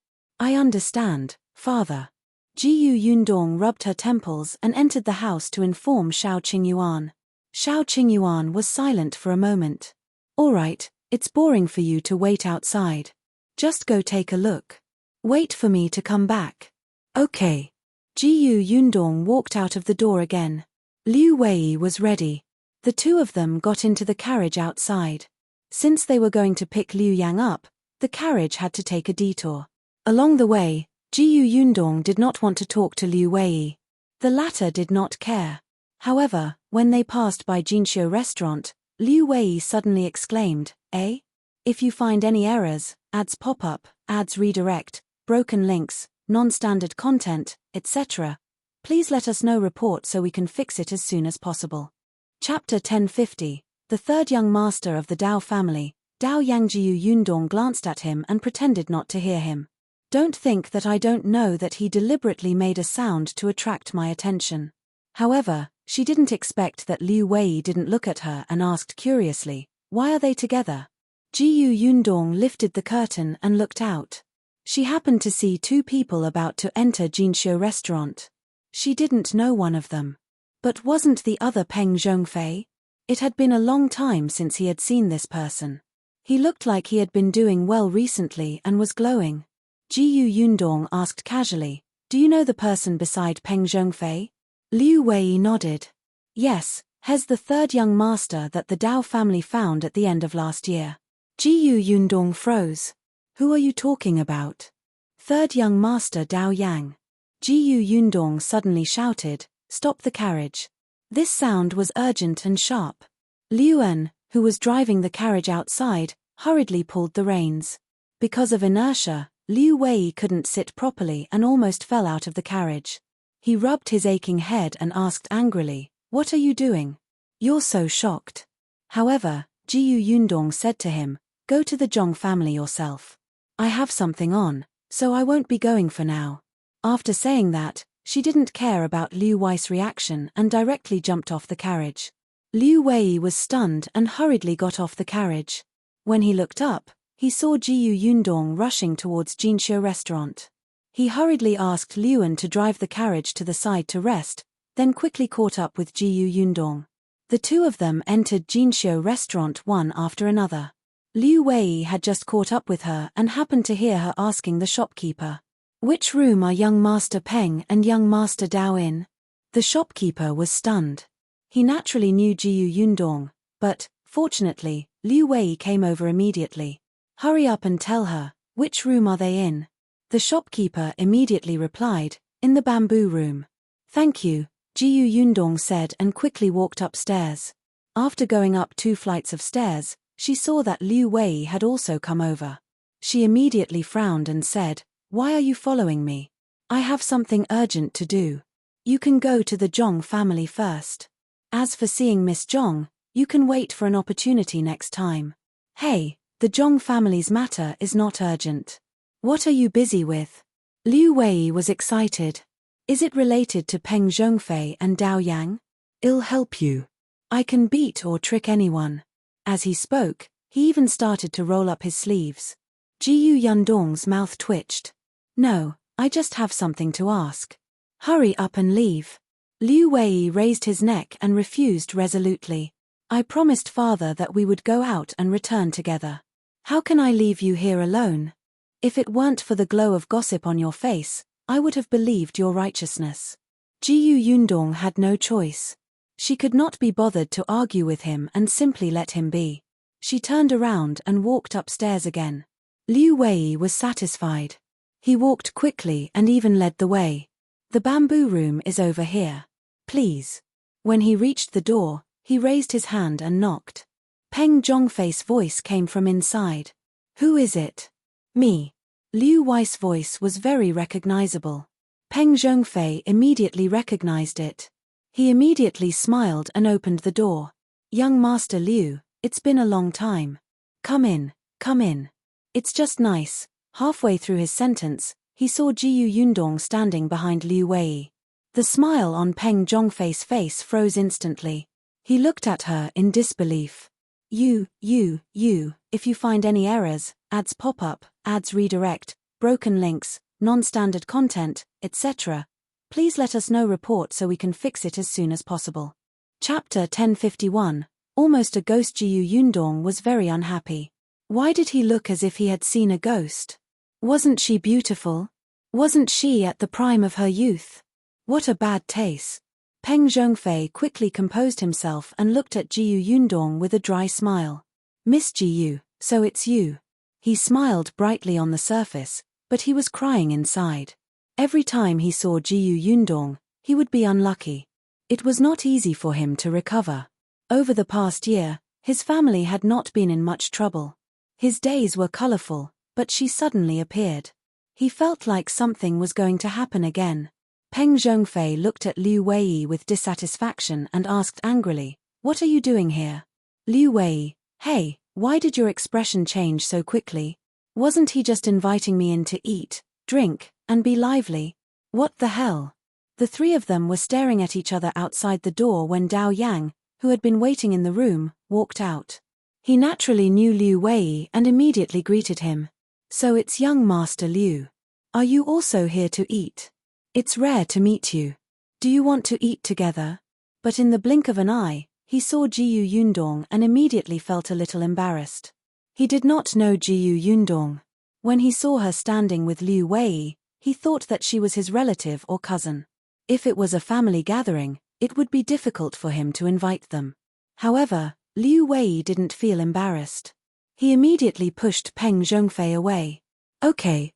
I understand, father. Jiu Yundong rubbed her temples and entered the house to inform Shao Qingyuan. Shao Qingyuan was silent for a moment. All right, it's boring for you to wait outside. Just go take a look. Wait for me to come back. Okay. Jiu Yundong walked out of the door again. Liu Wei was ready. The two of them got into the carriage outside. Since they were going to pick Liu Yang up, the carriage had to take a detour. Along the way, Jiu Yundong did not want to talk to Liu Wei. The latter did not care. However, when they passed by Jinxiu restaurant, Liu Wei suddenly exclaimed, eh? If you find any errors, ads pop up, ads redirect, broken links, non-standard content, etc., please let us know report so we can fix it as soon as possible. Chapter 1050. The third young master of the Dao family, Dao Yang. Jiu Yundong glanced at him and pretended not to hear him. Don't think that I don't know that he deliberately made a sound to attract my attention. However, She didn't expect that Liu Wei didn't look at her and asked curiously, "Why are they together?" Yundong lifted the curtain and looked out. She happened to see two people about to enter Jinxiu restaurant. She didn't know one of them. But wasn't the other Peng Zhongfei? It had been a long time since he had seen this person. He looked like he had been doing well recently and was glowing. Yundong asked casually, "Do you know the person beside Peng Zhongfei?" Liu Wei nodded. "Yes, He's the third young master that the Dao family found at the end of last year." Yundong froze. "Who are you talking about?" "Third young master Dao Yang." Yundong suddenly shouted, "Stop the carriage." This sound was urgent and sharp. Liuan, who was driving the carriage outside, hurriedly pulled the reins. Because of inertia, Liu Wei couldn't sit properly and almost fell out of the carriage. He rubbed his aching head and asked angrily, "What are you doing? You're so shocked." However, Yundong said to him, "Go to the Zhang family yourself. I have something on, so I won't be going for now." After saying that, she didn't care about Liu Wei's reaction and directly jumped off the carriage. Liu Wei was stunned and hurriedly got off the carriage. When he looked up, he saw Yundong rushing towards Jinxiu restaurant. He hurriedly asked Liuan to drive the carriage to the side to rest, then quickly caught up with Yundong. The two of them entered Jinxiu restaurant one after another. Liu Wei had just caught up with her and happened to hear her asking the shopkeeper, "Which room are young Master Peng and young Master Dao in?" The shopkeeper was stunned. He naturally knew Yundong, but, fortunately, Liu Wei came over immediately. "Hurry up and tell her, which room are they in?" The shopkeeper immediately replied, "In the bamboo room." "Thank you," Yundong said and quickly walked upstairs. After going up 2 flights of stairs, she saw that Liu Wei had also come over. She immediately frowned and said, "Why are you following me? I have something urgent to do. You can go to the Zhang family first. As for seeing Miss Zhang, you can wait for an opportunity next time. Hey, the Zhang family's matter is not urgent. What are you busy with?" Liu Wei was excited. "Is it related to Peng Zhongfei and Dao Yang? I'll help you. I can beat or trick anyone." As he spoke, he even started to roll up his sleeves. Yundong's mouth twitched. "No, I just have something to ask. Hurry up and leave." Liu Wei raised his neck and refused resolutely. "I promised father that we would go out and return together. How can I leave you here alone? If it weren't for the glow of gossip on your face, I would have believed your righteousness." Yundong had no choice. She could not be bothered to argue with him and simply let him be. She turned around and walked upstairs again. Liu Wei was satisfied. He walked quickly and even led the way. "The bamboo room is over here. Please." When he reached the door, he raised his hand and knocked. Peng Zhongfei's voice came from inside. "Who is it?" "Me." Liu Wei's voice was very recognizable. Peng Zhongfei immediately recognized it. He immediately smiled and opened the door. "Young Master Liu, it's been a long time. Come in, come in. It's just nice." Halfway through his sentence, he saw Yundong standing behind Liu Wei. The smile on Peng Zhongfei's face froze instantly. He looked at her in disbelief. You, if you find any errors, ads pop up, ads redirect, broken links, non-standard content, etc., please let us know report so we can fix it as soon as possible." Chapter 1051, Almost a Ghost. Yundong was very unhappy. Why did he look as if he had seen a ghost? Wasn't she beautiful? Wasn't she at the prime of her youth? What a bad taste. Peng Zhongfei quickly composed himself and looked at Yundong with a dry smile. "Miss Jiu, so it's you." He smiled brightly on the surface, but he was crying inside. Every time he saw Yundong, he would be unlucky. It was not easy for him to recover. Over the past year, his family had not been in much trouble. His days were colorful, but she suddenly appeared. He felt like something was going to happen again. Peng Zhongfei looked at Liu Wei with dissatisfaction and asked angrily, "What are you doing here?" Liu Wei, "Hey, why did your expression change so quickly? Wasn't he just inviting me in to eat, drink, and be lively? What the hell?" The three of them were staring at each other outside the door when Dao Yang, who had been waiting in the room, walked out. He naturally knew Liu Wei and immediately greeted him. "So it's young Master Liu. Are you also here to eat? It's rare to meet you. Do you want to eat together?" But in the blink of an eye, he saw Jiao Yundong and immediately felt a little embarrassed. He did not know Jiao Yundong. When he saw her standing with Liu Wei, he thought that she was his relative or cousin. If it was a family gathering, it would be difficult for him to invite them. However, Liu Wei didn't feel embarrassed. He immediately pushed Peng Zhongfei away. Okay.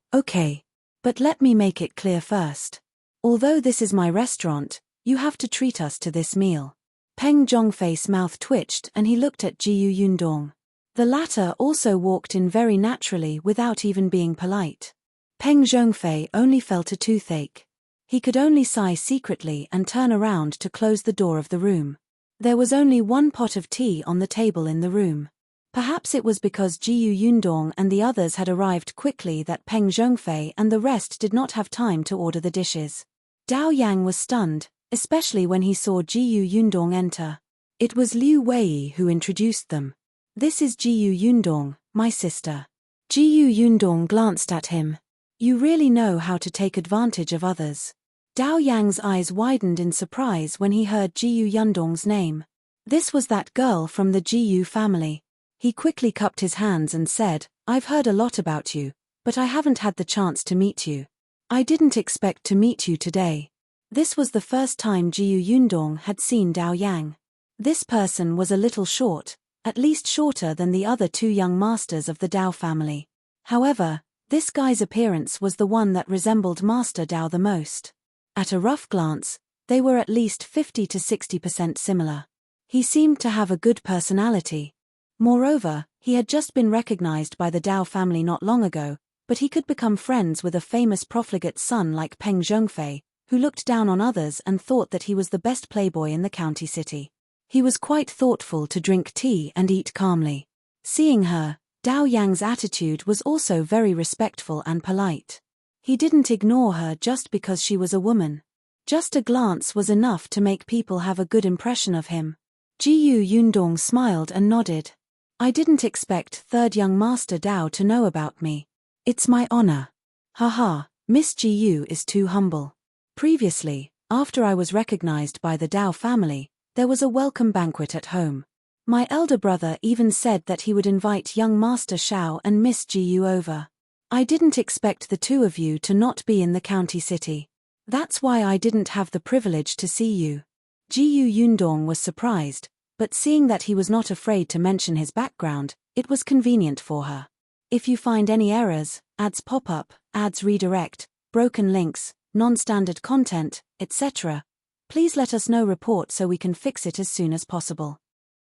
But let me make it clear first. Although this is my restaurant, you have to treat us to this meal." Peng Zhongfei's mouth twitched and he looked at Jiao Yundong. The latter also walked in very naturally without even being polite. Peng Zhongfei only felt a toothache. He could only sigh secretly and turn around to close the door of the room. There was only one pot of tea on the table in the room. Perhaps it was because Jiao Yundong and the others had arrived quickly that Peng Zhongfei and the rest did not have time to order the dishes. Dao Yang was stunned, especially when he saw Jiao Yundong enter. It was Liu Wei who introduced them. "This is Jiao Yundong, my sister." Jiao Yundong glanced at him. "You really know how to take advantage of others." Dao Yang's eyes widened in surprise when he heard Jiao Yundong's name. This was that girl from the Jiao family. He quickly cupped his hands and said, "I've heard a lot about you, but I haven't had the chance to meet you. I didn't expect to meet you today." This was the first time Jiao Yundong had seen Dao Yang. This person was a little short, at least shorter than the other two young masters of the Dao family. However, this guy's appearance was the one that resembled Master Dao the most. At a rough glance, they were at least 50 to 60% similar. He seemed to have a good personality. Moreover, he had just been recognized by the Dao family not long ago, but he could become friends with a famous profligate son like Peng Zhongfei, who looked down on others and thought that he was the best playboy in the county city. He was quite thoughtful to drink tea and eat calmly. Seeing her, Dao Yang's attitude was also very respectful and polite. He didn't ignore her just because she was a woman. Just a glance was enough to make people have a good impression of him. Jiao Yundong smiled and nodded. "I didn't expect third young Master Dao to know about me. It's my honor." "Haha, Miss Jiao is too humble." Previously, after I was recognized by the Dao family, there was a welcome banquet at home. My elder brother even said that he would invite young Master Shao and Miss Jiao over. I didn't expect the two of you to not be in the county city. That's why I didn't have the privilege to see you. Jiao Yundong was surprised, but seeing that he was not afraid to mention his background, it was convenient for her. "If you find any errors, ads pop up, ads redirect, broken links, non-standard content, etc., please let us know report so we can fix it as soon as possible."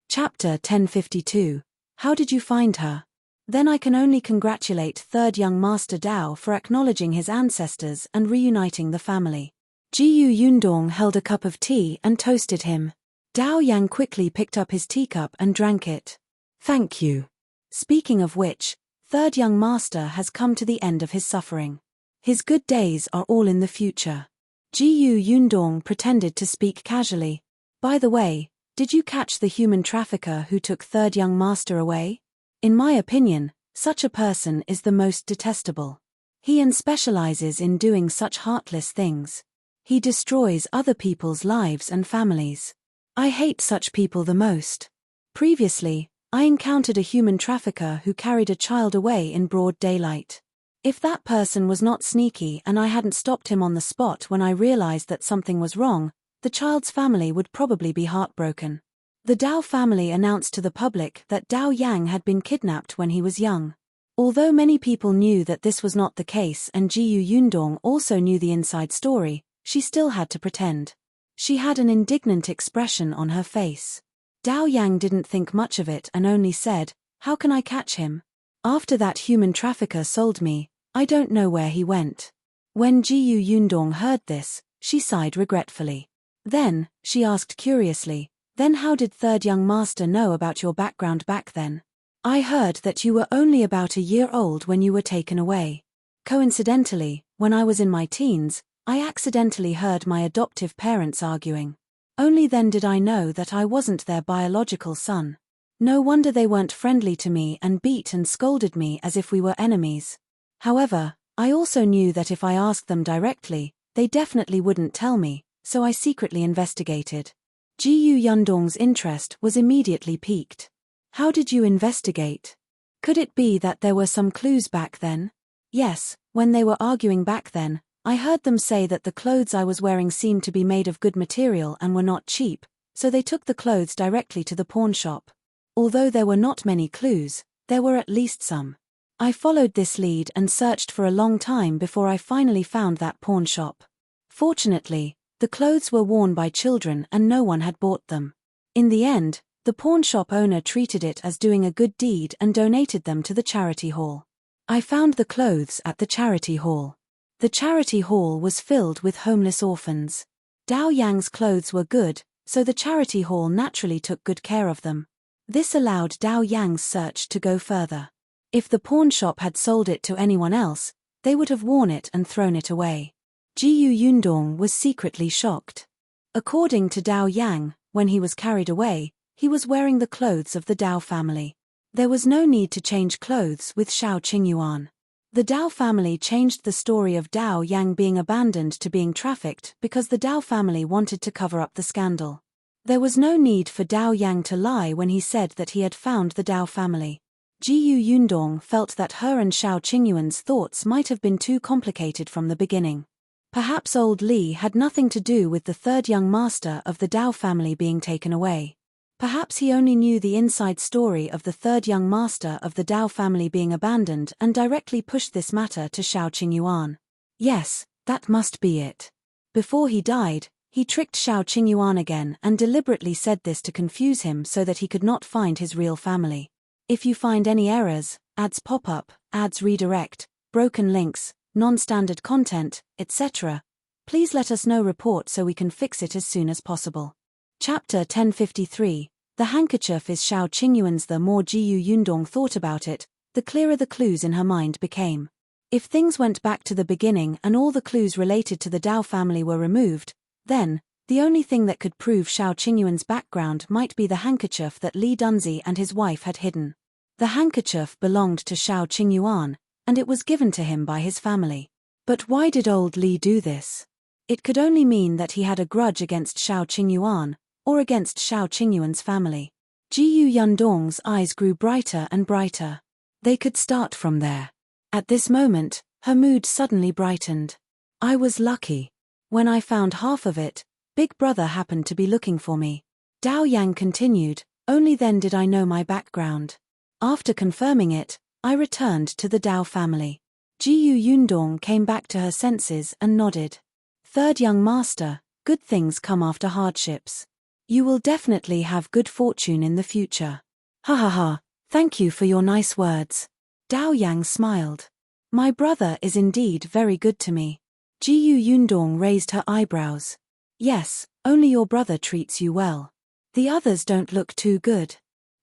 Chapter 1052. How did you find her? Then I can only congratulate third young Master Dao for acknowledging his ancestors and reuniting the family. Jiao Yundong held a cup of tea and toasted him. Dao Yang quickly picked up his teacup and drank it. "Thank you. Speaking of which, third young master has come to the end of his suffering. His good days are all in the future." Jiao Yundong pretended to speak casually. "By the way, did you catch the human trafficker who took third young master away? In my opinion, such a person is the most detestable. He specializes in doing such heartless things. He destroys other people's lives and families. I hate such people the most. Previously, I encountered a human trafficker who carried a child away in broad daylight. If that person was not sneaky and I hadn't stopped him on the spot when I realized that something was wrong, the child's family would probably be heartbroken. The Dao family announced to the public that Dao Yang had been kidnapped when he was young. Although many people knew that this was not the case and Jiao Yundong also knew the inside story, she still had to pretend. She had an indignant expression on her face. Dao Yang didn't think much of it and only said, "How can I catch him? After that human trafficker sold me, I don't know where he went." When Jiao Yundong heard this, she sighed regretfully. Then, she asked curiously, "Then how did third young master know about your background back then? I heard that you were only about a year old when you were taken away. Coincidentally, when I was in my teens, I accidentally heard my adoptive parents arguing. Only then did I know that I wasn't their biological son. No wonder they weren't friendly to me and beat and scolded me as if we were enemies. However, I also knew that if I asked them directly, they definitely wouldn't tell me, so I secretly investigated. Yundong's interest was immediately piqued. How did you investigate? Could it be that there were some clues back then? Yes, when they were arguing back then, I heard them say that the clothes I was wearing seemed to be made of good material and were not cheap, so they took the clothes directly to the pawn shop. Although there were not many clues, there were at least some. I followed this lead and searched for a long time before I finally found that pawn shop. Fortunately, the clothes were worn by children and no one had bought them. In the end, the pawn shop owner treated it as doing a good deed and donated them to the charity hall. I found the clothes at the charity hall. The charity hall was filled with homeless orphans. Dao Yang's clothes were good, so the charity hall naturally took good care of them. This allowed Dao Yang's search to go further. If the pawn shop had sold it to anyone else, they would have worn it and thrown it away. Yundong was secretly shocked. According to Dao Yang, when he was carried away, he was wearing the clothes of the Dao family. There was no need to change clothes with Shao Qingyuan. The Dao family changed the story of Dao Yang being abandoned to being trafficked because the Dao family wanted to cover up the scandal. There was no need for Dao Yang to lie when he said that he had found the Dao family. Yundong felt that her and Shao Qingyuan's thoughts might have been too complicated from the beginning. Perhaps old Li had nothing to do with the third young master of the Dao family being taken away. Perhaps he only knew the inside story of the third young master of the Dao family being abandoned and directly pushed this matter to Shao Qingyuan. Yes, that must be it. Before he died, he tricked Shao Qingyuan again and deliberately said this to confuse him so that he could not find his real family. If you find any errors, ads pop up, ads redirect, broken links, non-standard content, etc., please let us know. Report so we can fix it as soon as possible. Chapter 1053. The handkerchief is Shao Qingyuan's. The more Yundong thought about it, the clearer the clues in her mind became. If things went back to the beginning and all the clues related to the Dao family were removed, then, the only thing that could prove Shao Qingyuan's background might be the handkerchief that Li Dunzi and his wife had hidden. The handkerchief belonged to Shao Qingyuan, and it was given to him by his family. But why did old Li do this? It could only mean that he had a grudge against Shao Qingyuan, or against Shao Qingyuan's family. Yundong's eyes grew brighter and brighter. They could start from there. At this moment, her mood suddenly brightened. I was lucky. When I found half of it, Big Brother happened to be looking for me. Dao Yang continued, only then did I know my background. After confirming it, I returned to the Dao family. Yundong came back to her senses and nodded. Third young master, good things come after hardships. You will definitely have good fortune in the future. Ha ha ha, thank you for your nice words. Dao Yang smiled. My brother is indeed very good to me. Yundong raised her eyebrows. Yes, only your brother treats you well. The others don't look too good.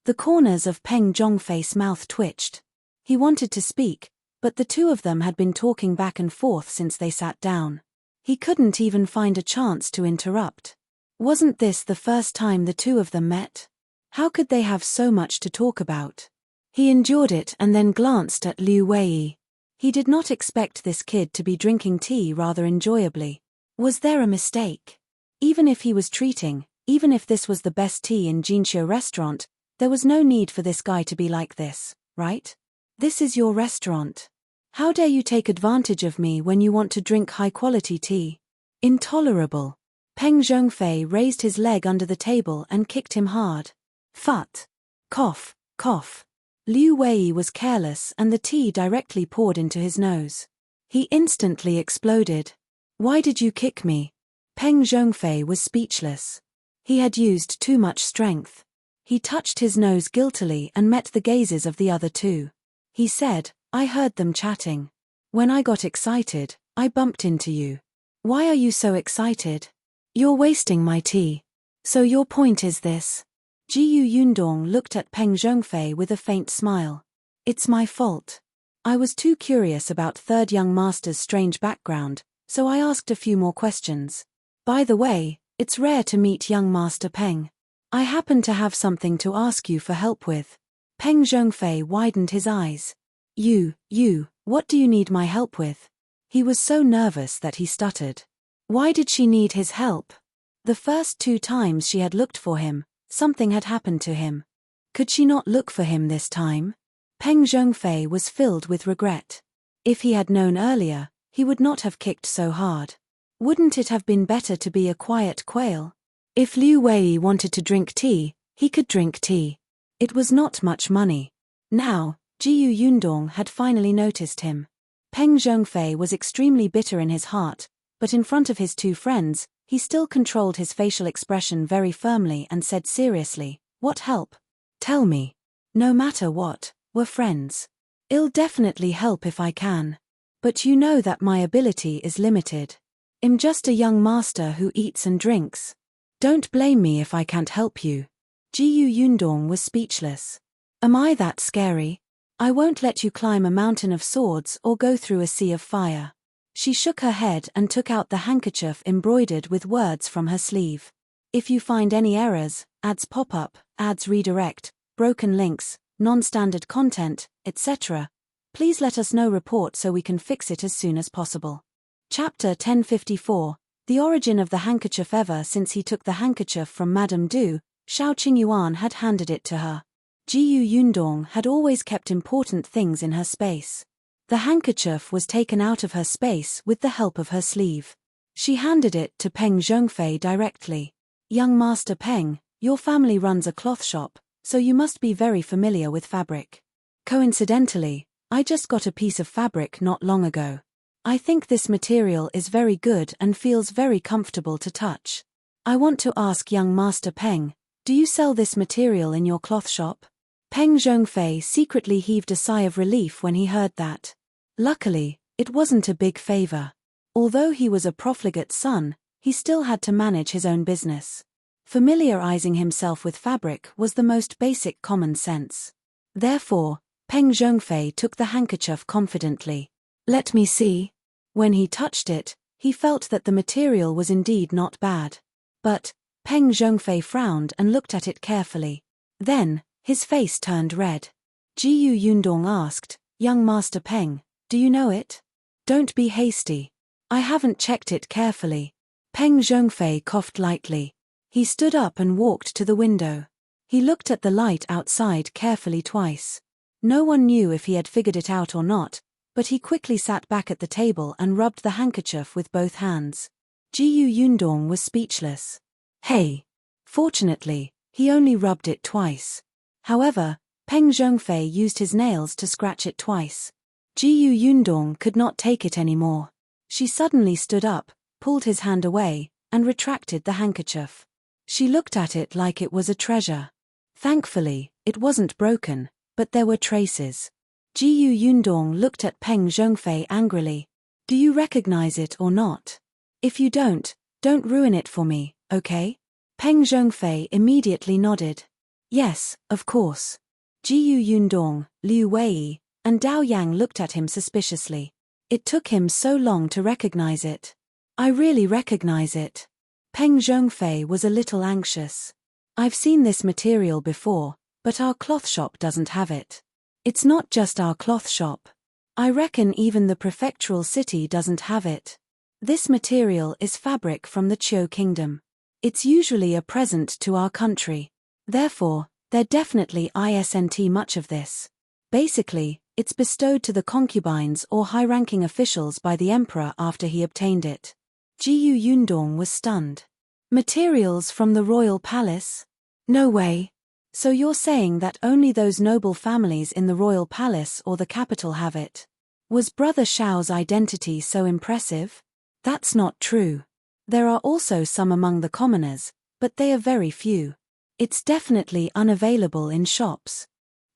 The corners of Peng Zhongfei's mouth twitched. He wanted to speak, but the two of them had been talking back and forth since they sat down. He couldn't even find a chance to interrupt. Wasn't this the first time the two of them met? How could they have so much to talk about? He endured it and then glanced at Liu Wei. He did not expect this kid to be drinking tea rather enjoyably. Was there a mistake? Even if he was treating, even if this was the best tea in Jinxiu restaurant, there was no need for this guy to be like this, right? This is your restaurant. How dare you take advantage of me when you want to drink high-quality tea? Intolerable. Peng Zhongfei raised his leg under the table and kicked him hard. Phut. Cough, cough. Liu Wei was careless and the tea directly poured into his nose. He instantly exploded. Why did you kick me? Peng Zhongfei was speechless. He had used too much strength. He touched his nose guiltily and met the gazes of the other two. He said, I heard them chatting. When I got excited, I bumped into you. Why are you so excited? You're wasting my tea. So your point is this? Yundong looked at Peng Zhongfei with a faint smile. It's my fault. I was too curious about third young master's strange background, so I asked a few more questions. By the way, it's rare to meet young Master Peng. I happen to have something to ask you for help with. Peng Zhongfei widened his eyes. What do you need my help with? He was so nervous that he stuttered. Why did she need his help? The first 2 times she had looked for him, something had happened to him. Could she not look for him this time? Peng Zhongfei was filled with regret. If he had known earlier, he would not have kicked so hard. Wouldn't it have been better to be a quiet quail? If Liu Wei wanted to drink tea, he could drink tea. It was not much money. Now, Jiao Yundong had finally noticed him. Peng Zhongfei was extremely bitter in his heart, but in front of his 2 friends, he still controlled his facial expression very firmly and said seriously, "What help? Tell me. No matter what, we're friends. I'll definitely help if I can. But you know that my ability is limited. I'm just a young master who eats and drinks. Don't blame me if I can't help you." Jiao Yundong was speechless. Am I that scary? I won't let you climb a mountain of swords or go through a sea of fire. She shook her head and took out the handkerchief embroidered with words from her sleeve. If you find any errors, ads pop up, ads redirect, broken links, non-standard content, etc., please let us know report so we can fix it as soon as possible. Chapter 1054, The Origin of the Handkerchief. Ever since he took the handkerchief from Madame Du, Shao Qingyuan had handed it to her. Jiao Yundong had always kept important things in her space. The handkerchief was taken out of her space with the help of her sleeve. She handed it to Peng Zhongfei directly. Young Master Peng, your family runs a cloth shop, so you must be very familiar with fabric. Coincidentally, I just got a piece of fabric not long ago. I think this material is very good and feels very comfortable to touch. I want to ask young Master Peng, do you sell this material in your cloth shop? Peng Zhongfei secretly heaved a sigh of relief when he heard that. Luckily, it wasn't a big favor. Although he was a profligate son, he still had to manage his own business. Familiarizing himself with fabric was the most basic common sense. Therefore, Peng Zhongfei took the handkerchief confidently. Let me see. When he touched it, he felt that the material was indeed not bad. But Peng Zhongfei frowned and looked at it carefully. Then, his face turned red. Jiao Yundong asked, Young Master Peng, do you know it? Don't be hasty. I haven't checked it carefully. Peng Zhongfei coughed lightly. He stood up and walked to the window. He looked at the light outside carefully twice. No one knew if he had figured it out or not, but he quickly sat back at the table and rubbed the handkerchief with both hands. Jiao Yundong was speechless. Hey! Fortunately, he only rubbed it twice. However, Peng Zhongfei used his nails to scratch it twice. Jiao Yundong could not take it anymore. She suddenly stood up, pulled his hand away, and retracted the handkerchief. She looked at it like it was a treasure. Thankfully, it wasn't broken, but there were traces. Jiao Yundong looked at Peng Zhongfei angrily. Do you recognize it or not? If you don't ruin it for me, okay? Peng Zhongfei immediately nodded. Yes, of course. Jiao Yundong, Liu Wei, and Dao Yang looked at him suspiciously. It took him so long to recognize it. I really recognize it. Peng Zhongfei was a little anxious. I've seen this material before, but our cloth shop doesn't have it. It's not just our cloth shop. I reckon even the prefectural city doesn't have it. This material is fabric from the Qiu kingdom. It's usually a present to our country. Therefore, there definitely isn't much of this. Basically, it's bestowed to the concubines or high-ranking officials by the emperor after he obtained it. Jiao Yundong was stunned. Materials from the royal palace? No way. So you're saying that only those noble families in the royal palace or the capital have it? Was Brother Shao's identity so impressive? That's not true. There are also some among the commoners, but they are very few. It's definitely unavailable in shops.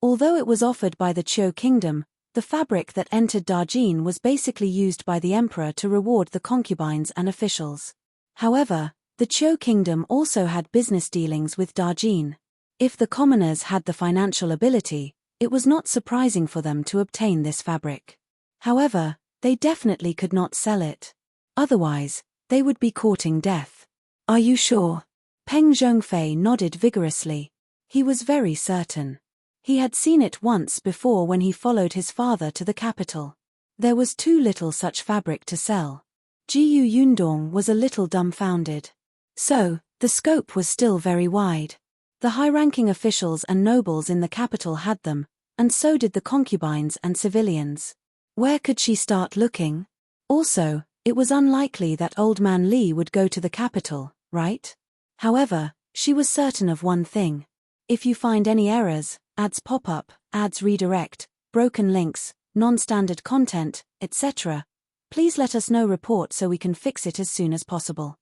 Although it was offered by the Qiu kingdom, the fabric that entered Darjin was basically used by the emperor to reward the concubines and officials. However, the Qiu kingdom also had business dealings with Darjin. If the commoners had the financial ability, it was not surprising for them to obtain this fabric. However, they definitely could not sell it. Otherwise, they would be courting death. Are you sure? Peng Zhongfei nodded vigorously. He was very certain. He had seen it once before when he followed his father to the capital. There was too little such fabric to sell. Jiao Yundong was a little dumbfounded. So, the scope was still very wide. The high-ranking officials and nobles in the capital had them, and so did the concubines and civilians. Where could she start looking? Also, it was unlikely that old man Li would go to the capital, right? However, she was certain of one thing. If you find any errors, ads pop up, ads redirect, broken links, non-standard content, etc., please let us know report so we can fix it as soon as possible.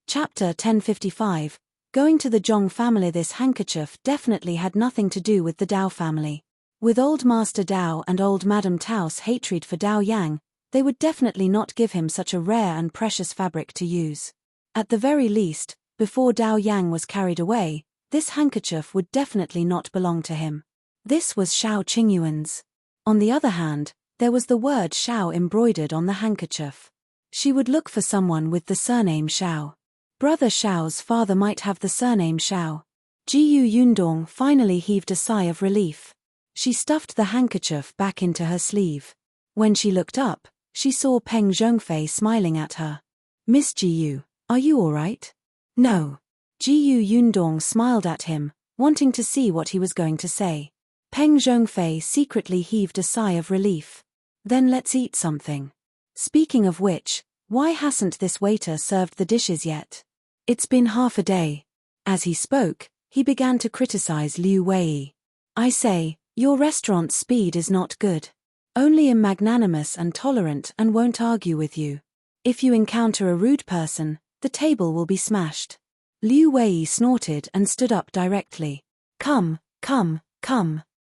Chapter 1055. Going to the Zhang family. This handkerchief definitely had nothing to do with the Dao family. With Old Master Dao and Old Madame Tao's hatred for Dao Yang, they would definitely not give him such a rare and precious fabric to use. At the very least, before Dao Yang was carried away, this handkerchief would definitely not belong to him. This was Shao Qingyuan's. On the other hand, there was the word Shao embroidered on the handkerchief. She would look for someone with the surname Shao. Brother Shao's father might have the surname Shao. Jiao Yundong finally heaved a sigh of relief. She stuffed the handkerchief back into her sleeve. When she looked up, she saw Peng Zhongfei smiling at her. Miss Jiao, are you all right? No. Jiao Yundong smiled at him, wanting to see what he was going to say. Peng Zhongfei secretly heaved a sigh of relief. Then let's eat something. Speaking of which, why hasn't this waiter served the dishes yet? It's been half a day. As he spoke, he began to criticize Liu Wei. I say, your restaurant's speed is not good. Only am magnanimous and tolerant and won't argue with you. If you encounter a rude person, the table will be smashed. Liu Wei snorted and stood up directly. Come.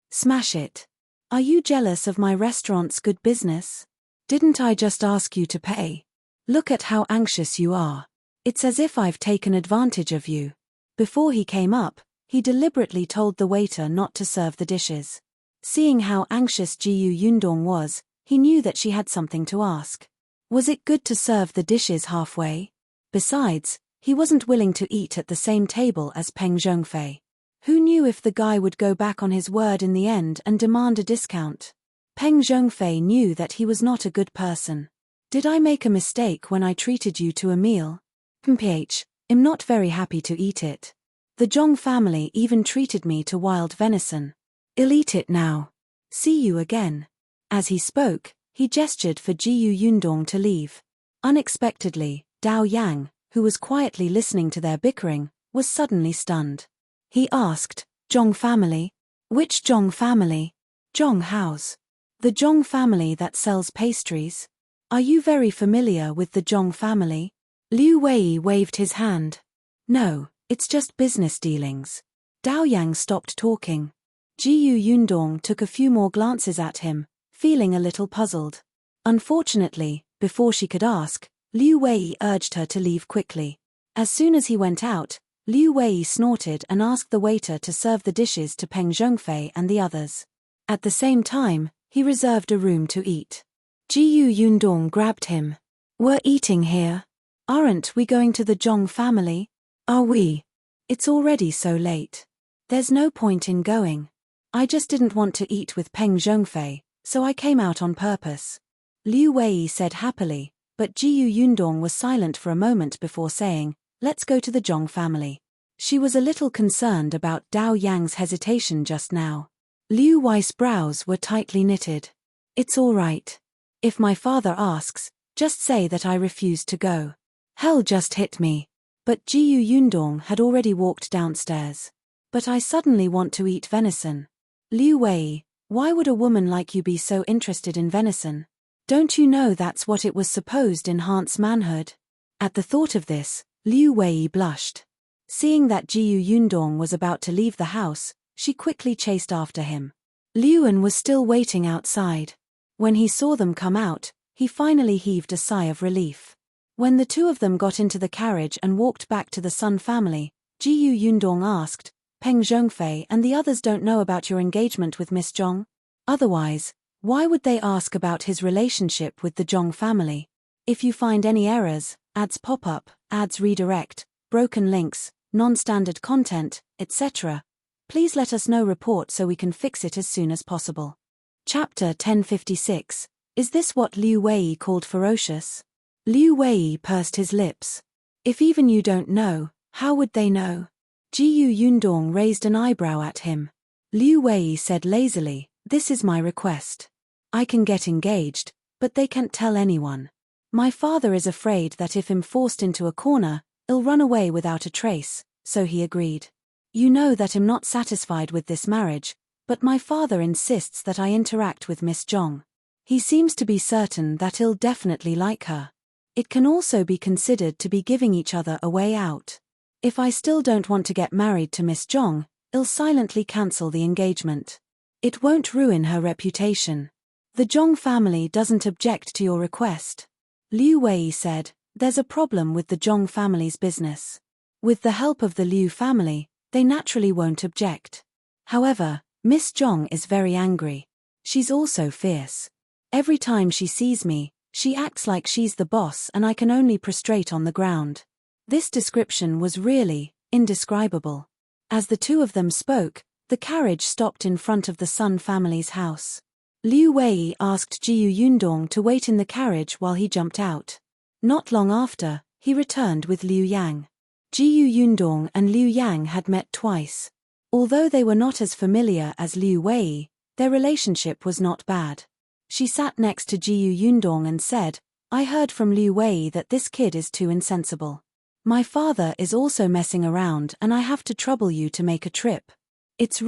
Smash it. Are you jealous of my restaurant's good business? Didn't I just ask you to pay? Look at how anxious you are. It's as if I've taken advantage of you. Before he came up, he deliberately told the waiter not to serve the dishes. Seeing how anxious Jiao Yundong was, he knew that she had something to ask. Was it good to serve the dishes halfway? Besides, he wasn't willing to eat at the same table as Peng Zhongfei. Who knew if the guy would go back on his word in the end and demand a discount? Peng Zhongfei knew that he was not a good person. Did I make a mistake when I treated you to a meal? I'm not very happy to eat it. The Zhang family even treated me to wild venison. I'll eat it now. See you again. As he spoke, he gestured for Jiao Yundong to leave. Unexpectedly, Dao Yang, who was quietly listening to their bickering, was suddenly stunned. He asked, Zhang family? Which Zhang family? Zhang house. The Zhang family that sells pastries? Are you very familiar with the Zhang family? Liu Wei waved his hand. No, it's just business dealings. Dao Yang stopped talking. Jiao Yundong took a few more glances at him, feeling a little puzzled. Unfortunately, before she could ask, Liu Wei urged her to leave quickly. As soon as he went out, Liu Wei snorted and asked the waiter to serve the dishes to Peng Zhongfei and the others. At the same time, he reserved a room to eat. Jiao Yundong grabbed him. We're eating here. Aren't we going to the Zhang family? Are we? It's already so late. There's no point in going. I just didn't want to eat with Peng Zhongfei, so I came out on purpose. Liu Wei said happily, but Jiao Yundong was silent for a moment before saying, let's go to the Zhang family. She was a little concerned about Dao Yang's hesitation just now. Liu Wei's brows were tightly knitted. It's all right. If my father asks, just say that I refused to go. Hell just hit me. But Jiao Yundong had already walked downstairs. But I suddenly want to eat venison. Liu Wei, why would a woman like you be so interested in venison? Don't you know that's what it was supposed enhance manhood? At the thought of this, Liu Wei blushed. Seeing that Jiao Yundong was about to leave the house, she quickly chased after him. Liuan was still waiting outside. When he saw them come out, he finally heaved a sigh of relief. When the two of them got into the carriage and walked back to the Sun family, Jiao Yundong asked, Peng Zhongfei and the others don't know about your engagement with Miss Zhang? Otherwise, why would they ask about his relationship with the Zhang family? If you find any errors, ads pop up, ads redirect, broken links, non-standard content, etc., please let us know report so we can fix it as soon as possible. Chapter 1056. Is this what Liu Wei called ferocious? Liu Wei pursed his lips. If even you don't know, how would they know? Yundong raised an eyebrow at him. Liu Wei said lazily, this is my request. I can get engaged, but they can't tell anyone. My father is afraid that if I'm forced into a corner, I'll run away without a trace, so he agreed. You know that I'm not satisfied with this marriage, but my father insists that I interact with Miss Zhang. He seems to be certain that he'll definitely like her. It can also be considered to be giving each other a way out. If I still don't want to get married to Miss Zhang, I'll silently cancel the engagement. It won't ruin her reputation. The Zhang family doesn't object to your request. Liu Wei said, there's a problem with the Zhang family's business. With the help of the Liu family, they naturally won't object. However, Miss Zhang is very angry. She's also fierce. Every time she sees me, she acts like she's the boss and I can only prostrate on the ground. This description was really indescribable. As the two of them spoke, the carriage stopped in front of the Sun family's house. Liu Wei asked Yundong to wait in the carriage while he jumped out. Not long after, he returned with Liu Yang. Yundong and Liu Yang had met twice. Although they were not as familiar as Liu Wei, their relationship was not bad. She sat next to Yundong and said, I heard from Liu Wei that this kid is too insensible. My father is also messing around and I have to trouble you to make a trip. It's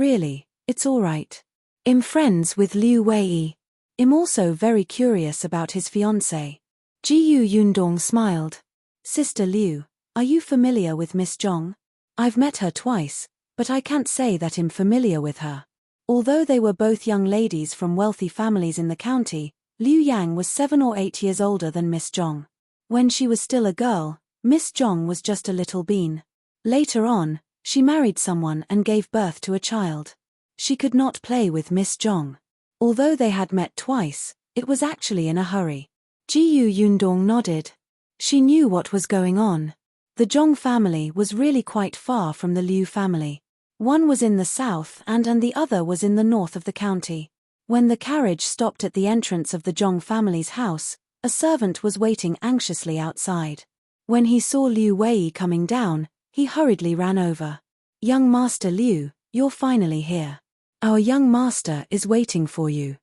alright. I'm friends with Liu Wei. I'm also very curious about his fiancée. Yundong smiled. Sister Liu, are you familiar with Miss Zhang? I've met her twice, but I can't say that I'm familiar with her. Although they were both young ladies from wealthy families in the county, Liu Yang was 7 or 8 years older than Miss Zhang. When she was still a girl, Miss Zhang was just a little bean. Later on, she married someone and gave birth to a child. She could not play with Miss Zhang. Although they had met twice, it was actually in a hurry. Yundong nodded. She knew what was going on. The Zhang family was really quite far from the Liu family. One was in the south and the other was in the north of the county. When the carriage stopped at the entrance of the Zhang family's house, a servant was waiting anxiously outside. When he saw Liu Wei coming down, he hurriedly ran over. Young Master Liu, you're finally here. Our young master is waiting for you.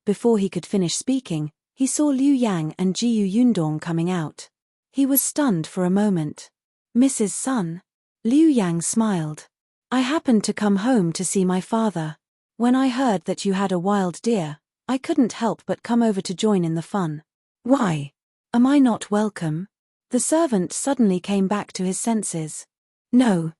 Before he could finish speaking, he saw Liu Yang and Yundong coming out. He was stunned for a moment. Mrs. Sun? Liu Yang smiled. I happened to come home to see my father. When I heard that you had a wild deer, I couldn't help but come over to join in the fun. Why? Am I not welcome? The servant suddenly came back to his senses. No.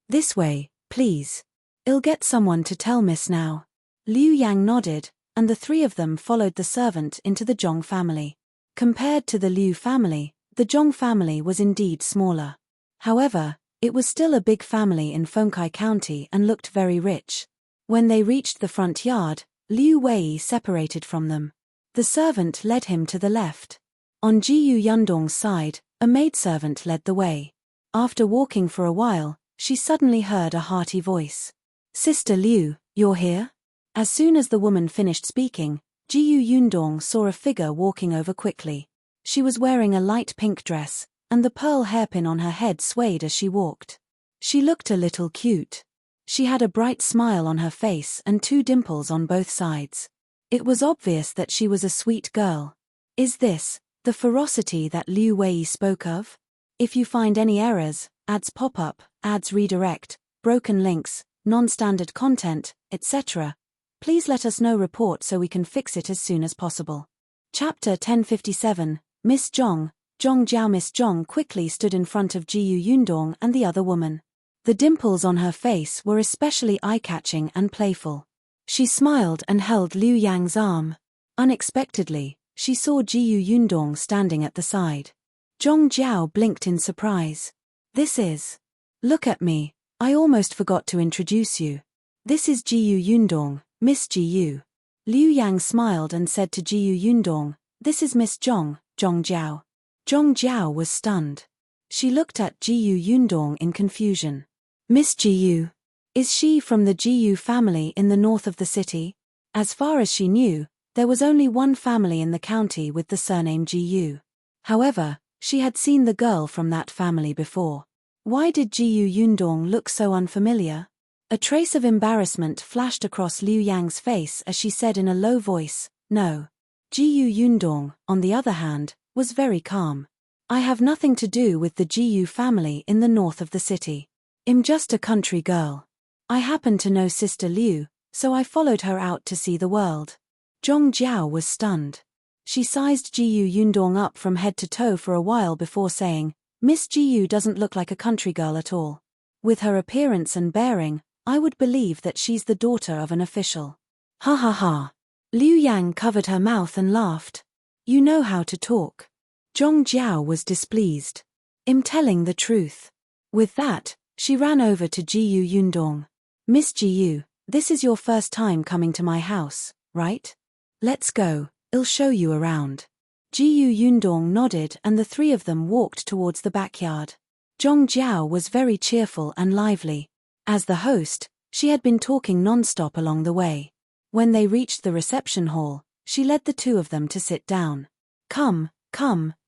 This way, please. I'll get someone to tell Miss now. Liu Yang nodded, and the three of them followed the servant into the Zhang family. Compared to the Liu family, the Zhang family was indeed smaller. However, it was still a big family in Fengkai County and looked very rich. When they reached the front yard, Liu Wei separated from them. The servant led him to the left. On Yundong's side, a maidservant led the way. After walking for a while, she suddenly heard a hearty voice. Sister Liu, you're here? As soon as the woman finished speaking, Yundong saw a figure walking over quickly. She was wearing a light pink dress, and the pearl hairpin on her head swayed as she walked. She looked a little cute. She had a bright smile on her face and 2 dimples on both sides. It was obvious that she was a sweet girl. Is this the ferocity that Liu Wei spoke of? If you find any errors, ads pop up, ads redirect, broken links, non-standard content, etc., please let us know report so we can fix it as soon as possible. Chapter 1057. Miss Zhang, Jiao. Miss Zhang quickly stood in front of Yundong and the other woman. The dimples on her face were especially eye-catching and playful. She smiled and held Liu Yang's arm. Unexpectedly, she saw Yundong standing at the side. Jiao blinked in surprise. This is... Look at me, I almost forgot to introduce you. This is Yundong, Miss Liu Yang smiled and said to Yundong, This is Miss Zhang, Zhang Jiao. Zhang Jiao was stunned. She looked at Jiu Yundong in confusion. Miss Jiu. Is she from the Jiu family in the north of the city? As far as she knew, there was only one family in the county with the surname Jiu. However, she had seen the girl from that family before. Why did Jiu Yundong look so unfamiliar? A trace of embarrassment flashed across Liu Yang's face as she said in a low voice, no. Jiu Yundong, on the other hand, was very calm. I have nothing to do with the Jiu family in the north of the city. I'm just a country girl. I happen to know Sister Liu, so I followed her out to see the world. Zhang Jiao was stunned. She sized Jiu Yundong up from head to toe for a while before saying, Miss Jiu doesn't look like a country girl at all. With her appearance and bearing, I would believe that she's the daughter of an official. Ha ha ha. Liu Yang covered her mouth and laughed. You know how to talk. Zhang Jiao was displeased. I'm telling the truth. With that, she ran over to Jiu Yundong. Miss Jiu, this is your first time coming to my house, right? Let's go, I'll show you around. Jiu Yundong nodded and the three of them walked towards the backyard. Zhang Jiao was very cheerful and lively. As the host, she had been talking non-stop along the way. When they reached the reception hall, she led the two of them to sit down. Come,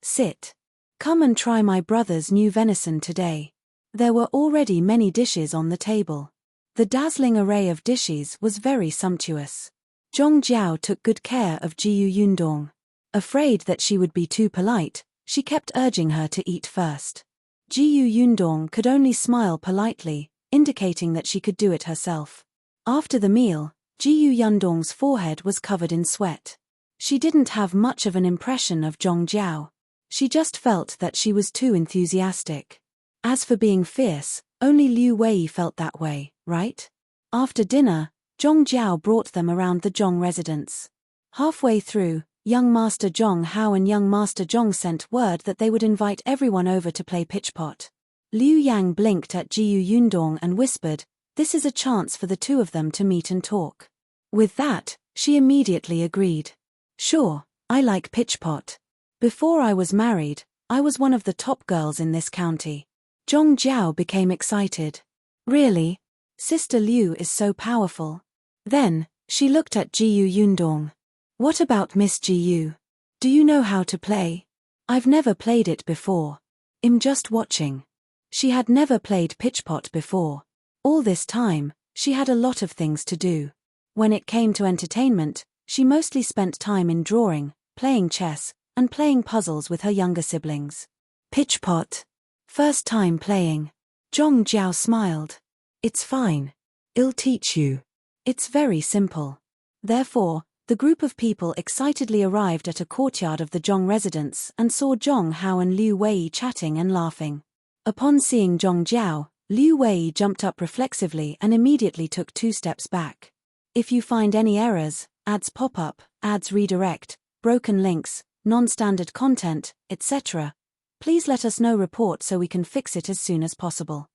sit. Come and try my brother's new venison today. There were already many dishes on the table. The dazzling array of dishes was very sumptuous. Zhang Jiao took good care of Jiu Yundong. Afraid that she would be too polite, she kept urging her to eat first. Jiu Yundong could only smile politely, indicating that she could do it herself. After the meal, Jiu Yundong's forehead was covered in sweat. She didn't have much of an impression of Zhang Jiao. She just felt that she was too enthusiastic. As for being fierce, only Liu Wei felt that way, right? After dinner, Zhang Jiao brought them around the Zhang residence. Halfway through, young Master Zhang Hao and young Master Zhang sent word that they would invite everyone over to play pitchpot. Liu Yang blinked at Jiu Yundong and whispered, this is a chance for the two of them to meet and talk. With that, she immediately agreed. Sure, I like pitchpot. Before I was married, I was one of the top girls in this county. Zhang Jiao became excited. Really? Sister Liu is so powerful. Then, she looked at Jiu Yundong. What about Miss Jiu? Do you know how to play? I've never played it before. I'm just watching. She had never played pitchpot before. All this time, she had a lot of things to do. When it came to entertainment, she mostly spent time in drawing, playing chess, and playing puzzles with her younger siblings. Pitchpot. First time playing. Zhang Jiao smiled. It's fine. I'll teach you. It's very simple. Therefore, the group of people excitedly arrived at a courtyard of the Zhang residence and saw Zhang Hao and Liu Wei chatting and laughing. Upon seeing Zhang Jiao, Liu Wei jumped up reflexively and immediately took 2 steps back. If you find any errors, ads pop up, ads redirect, broken links, non-standard content, etc., please let us know report so we can fix it as soon as possible.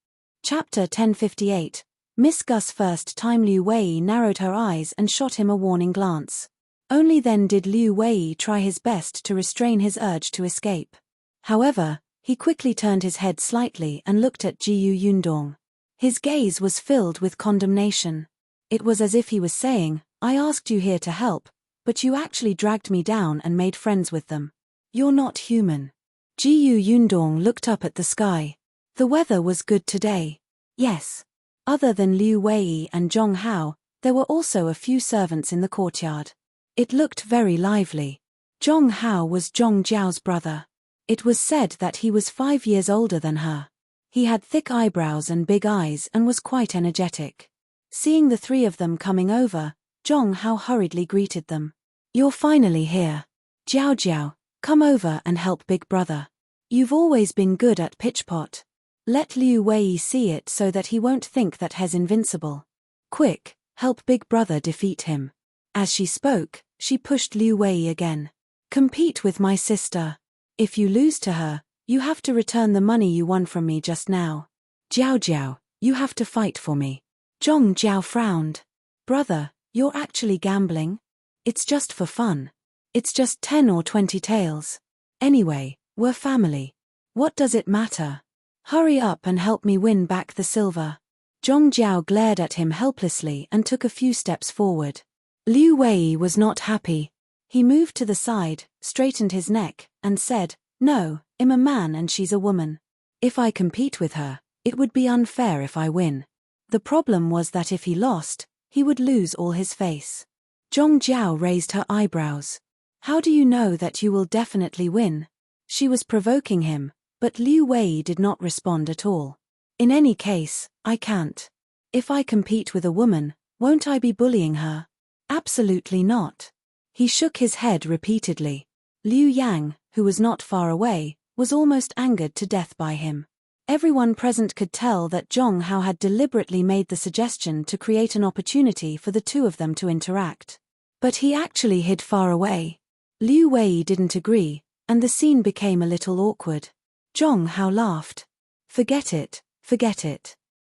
Chapter 1058. Miss Gus first time Liu Wei narrowed her eyes and shot him a warning glance. Only then did Liu Wei try his best to restrain his urge to escape. However, he quickly turned his head slightly and looked at Jiu Yundong. His gaze was filled with condemnation. It was as if he was saying, I asked you here to help, but you actually dragged me down and made friends with them. You're not human. Jiu Yundong looked up at the sky. The weather was good today. Yes. Other than Liu Wei and Zhang Hao, there were also a few servants in the courtyard. It looked very lively. Zhang Hao was Zhang Jiao's brother. It was said that he was 5 years older than her. He had thick eyebrows and big eyes and was quite energetic. Seeing the 3 of them coming over, Zhang Hao hurriedly greeted them. You're finally here. Jiao, come over and help big brother. You've always been good at pitchpot. Let Liu Wei see it so that he won't think that he's invincible. Quick, help big brother defeat him. As she spoke, she pushed Liu Wei again. Compete with my sister. If you lose to her, you have to return the money you won from me just now. Jiao, you have to fight for me. Zhang Jiao frowned. Brother, you're actually gambling? It's just for fun. It's just 10 or 20 taels. Anyway, we're family. What does it matter? Hurry up and help me win back the silver. Zhang Jiao glared at him helplessly and took a few steps forward. Liu Wei was not happy. He moved to the side, straightened his neck, and said, "No, I'm a man and she's a woman. If I compete with her, it would be unfair if I win." The problem was that if he lost, he would lose all his face. Zhang Jiao raised her eyebrows. "How do you know that you will definitely win?" She was provoking him, but Liu Wei did not respond at all. "In any case, I can't. If I compete with a woman, won't I be bullying her?" "Absolutely not." He shook his head repeatedly. Liu Yang, who was not far away, was almost angered to death by him. Everyone present could tell that Zhang Hao had deliberately made the suggestion to create an opportunity for the two of them to interact. But he actually hid far away. Liu Wei didn't agree, and the scene became a little awkward. Zhang Hao laughed. Forget it.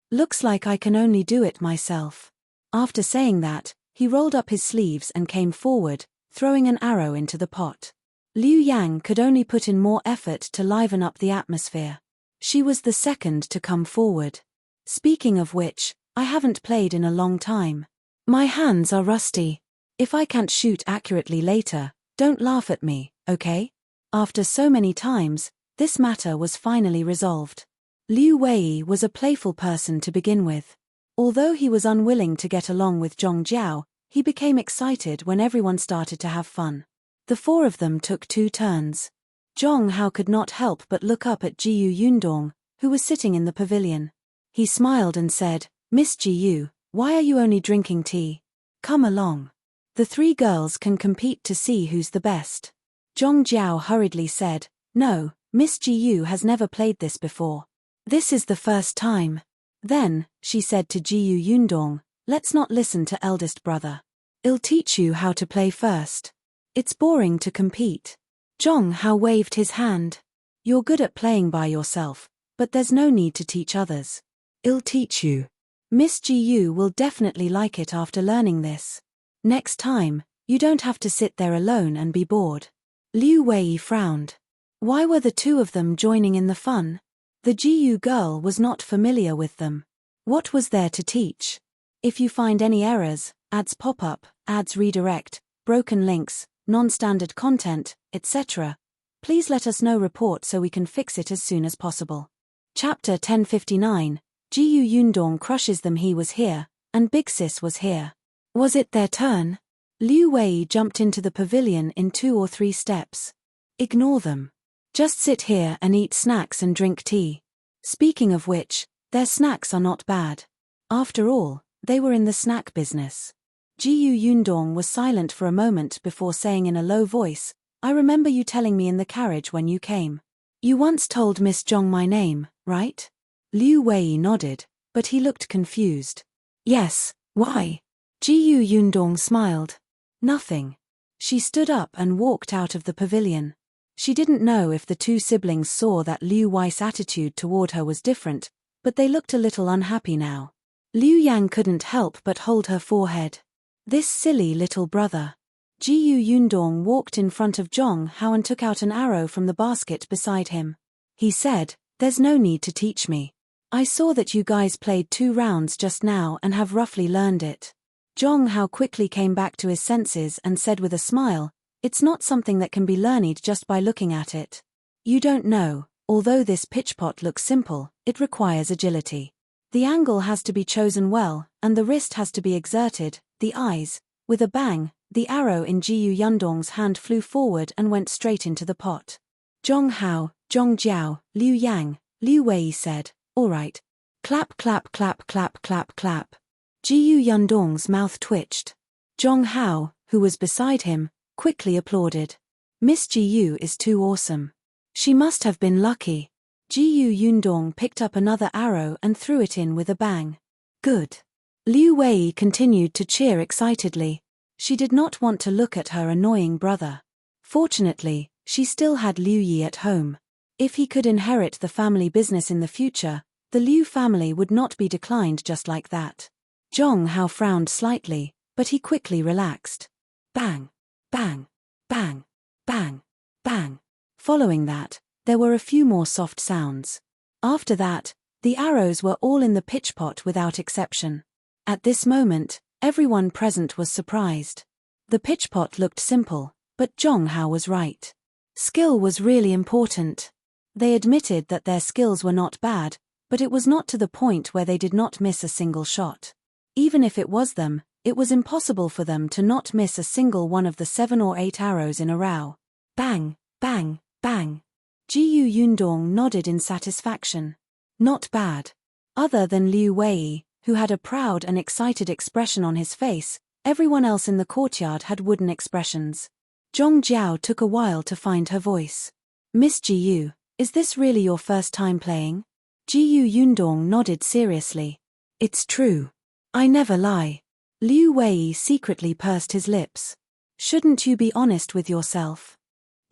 Looks like I can only do it myself." After saying that, he rolled up his sleeves and came forward, throwing an arrow into the pot. Liu Yang could only put in more effort to liven up the atmosphere. She was the second to come forward. "Speaking of which, I haven't played in a long time. My hands are rusty. If I can't shoot accurately later, don't laugh at me, okay?" After so many times, this matter was finally resolved. Liu Wei was a playful person to begin with. Although he was unwilling to get along with Zhang Jiao, he became excited when everyone started to have fun. The four of them took 2 turns. Zhang Hao could not help but look up at Jiao Yundong, who was sitting in the pavilion. He smiled and said, "Miss Jiao, why are you only drinking tea? Come along. The 3 girls can compete to see who's the best." Zhang Jiao hurriedly said, "No, Miss Jiao has never played this before. This is the first time." Then, she said to Jiao Yundong, "Let's not listen to eldest brother. I'll teach you how to play first. It's boring to compete." Zhang Hao waved his hand. "You're good at playing by yourself, but there's no need to teach others. I'll teach you. Miss Jiao will definitely like it after learning this. Next time, you don't have to sit there alone and be bored." Liu Wei frowned. Why were the two of them joining in the fun? The Jiao girl was not familiar with them. What was there to teach? If you find any errors, ads pop up, ads redirect, broken links, non-standard content, etc., please let us know report so we can fix it as soon as possible. Chapter 1059, Jiao Yundong crushes them. He was here, and Big Sis was here. Was it their turn? Liu Wei jumped into the pavilion in 2 or 3 steps. Ignore them. Just sit here and eat snacks and drink tea. Speaking of which, their snacks are not bad. After all, they were in the snack business. Jiao Yundong was silent for a moment before saying in a low voice, "I remember you telling me in the carriage when you came. You once told Miss Zhang my name, right?" Liu Wei nodded, but he looked confused. "Yes, why?" Jiao Yundong smiled. "Nothing." She stood up and walked out of the pavilion. She didn't know if the 2 siblings saw that Liu Wei's attitude toward her was different, but they looked a little unhappy now. Liu Yang couldn't help but hold her forehead. This silly little brother. Jiao Yundong walked in front of Zhang Hao and took out an arrow from the basket beside him. He said, "There's no need to teach me. I saw that you guys played 2 rounds just now and have roughly learned it." Zhang Hao quickly came back to his senses and said with a smile, "It's not something that can be learned just by looking at it. You don't know, although this pitchpot looks simple, it requires agility. The angle has to be chosen well, and the wrist has to be exerted, the eyes." With a bang, the arrow in Jiao Yundong's hand flew forward and went straight into the pot. Zhang Hao, Zhang Jiao, Liu Yang, Liu Wei said, "All right. Clap clap clap clap clap clap." Jiao Yundong's mouth twitched. Zhang Hao, who was beside him, quickly applauded. "Miss Jiao is too awesome. She must have been lucky." Jiao Yundong picked up another arrow and threw it in with a bang. "Good." Liu Wei continued to cheer excitedly. She did not want to look at her annoying brother. Fortunately, she still had Liu Yi at home. If he could inherit the family business in the future, the Liu family would not be declined just like that. Zhang Hao frowned slightly, but he quickly relaxed. Bang! Bang! bang, bang, bang. Following that, there were a few more soft sounds. After that, the arrows were all in the pitchpot without exception. At this moment, everyone present was surprised. The pitchpot looked simple, but Zhang was right. Skill was really important. They admitted that their skills were not bad, but it was not to the point where they did not miss a single shot. Even if it was them, it was impossible for them to not miss a single one of the 7 or 8 arrows in a row. Bang, bang, bang. Jiao Yundong nodded in satisfaction. Not bad. Other than Liu Wei, who had a proud and excited expression on his face, everyone else in the courtyard had wooden expressions. Jiao took a while to find her voice. Miss Jiao, is this really your first time playing? Jiao Yundong nodded seriously. It's true. I never lie. Liu Wei secretly pursed his lips. Shouldn't you be honest with yourself?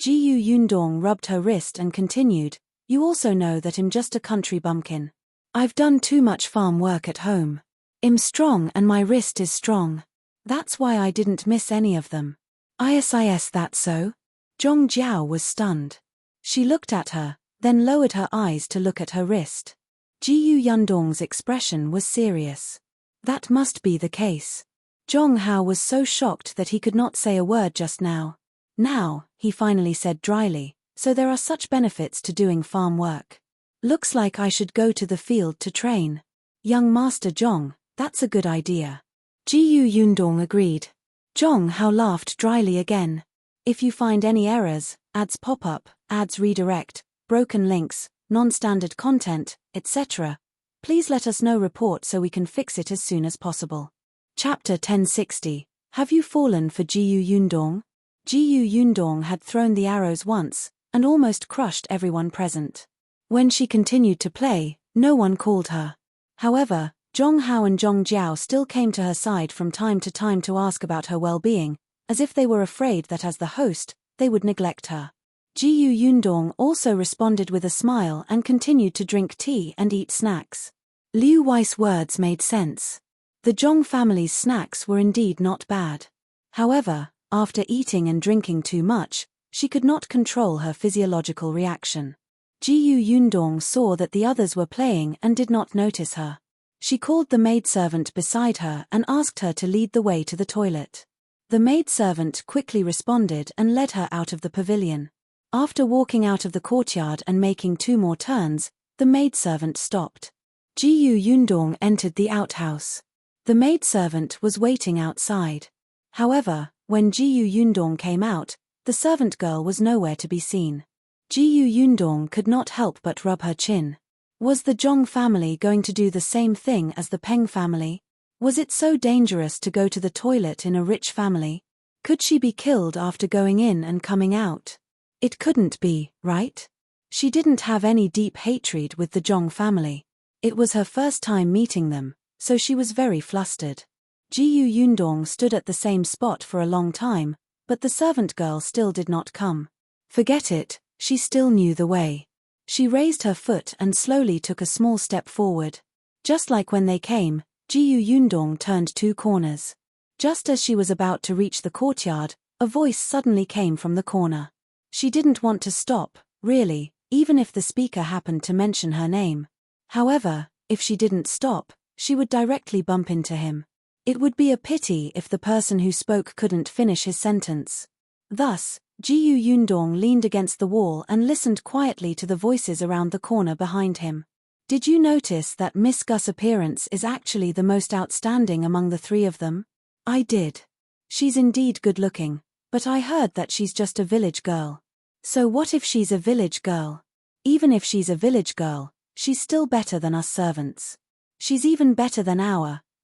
Jiao Yundong rubbed her wrist and continued, you also know that I'm just a country bumpkin. I've done too much farm work at home. I'm strong and my wrist is strong. That's why I didn't miss any of them. Is that so? Jiao was stunned. She looked at her, then lowered her eyes to look at her wrist. Jiao Yundong's expression was serious. That must be the case. Zhang was so shocked that he could not say a word just now. Now, he finally said dryly, so there are such benefits to doing farm work. Looks like I should go to the field to train. Young Master Zhang, that's a good idea. Jiao Yundong agreed. Zhang laughed dryly again. If you find any errors, ads pop up, ads redirect, broken links, non-standard content, etc., please let us know report so we can fix it as soon as possible. Chapter 1060. Have you fallen for Jiao Yundong? Jiao Yundong had thrown the arrows once, and almost crushed everyone present. When she continued to play, no one called her. However, Zhang and Jiao still came to her side from time to time to ask about her well-being, as if they were afraid that as the host, they would neglect her. Jiao Yundong also responded with a smile and continued to drink tea and eat snacks. Liu Wei's words made sense. The Zhang family's snacks were indeed not bad. However, after eating and drinking too much, she could not control her physiological reaction. Jiao Yundong saw that the others were playing and did not notice her. She called the maidservant beside her and asked her to lead the way to the toilet. The maidservant quickly responded and led her out of the pavilion. After walking out of the courtyard and making 2 more turns, the maidservant stopped. Jiao Yundong entered the outhouse. The maidservant was waiting outside. However, when Jiao Yundong came out, the servant girl was nowhere to be seen. Jiao Yundong could not help but rub her chin. Was the Zhang family going to do the same thing as the Peng family? Was it so dangerous to go to the toilet in a rich family? Could she be killed after going in and coming out? It couldn't be, right? She didn't have any deep hatred with the Zhang family. It was her first time meeting them, so she was very flustered. Jiao Yundong stood at the same spot for a long time, but the servant girl still did not come. Forget it, she still knew the way. She raised her foot and slowly took a small step forward. Just like when they came, Jiao Yundong turned 2 corners. Just as she was about to reach the courtyard, a voice suddenly came from the corner. She didn't want to stop, really, even if the speaker happened to mention her name. However, if she didn't stop, she would directly bump into him. It would be a pity if the person who spoke couldn't finish his sentence. Thus, Jiao Yundong leaned against the wall and listened quietly to the voices around the corner behind him. Did you notice that Miss Gus' appearance is actually the most outstanding among the 3 of them? I did. She's indeed good-looking, but I heard that she's just a village girl. So what if she's a village girl? Even if she's a village girl, she's still better than us servants. She's even better than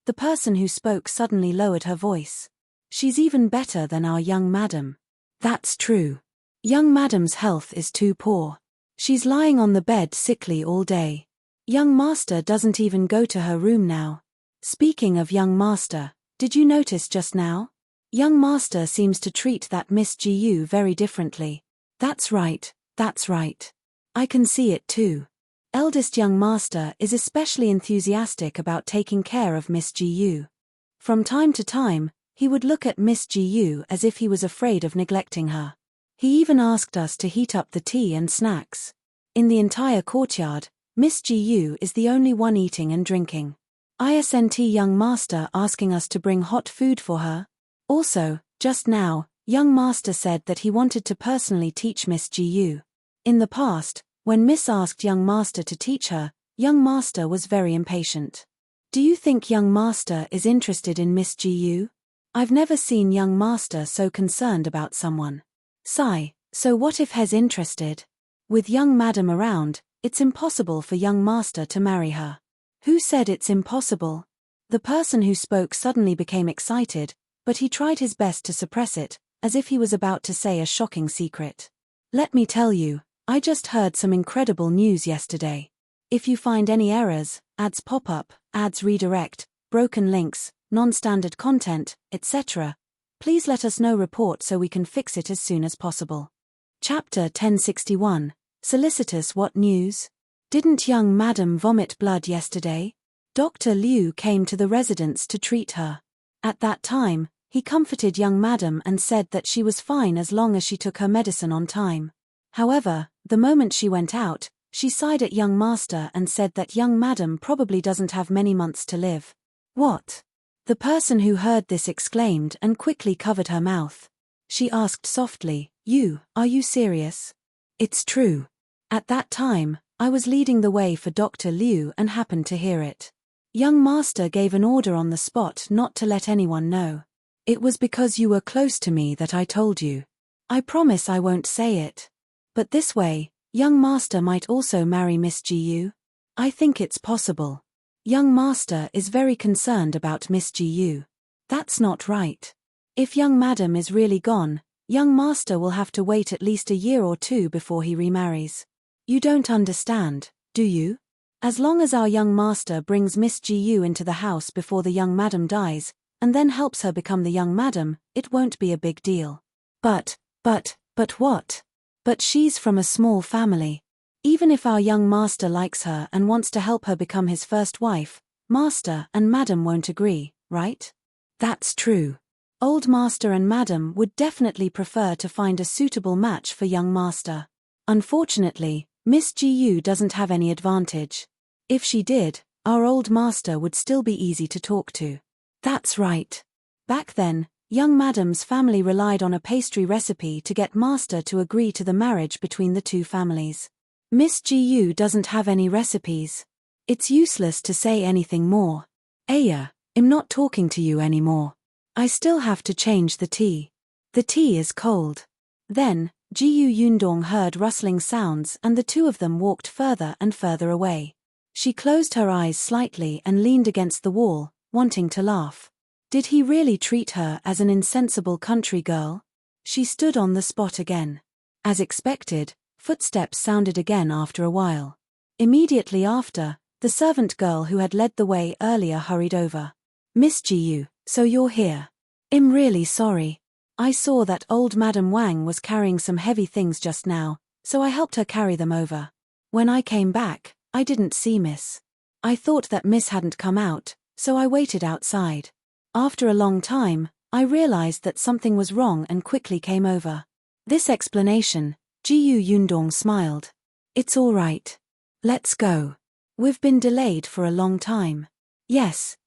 the person who spoke suddenly lowered her voice. She's even better than our young madam. That's true. Young madam's health is too poor. She's lying on the bed sickly all day. Young master doesn't even go to her room now. Speaking of young master, did you notice just now? Young master seems to treat that Miss Jiao very differently. That's right, that's right. I can see it too. Eldest young master is especially enthusiastic about taking care of Miss Jiao. From time to time, He would look at Miss Jiao as if he was afraid of neglecting her. He even asked us to heat up the tea and snacks. In the entire courtyard, Miss Jiao is the only one eating and drinking. Isn't young master asking us to bring hot food for her? Also, just now, young master said that he wanted to personally teach Miss Jiao. In the past, when Miss asked young master to teach her, young master was very impatient. Do you think young master is interested in Miss Jiao? I've never seen young master so concerned about someone. Sigh, so what if He's interested? With young madam around, it's impossible for young master to marry her. Who said it's impossible? The person who spoke suddenly became excited, but he tried his best to suppress it, as if he was about to say a shocking secret. Let me tell you, I just heard some incredible news yesterday. If you find any errors, ads pop up, ads redirect, broken links, non-standard content, etc., please let us know report so we can fix it as soon as possible. Chapter 1061, Solicitous. What news? Didn't young madam vomit blood yesterday? Dr. Liu came to the residence to treat her. At that time, he comforted young madam and said that she was fine as long as she took her medicine on time. However, the moment she went out, she sighed at young master and said that young madam probably doesn't have many months to live. What? The person who heard this exclaimed and quickly covered her mouth. She asked softly, Are you serious? It's true. At that time, I was leading the way for Dr. Liu and happened to hear it. Young master gave an order on the spot not to let anyone know. It was because you were close to me that I told you. I promise I won't say it. But this way, young master might also marry Miss Jiao. I think it's possible. Young master is very concerned about Miss Jiao. That's not right. If young madam is really gone, young master will have to wait at least a year or two before he remarries. You don't understand, do you? As long as our young master brings Miss Jiao into the house before the young madam dies, and then helps her become the young madam, it won't be a big deal. But what? But she's from a small family. Even if our young master likes her and wants to help her become his first wife, master and madam won't agree, right? That's true. Old master and madam would definitely prefer to find a suitable match for young master. Unfortunately, Miss Jiao doesn't have any advantage. If she did, our old master would still be easy to talk to. That's right. Back then, young madam's family relied on a pastry recipe to get master to agree to the marriage between the two families. Miss Jiao doesn't have any recipes. It's useless to say anything more. Aya, I'm not talking to you anymore. I still have to change the tea. The tea is cold. Then, Jiao Yundong heard rustling sounds and the two of them walked further and further away. She closed her eyes slightly and leaned against the wall, wanting to laugh. Did he really treat her as an insensible country girl? She stood on the spot again. As expected, footsteps sounded again after a while. Immediately after, the servant girl who had led the way earlier hurried over. Miss Jiao, so you're here. I'm really sorry. I saw that old Madam Wang was carrying some heavy things just now, so I helped her carry them over. When I came back, I didn't see Miss. I thought that Miss hadn't come out, so I waited outside. After a long time, I realized that something was wrong and quickly came over. This explanation, Jiao Yundong smiled. It's all right. Let's go. We've been delayed for a long time. Yes,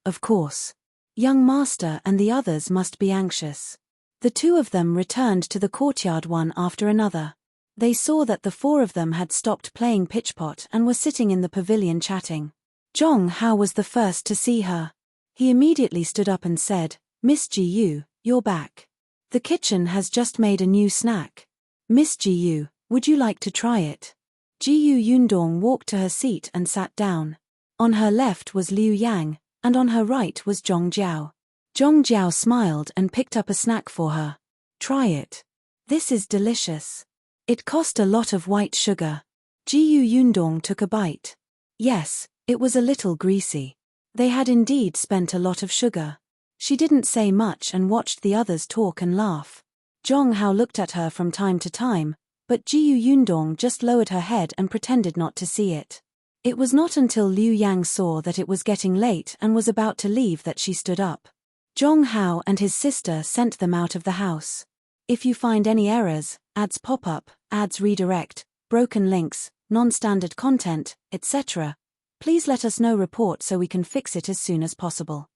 of course. Young master and the others must be anxious. The two of them returned to the courtyard one after another. They saw that the four of them had stopped playing pitchpot and were sitting in the pavilion chatting. Zhang Hao was the first to see her. He immediately stood up and said, Miss Jiao, you're back. The kitchen has just made a new snack. Miss Jiao, would you like to try it? Jiao Yundong walked to her seat and sat down. On her left was Liu Yang, and on her right was Zhong Jiao. Zhong Jiao smiled and picked up a snack for her. Try it. This is delicious. It cost a lot of white sugar. Jiao Yundong took a bite. Yes, it was a little greasy. They had indeed spent a lot of sugar. She didn't say much and watched the others talk and laugh. Zhong Hao looked at her from time to time, but Jiao Yundong just lowered her head and pretended not to see it. It was not until Liu Yang saw that it was getting late and was about to leave that she stood up. Zhang Hao and his sister sent them out of the house. If you find any errors, ads pop up, ads redirect, broken links, non-standard content, etc., please let us know report so we can fix it as soon as possible.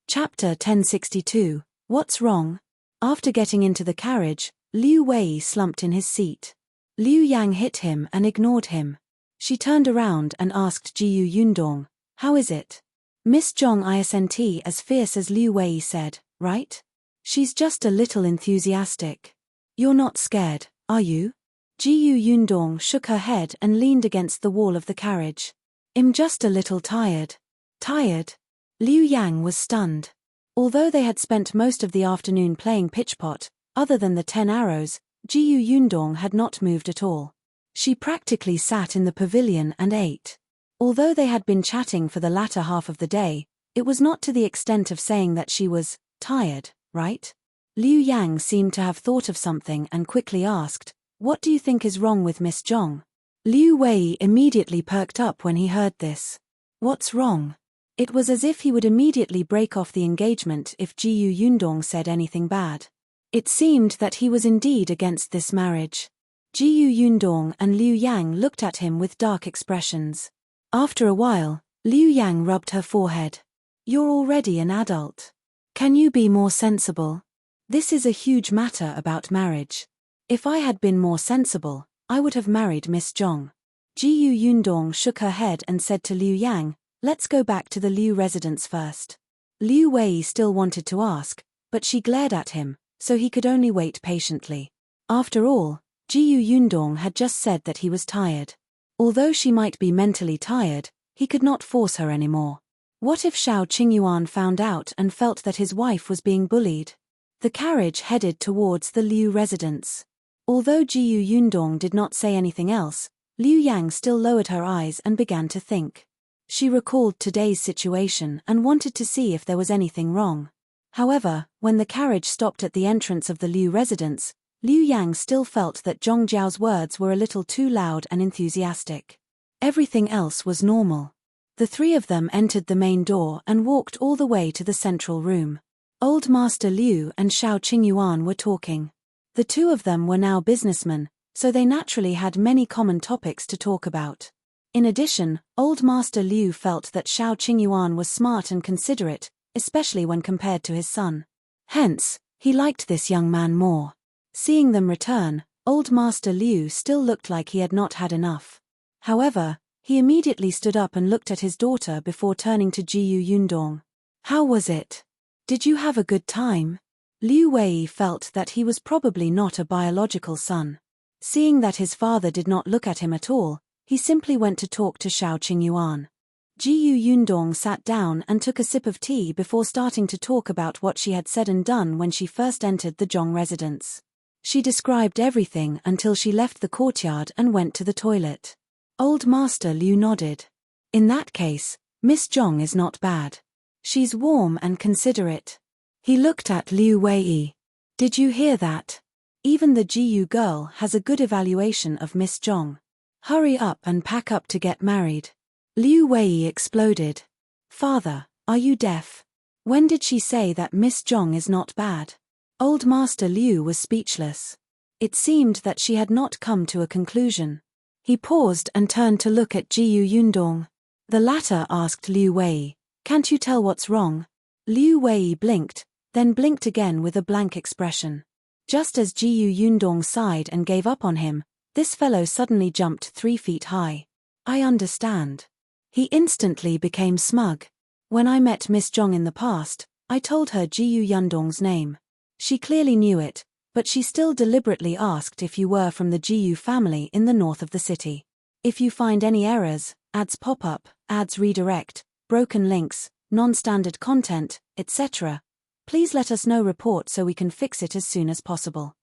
Chapter 1062, What's Wrong? After getting into the carriage, Liu Wei slumped in his seat. Liu Yang hit him and ignored him. She turned around and asked Jiao Yundong, "How is it?" Miss Zhang isn't as fierce as Liu Wei said, right? She's just a little enthusiastic. You're not scared, are you? Jiao Yundong shook her head and leaned against the wall of the carriage. I'm just a little tired. Tired? Liu Yang was stunned. Although they had spent most of the afternoon playing pitchpot, other than the 10 arrows, Jiao Yundong had not moved at all. She practically sat in the pavilion and ate. Although they had been chatting for the latter half of the day, it was not to the extent of saying that she was tired, right? Liu Yang seemed to have thought of something and quickly asked, "What do you think is wrong with Miss Zhang?" Liu Wei immediately perked up when he heard this. What's wrong? It was as if he would immediately break off the engagement if Jiao Yundong said anything bad. It seemed that he was indeed against this marriage. Jiao Yundong and Liu Yang looked at him with dark expressions. After a while, Liu Yang rubbed her forehead. You're already an adult. Can you be more sensible? This is a huge matter about marriage. If I had been more sensible, I would have married Miss Zhang. Jiao Yundong shook her head and said to Liu Yang, "Let's go back to the Liu residence first." Liu Wei still wanted to ask, but she glared at him, so he could only wait patiently. After all, Jiao Yundong had just said that he was tired. Although she might be mentally tired, he could not force her anymore. What if Qingyuan found out and felt that his wife was being bullied? The carriage headed towards the Liu residence. Although Jiao Yundong did not say anything else, Liu Yang still lowered her eyes and began to think. She recalled today's situation and wanted to see if there was anything wrong. However, when the carriage stopped at the entrance of the Liu residence, Liu Yang still felt that Zhang Jiao's words were a little too loud and enthusiastic. Everything else was normal. The three of them entered the main door and walked all the way to the central room. Old Master Liu and Shao Qingyuan were talking. The two of them were now businessmen, so they naturally had many common topics to talk about. In addition, Old Master Liu felt that Shao Qingyuan was smart and considerate, especially when compared to his son. Hence, he liked this young man more. Seeing them return, Old Master Liu still looked like he had not had enough. However, he immediately stood up and looked at his daughter before turning to Jiao Yundong. How was it? Did you have a good time? Liu Wei felt that he was probably not a biological son. Seeing that his father did not look at him at all, he simply went to talk to Shao Qingyuan. Jiao Yundong sat down and took a sip of tea before starting to talk about what she had said and done when she first entered the Zhang residence. She described everything until she left the courtyard and went to the toilet. Old Master Liu nodded. In that case, Miss Zhang is not bad. She's warm and considerate. He looked at Liu Wei. Did you hear that? Even the Jiao girl has a good evaluation of Miss Zhang. Hurry up and pack up to get married. Liu Wei exploded. Father, are you deaf? When did she say that Miss Zhang is not bad? Old Master Liu was speechless. It seemed that she had not come to a conclusion. He paused and turned to look at Jiao Yundong. The latter asked Liu Wei, "Can't you tell what's wrong?" Liu Wei blinked, then blinked again with a blank expression. Just as Jiao Yundong sighed and gave up on him, this fellow suddenly jumped 3 feet high. I understand. He instantly became smug. When I met Miss Zhang in the past, I told her Jiao Yundong's name. She clearly knew it, but she still deliberately asked if you were from the Jiao family in the north of the city. If you find any errors, ads pop up, ads redirect, broken links, non-standard content, etc., please let us know report so we can fix it as soon as possible.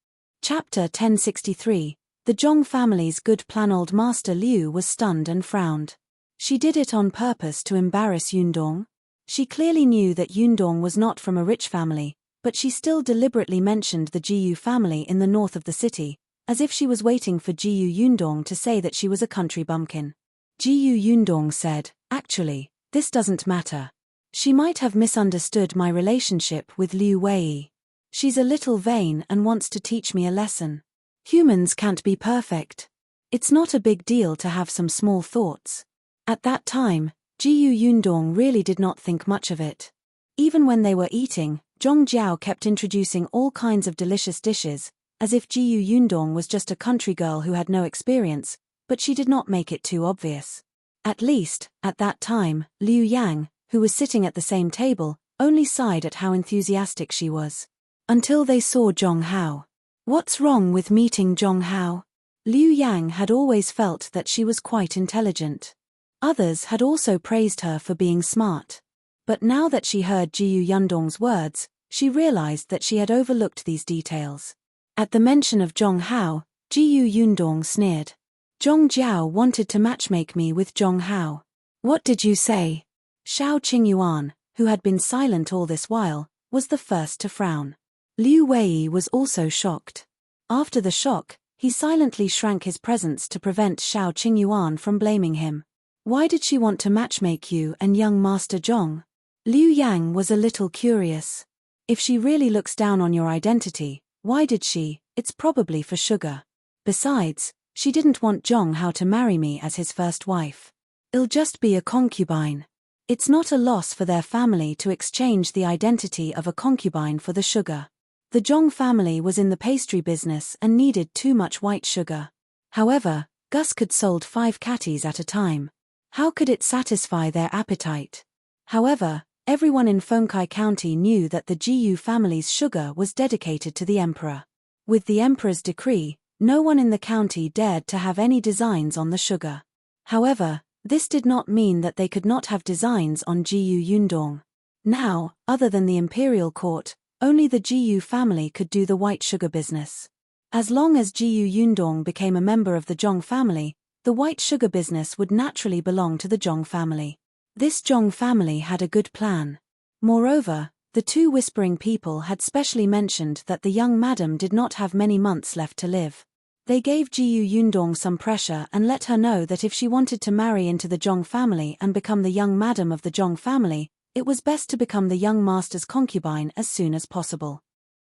Chapter 1063, The Zhang family's good plan. Old Master Liu was stunned and frowned. She did it on purpose to embarrass Yundong? She clearly knew that Yundong was not from a rich family, but she still deliberately mentioned the Jiao family in the north of the city, as if she was waiting for Jiao Yundong to say that she was a country bumpkin. Jiao Yundong said, "Actually, this doesn't matter. She might have misunderstood my relationship with Liu Wei. She's a little vain and wants to teach me a lesson. Humans can't be perfect. It's not a big deal to have some small thoughts. At that time, Yundong really did not think much of it. Even when they were eating, Jiao kept introducing all kinds of delicious dishes, as if Yundong was just a country girl who had no experience, but she did not make it too obvious. At least, at that time, Liang, who was sitting at the same table, only sighed at how enthusiastic she was. Until they saw Hao. What's wrong with meeting Hao? Liang had always felt that she was quite intelligent. Others had also praised her for being smart. But now that she heard Yundong's words, she realized that she had overlooked these details. At the mention of Hao, Yundong sneered. Jiao wanted to matchmake me with Hao. What did you say? Shao Qingyuan, who had been silent all this while, was the first to frown. Liu Wei was also shocked. After the shock, he silently shrank his presence to prevent Shao Qingyuan from blaming him. Why did she want to matchmake you and young Master Zhang? Liang was a little curious. If she really looks down on your identity, why did she? It's probably for sugar. Besides, she didn't want Hao to marry me as his first wife. I'll just be a concubine. It's not a loss for their family to exchange the identity of a concubine for the sugar. The Zhang family was in the pastry business and needed too much white sugar. However, Gus could sold 5 catties at a time. How could it satisfy their appetite? However, everyone in Fengkai County knew that the Jiu family's sugar was dedicated to the emperor. With the emperor's decree, no one in the county dared to have any designs on the sugar. However, this did not mean that they could not have designs on Yundong. Now, other than the imperial court, only the Jiu family could do the white sugar business. As long as Yundong became a member of the Zhang family, the white sugar business would naturally belong to the Zhang family. This Zhang family had a good plan. Moreover, the two whispering people had specially mentioned that the young madam did not have many months left to live. They gave Yundong some pressure and let her know that if she wanted to marry into the Zhang family and become the young madam of the Zhang family, it was best to become the young master's concubine as soon as possible.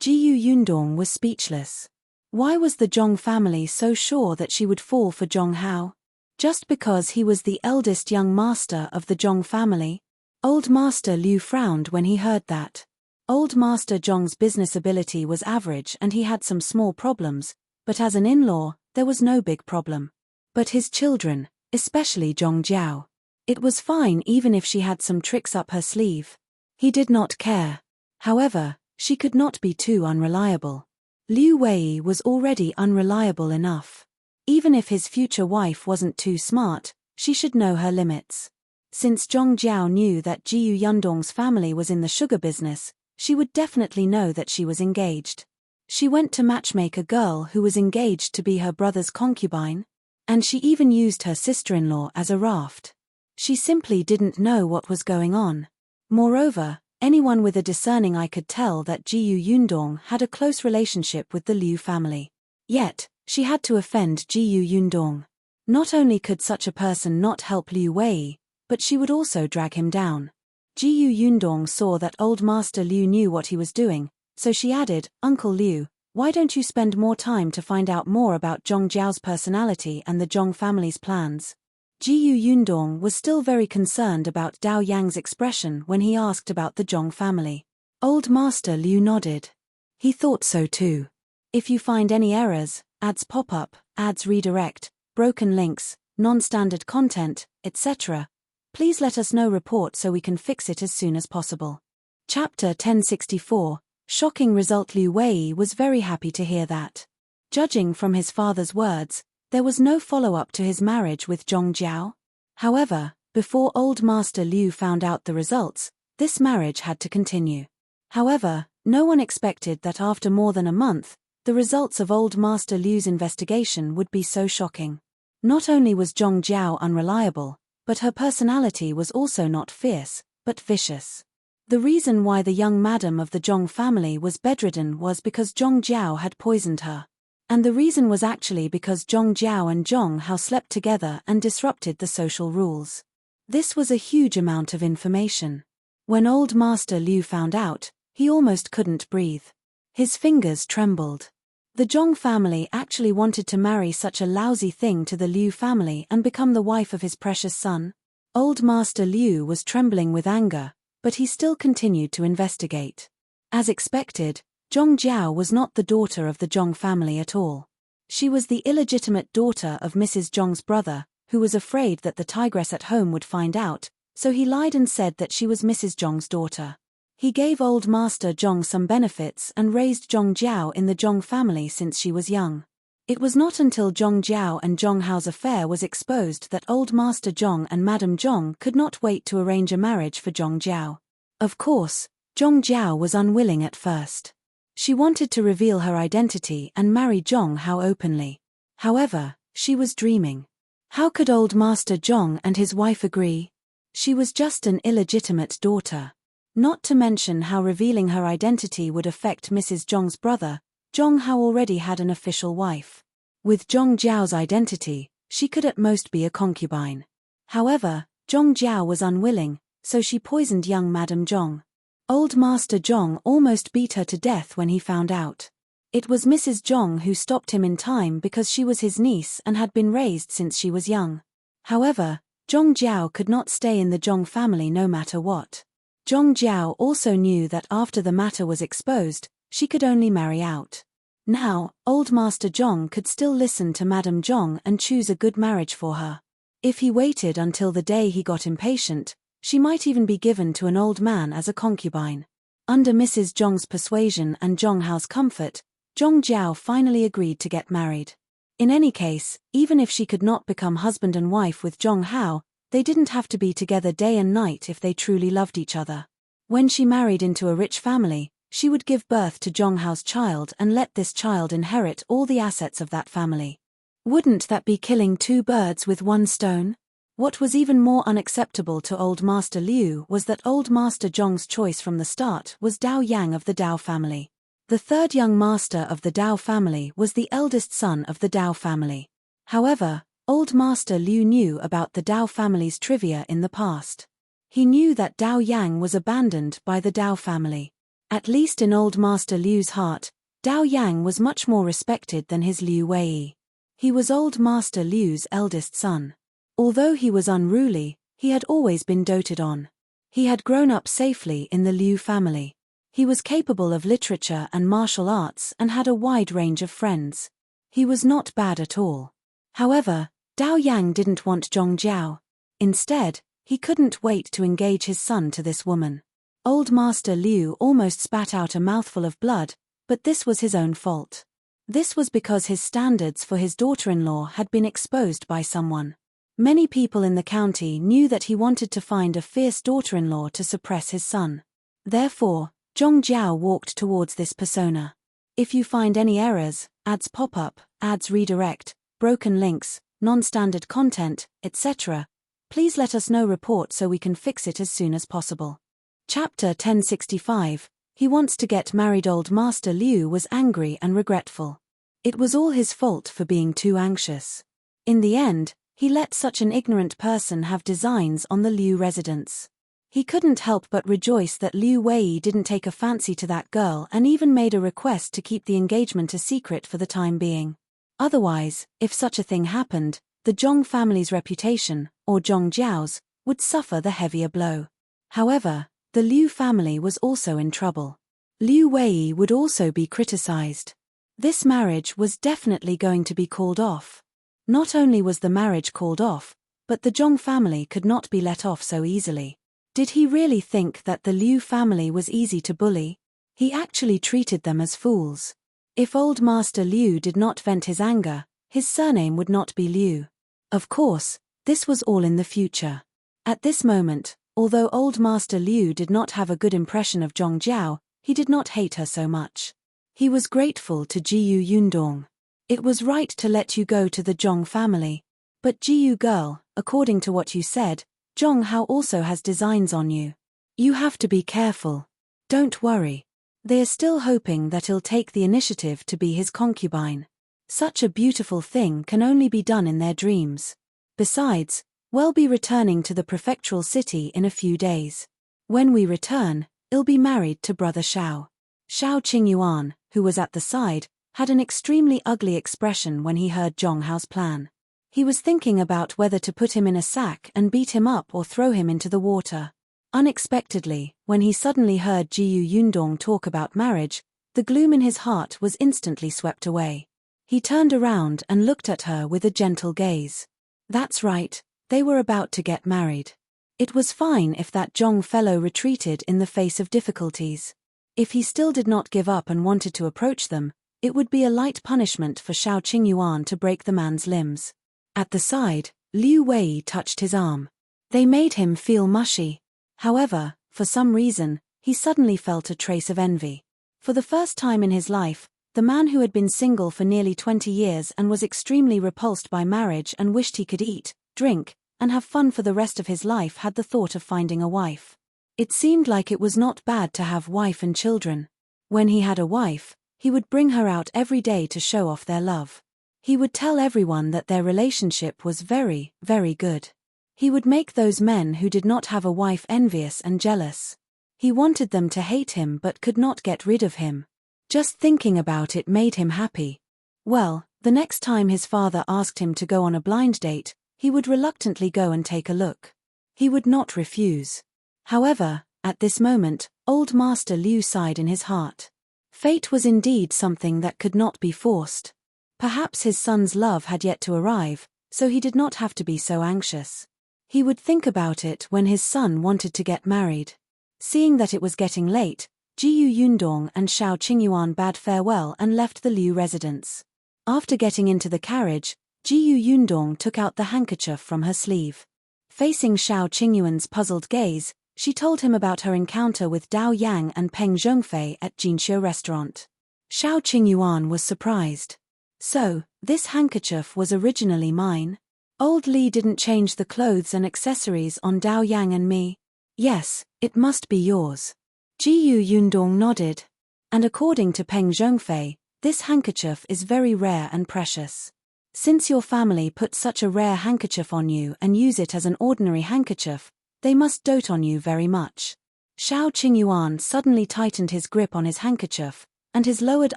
Yundong was speechless. Why was the Zhang family so sure that she would fall for Hao? Just because he was the eldest young master of the Zhang family? Old Master Liu frowned when he heard that. Old Master Zhang's business ability was average and he had some small problems, but as an in-law, there was no big problem. But his children, especially Jiao. It was fine even if she had some tricks up her sleeve. He did not care. However, she could not be too unreliable. Liu Wei was already unreliable enough. Even if his future wife wasn't too smart, she should know her limits. Since Jiao knew that Yundong's family was in the sugar business, she would definitely know that she was engaged. She went to matchmake a girl who was engaged to be her brother's concubine, and she even used her sister-in-law as a raft. She simply didn't know what was going on. Moreover, anyone with a discerning eye could tell that Yundong had a close relationship with the Liu family. Yet, she had to offend Yundong. Not only could such a person not help Liu Wei, but she would also drag him down. Yundong saw that old Master Liu knew what he was doing, so she added, "Uncle Liu, why don't you spend more time to find out more about Jiao's personality and the Zhang family's plans?" Yundong was still very concerned about Dao Yang's expression when he asked about the Zhang family. Old Master Liu nodded. He thought so too. If you find any errors, ads pop up, ads redirect, broken links, non-standard content, etc., please let us know report so we can fix it as soon as possible. Chapter 1064, Shocking Result. Liu Wei was very happy to hear that. Judging from his father's words, there was no follow-up to his marriage with Jiao. However, before old Master Liu found out the results, this marriage had to continue. However, no one expected that after more than a month, the results of old Master Liu's investigation would be so shocking. Not only was Jiao unreliable, but her personality was also not fierce, but vicious. The reason why the young madam of the Zhang family was bedridden was because Jiao had poisoned her. And the reason was actually because Jiao and Hao slept together and disrupted the social rules. This was a huge amount of information. When old Master Liu found out, he almost couldn't breathe. His fingers trembled. The Zhang family actually wanted to marry such a lousy thing to the Liu family and become the wife of his precious son? Old Master Liu was trembling with anger, but he still continued to investigate. As expected, Zhang Jiao was not the daughter of the Zhang family at all. She was the illegitimate daughter of Mrs. Zhang's brother, who was afraid that the tigress at home would find out, so he lied and said that she was Mrs. Zhang's daughter. He gave old Master Zhang some benefits and raised Zhang Jiao in the Zhang family since she was young. It was not until Zhang Jiao and Zhang Hao's affair was exposed that old Master Zhang and Madame Zhang could not wait to arrange a marriage for Zhang Jiao. Of course, Zhang Jiao was unwilling at first. She wanted to reveal her identity and marry Zhang Hao openly. However, she was dreaming. How could old Master Zhang and his wife agree? She was just an illegitimate daughter. Not to mention how revealing her identity would affect Mrs. Zhang's brother. Zhang Hao already had an official wife. With Zhang Jiao's identity, she could at most be a concubine. However, Zhang Jiao was unwilling, so she poisoned young Madame Zhang. Old Master Zhang almost beat her to death when he found out. It was Mrs. Zhang who stopped him in time because she was his niece and had been raised since she was young. However, Zhang Jiao could not stay in the Zhang family no matter what. Zhang Jiao also knew that after the matter was exposed, she could only marry out. Now, old Master Zhang could still listen to Madame Zhang and choose a good marriage for her. If he waited until the day he got impatient, she might even be given to an old man as a concubine. Under Mrs. Zhang's persuasion and Zhang Hao's comfort, Zhang Jiao finally agreed to get married. In any case, even if she could not become husband and wife with Zhang Hao, they didn't have to be together day and night if they truly loved each other. When she married into a rich family, she would give birth to Zhang Hao's child and let this child inherit all the assets of that family. Wouldn't that be killing two birds with one stone? What was even more unacceptable to old Master Liu was that old Master Zhang's choice from the start was Dao Yang of the Dao family. The third young master of the Dao family was the eldest son of the Dao family. However, old Master Liu knew about the Dao family's trivia in the past. He knew that Dao Yang was abandoned by the Dao family. At least in old Master Liu's heart, Dao Yang was much more respected than his Liu Wei. He was old Master Liu's eldest son. Although he was unruly, he had always been doted on. He had grown up safely in the Liu family. He was capable of literature and martial arts and had a wide range of friends. He was not bad at all. However, Dao Yang didn't want Zhang Jiao. Instead, he couldn't wait to engage his son to this woman. Old Master Liu almost spat out a mouthful of blood, but this was his own fault. This was because his standards for his daughter-in-law had been exposed by someone. Many people in the county knew that he wanted to find a fierce daughter-in-law to suppress his son. Therefore, Zhang Jiao walked towards this persona. If you find any errors, ads pop up, ads redirect, broken links, non-standard content, etc., please let us know report so we can fix it as soon as possible. Chapter 1065, He wants to get married. Old Master Liu was angry and regretful. It was all his fault for being too anxious. In the end, he let such an ignorant person have designs on the Liu residence. He couldn't help but rejoice that Liu Wei didn't take a fancy to that girl and even made a request to keep the engagement a secret for the time being. Otherwise, if such a thing happened, the Zhang family's reputation, or Zhang Jiao's, would suffer the heavier blow. However, the Liu family was also in trouble. Liu Wei would also be criticized. This marriage was definitely going to be called off. Not only was the marriage called off, but the Zhang family could not be let off so easily. Did he really think that the Liu family was easy to bully? He actually treated them as fools. If old Master Liu did not vent his anger, his surname would not be Liu. Of course, this was all in the future. At this moment, although old Master Liu did not have a good impression of Zhang Jiao, he did not hate her so much. He was grateful to Jiu Yundong. It was right to let you go to the Zhang family. But Jiu girl, according to what you said, Zhang Hao also has designs on you. You have to be careful. Don't worry. They are still hoping that he'll take the initiative to be his concubine. Such a beautiful thing can only be done in their dreams. Besides, we'll be returning to the prefectural city in a few days. When we return, I'll be married to brother Shao. Shao Qingyuan, who was at the side, had an extremely ugly expression when he heard Zhang Hao's plan. He was thinking about whether to put him in a sack and beat him up or throw him into the water. Unexpectedly, when he suddenly heard Yundong talk about marriage, the gloom in his heart was instantly swept away. He turned around and looked at her with a gentle gaze. That's right, they were about to get married. It was fine if that Zhang fellow retreated in the face of difficulties. If he still did not give up and wanted to approach them, it would be a light punishment for Shao Qingyuan to break the man's limbs. At the side, Liu Wei touched his arm. They made him feel mushy. However, for some reason, he suddenly felt a trace of envy. For the first time in his life, the man who had been single for nearly 20 years and was extremely repulsed by marriage and wished he could eat, drink, and have fun for the rest of his life had the thought of finding a wife. It seemed like it was not bad to have wife and children. When he had a wife, he would bring her out every day to show off their love. He would tell everyone that their relationship was very, very good. He would make those men who did not have a wife envious and jealous. He wanted them to hate him but could not get rid of him. Just thinking about it made him happy. Well, the next time his father asked him to go on a blind date, he would reluctantly go and take a look. He would not refuse. However, at this moment, old Master Liu sighed in his heart. Fate was indeed something that could not be forced. Perhaps his son's love had yet to arrive, so he did not have to be so anxious. He would think about it when his son wanted to get married. Seeing that it was getting late, Yundong and Shao Qingyuan bade farewell and left the Liu residence. After getting into the carriage, Yundong took out the handkerchief from her sleeve. Facing Shao Qingyuan's puzzled gaze, she told him about her encounter with Liang and Peng Zhongfei at Jinxiu restaurant. Shao Qingyuan was surprised. So, this handkerchief was originally mine? Old Li didn't change the clothes and accessories on Liang and me? Yes, it must be yours. Yundong nodded. And according to Peng Zhongfei, this handkerchief is very rare and precious. Since your family put such a rare handkerchief on you and use it as an ordinary handkerchief, they must dote on you very much. Shao Qingyuan suddenly tightened his grip on his handkerchief, and his lowered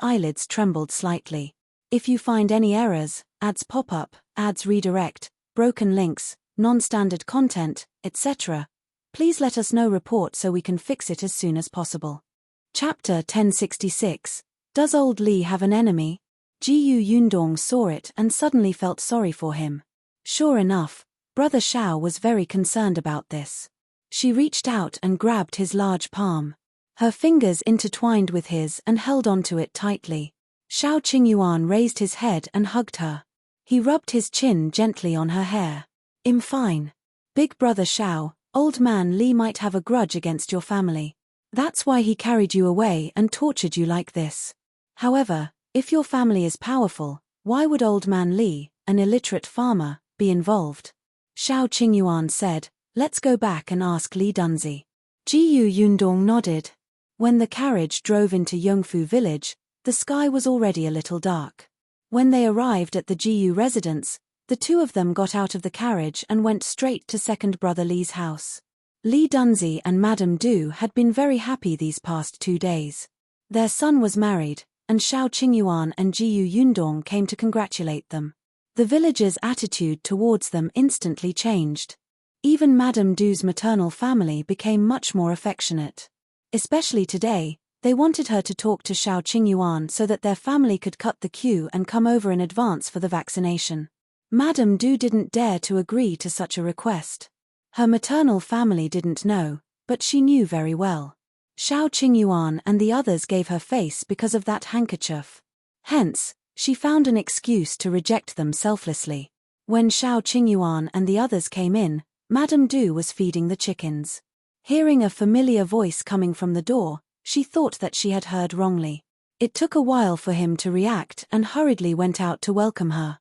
eyelids trembled slightly. If you find any errors, ads pop up, ads redirect, broken links, non-standard content, etc., please let us know report so we can fix it as soon as possible. Chapter 1066. Does old Li have an enemy? Yundong saw it and suddenly felt sorry for him. Sure enough, brother Shao was very concerned about this. She reached out and grabbed his large palm. Her fingers intertwined with his and held onto it tightly. Shao Qingyuan raised his head and hugged her. He rubbed his chin gently on her hair. I'm fine. Big brother Shao, old man Li might have a grudge against your family. That's why he carried you away and tortured you like this. However, if your family is powerful, why would old man Li, an illiterate farmer, be involved? Shao Qingyuan said, let's go back and ask Li Dunzi. Yundong nodded. When the carriage drove into Yongfu village, the sky was already a little dark. When they arrived at the Jiao residence, the two of them got out of the carriage and went straight to second brother Li's house. Li Dunzi and Madame Du had been very happy these past 2 days. Their son was married, and Shao Qingyuan and Yundong came to congratulate them. The villagers' attitude towards them instantly changed. Even Madame Du's maternal family became much more affectionate. Especially today, they wanted her to talk to Shao Qingyuan so that their family could cut the queue and come over in advance for the vaccination. Madame Du didn't dare to agree to such a request. Her maternal family didn't know, but she knew very well. Shao Qingyuan and the others gave her face because of that handkerchief. Hence, she found an excuse to reject them selflessly. When Shao Qingyuan and the others came in, Madame Du was feeding the chickens. Hearing a familiar voice coming from the door, she thought that she had heard wrongly. It took a while for him to react and hurriedly went out to welcome her.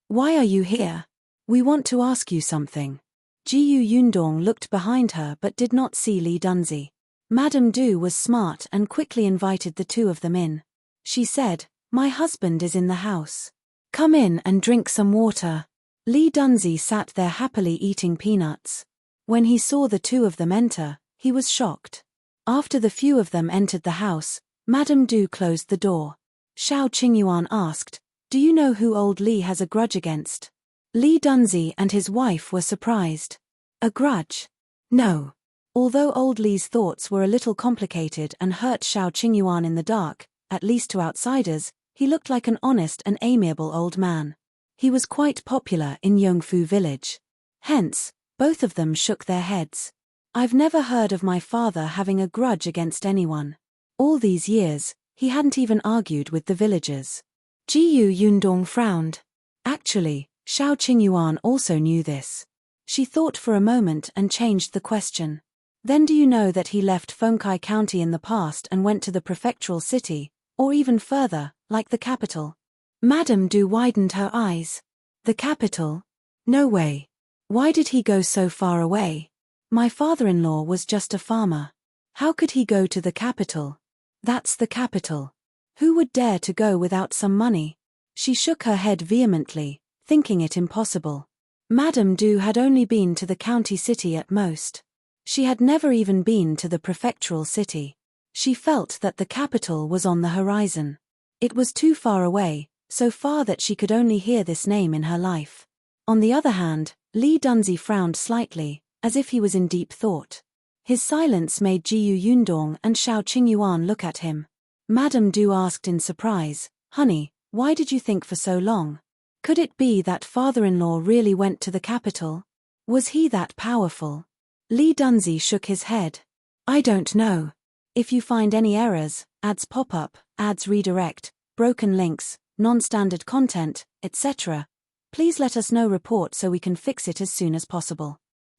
Why are you here? We want to ask you something. Yundong looked behind her but did not see Li Dunzi. Madame Du was smart and quickly invited the two of them in. She said, my husband is in the house. Come in and drink some water. Li Dunzi sat there happily eating peanuts. When he saw the two of them enter, He was shocked. After the few of them entered the house, Madame Du closed the door. Shao Qingyuan asked, "Do you know who old Li has a grudge against?" Li Dunzi and his wife were surprised. A grudge? No. Although old Li's thoughts were a little complicated and hurt Shao Qingyuan in the dark, at least to outsiders, he looked like an honest and amiable old man. He was quite popular in Yongfu village. Hence, both of them shook their heads. I've never heard of my father having a grudge against anyone. All these years, he hadn't even argued with the villagers. Jiao Yundong frowned. Actually, Shao Qingyuan also knew this. She thought for a moment and changed the question. Then do you know that he left Fengkai County in the past and went to the prefectural city, or even further, like the capital? Madame Du widened her eyes. The capital? No way. Why did he go so far away? My father-in-law was just a farmer. How could he go to the capital? That's the capital. Who would dare to go without some money? She shook her head vehemently, thinking it impossible. Madame Du had only been to the county city at most. She had never even been to the prefectural city. She felt that the capital was on the horizon. It was too far away, so far that she could only hear this name in her life. On the other hand, Li Dunzi frowned slightly, as if he was in deep thought. His silence made Jiao Yundong and Shao Qingyuan look at him. Madame Du asked in surprise, "Honey, why did you think for so long? Could it be that father-in-law really went to the capital? Was he that powerful?" Li Dunzi shook his head. "I don't know. If you find any errors, ads pop up, ads redirect, broken links, non-standard content, etc., please let us know report so we can fix it as soon as possible."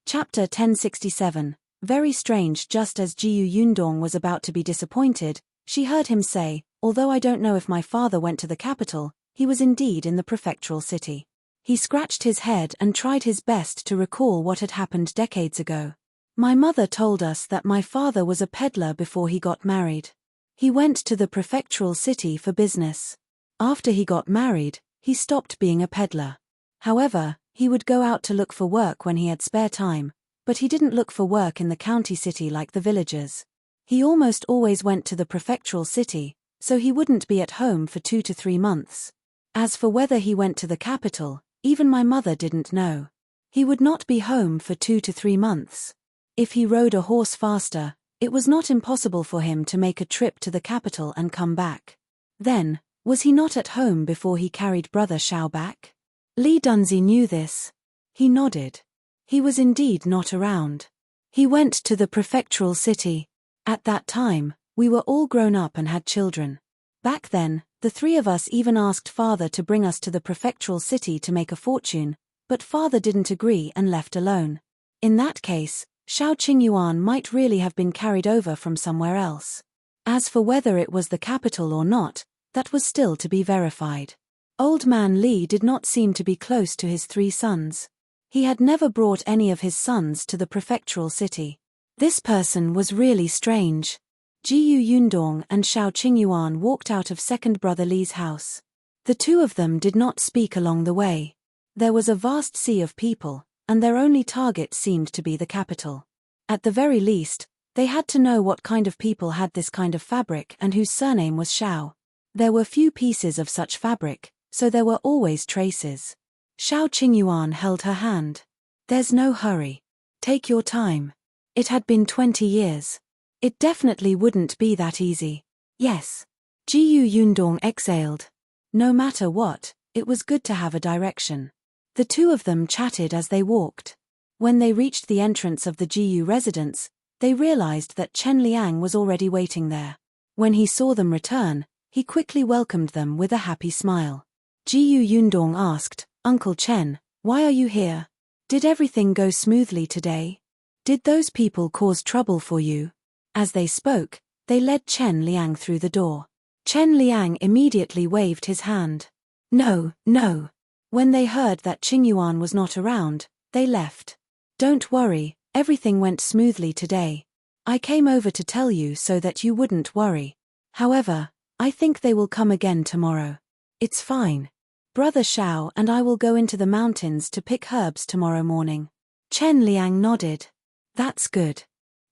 Chapter 1067. Very strange. Just as Jiao Yundong was about to be disappointed, she heard him say, "Although I don't know if my father went to the capital, he was indeed in the prefectural city." He scratched his head and tried his best to recall what had happened decades ago. "My mother told us that my father was a peddler before he got married. He went to the prefectural city for business. After he got married, he stopped being a peddler. However, he would go out to look for work when he had spare time, but he didn't look for work in the county city like the villagers. He almost always went to the prefectural city, so he wouldn't be at home for 2 to 3 months. As for whether he went to the capital, even my mother didn't know. He would not be home for 2 to 3 months. If he rode a horse faster, it was not impossible for him to make a trip to the capital and come back. Then, was he not at home before he carried brother Shao back?" Li Dunzi knew this. He nodded. He was indeed not around. He went to the prefectural city. At that time, we were all grown up and had children. Back then, the 3 of us even asked father to bring us to the prefectural city to make a fortune, but father didn't agree and left alone. In that case, Shao Qingyuan might really have been carried over from somewhere else. As for whether it was the capital or not, that was still to be verified. Old man Li did not seem to be close to his 3 sons. He had never brought any of his sons to the prefectural city. This person was really strange. Jiao Yundong and Shao Qingyuan walked out of second brother Li's house. The 2 of them did not speak along the way. There was a vast sea of people, and their only target seemed to be the capital. At the very least, they had to know what kind of people had this kind of fabric and whose surname was Shao. There were few pieces of such fabric, so there were always traces. Shao Qingyuan held her hand. "There's no hurry. Take your time. It had been 20 years. It definitely wouldn't be that easy." "Yes." Jiao Yundong exhaled. No matter what, it was good to have a direction. The 2 of them chatted as they walked. When they reached the entrance of the Jiao residence, they realized that Chen Liang was already waiting there. When he saw them return, he quickly welcomed them with a happy smile. Jiao Yundong asked, "Uncle Chen, why are you here? Did everything go smoothly today? Did those people cause trouble for you?" As they spoke, they led Chen Liang through the door. Chen Liang immediately waved his hand. "No, no." When they heard that Qingyuan was not around, they left. "Don't worry, everything went smoothly today. I came over to tell you so that you wouldn't worry. However, I think they will come again tomorrow." "It's fine. Brother Shao and I will go into the mountains to pick herbs tomorrow morning." Chen Liang nodded. "That's good.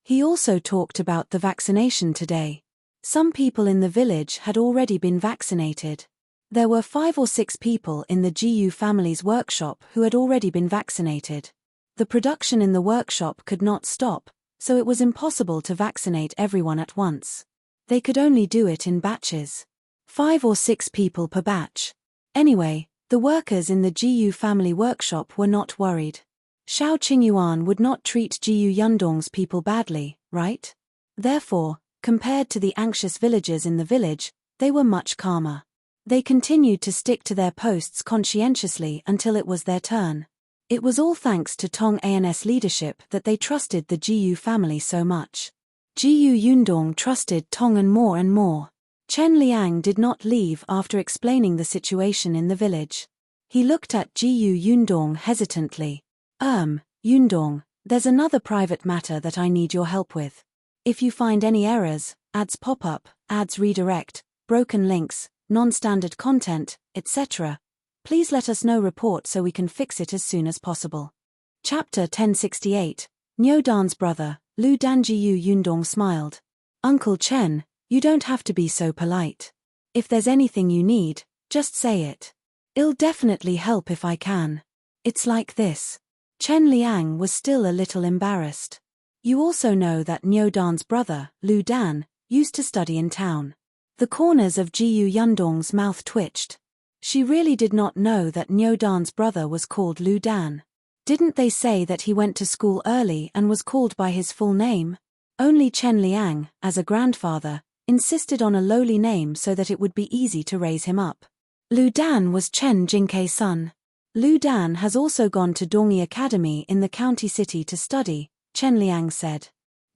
He also talked about the vaccination today. Some people in the village had already been vaccinated. There were 5 or 6 people in the Jiao family's workshop who had already been vaccinated. The production in the workshop could not stop, so it was impossible to vaccinate everyone at once. They could only do it in batches. 5 or 6 people per batch. Anyway, the workers in the Jiao family workshop were not worried. Shao Qingyuan would not treat Jiao Yundong's people badly, right? Therefore, compared to the anxious villagers in the village, they were much calmer. They continued to stick to their posts conscientiously until it was their turn. It was all thanks to Tong An's leadership that they trusted the Jiao family so much. Jiao Yundong trusted Tong and more. Chen Liang did not leave after explaining the situation in the village. He looked at Jiao Yundong hesitantly. Yundong, there's another private matter that I need your help with. If you find any errors, ads pop up, ads redirect, broken links, non-standard content, etc., please let us know report so we can fix it as soon as possible. Chapter 1068, Nyodan's brother, Lu Danjiu Yundong smiled. Uncle Chen, you don't have to be so polite. If there's anything you need, just say it. It'll definitely help if I can. It's like this. Chen Liang was still a little embarrassed. You also know that Nyodan's brother, Lu Dan, used to study in town. The corners of Jiao Yundong's mouth twitched. She really did not know that Nyodan's brother was called Lu Dan. Didn't they say that he went to school early and was called by his full name? Only Chen Liang, as a grandfather, insisted on a lowly name so that it would be easy to raise him up. Lu Dan was Chen Jingke's son. Lu Dan has also gone to Dongyi Academy in the county city to study, Chen Liang said.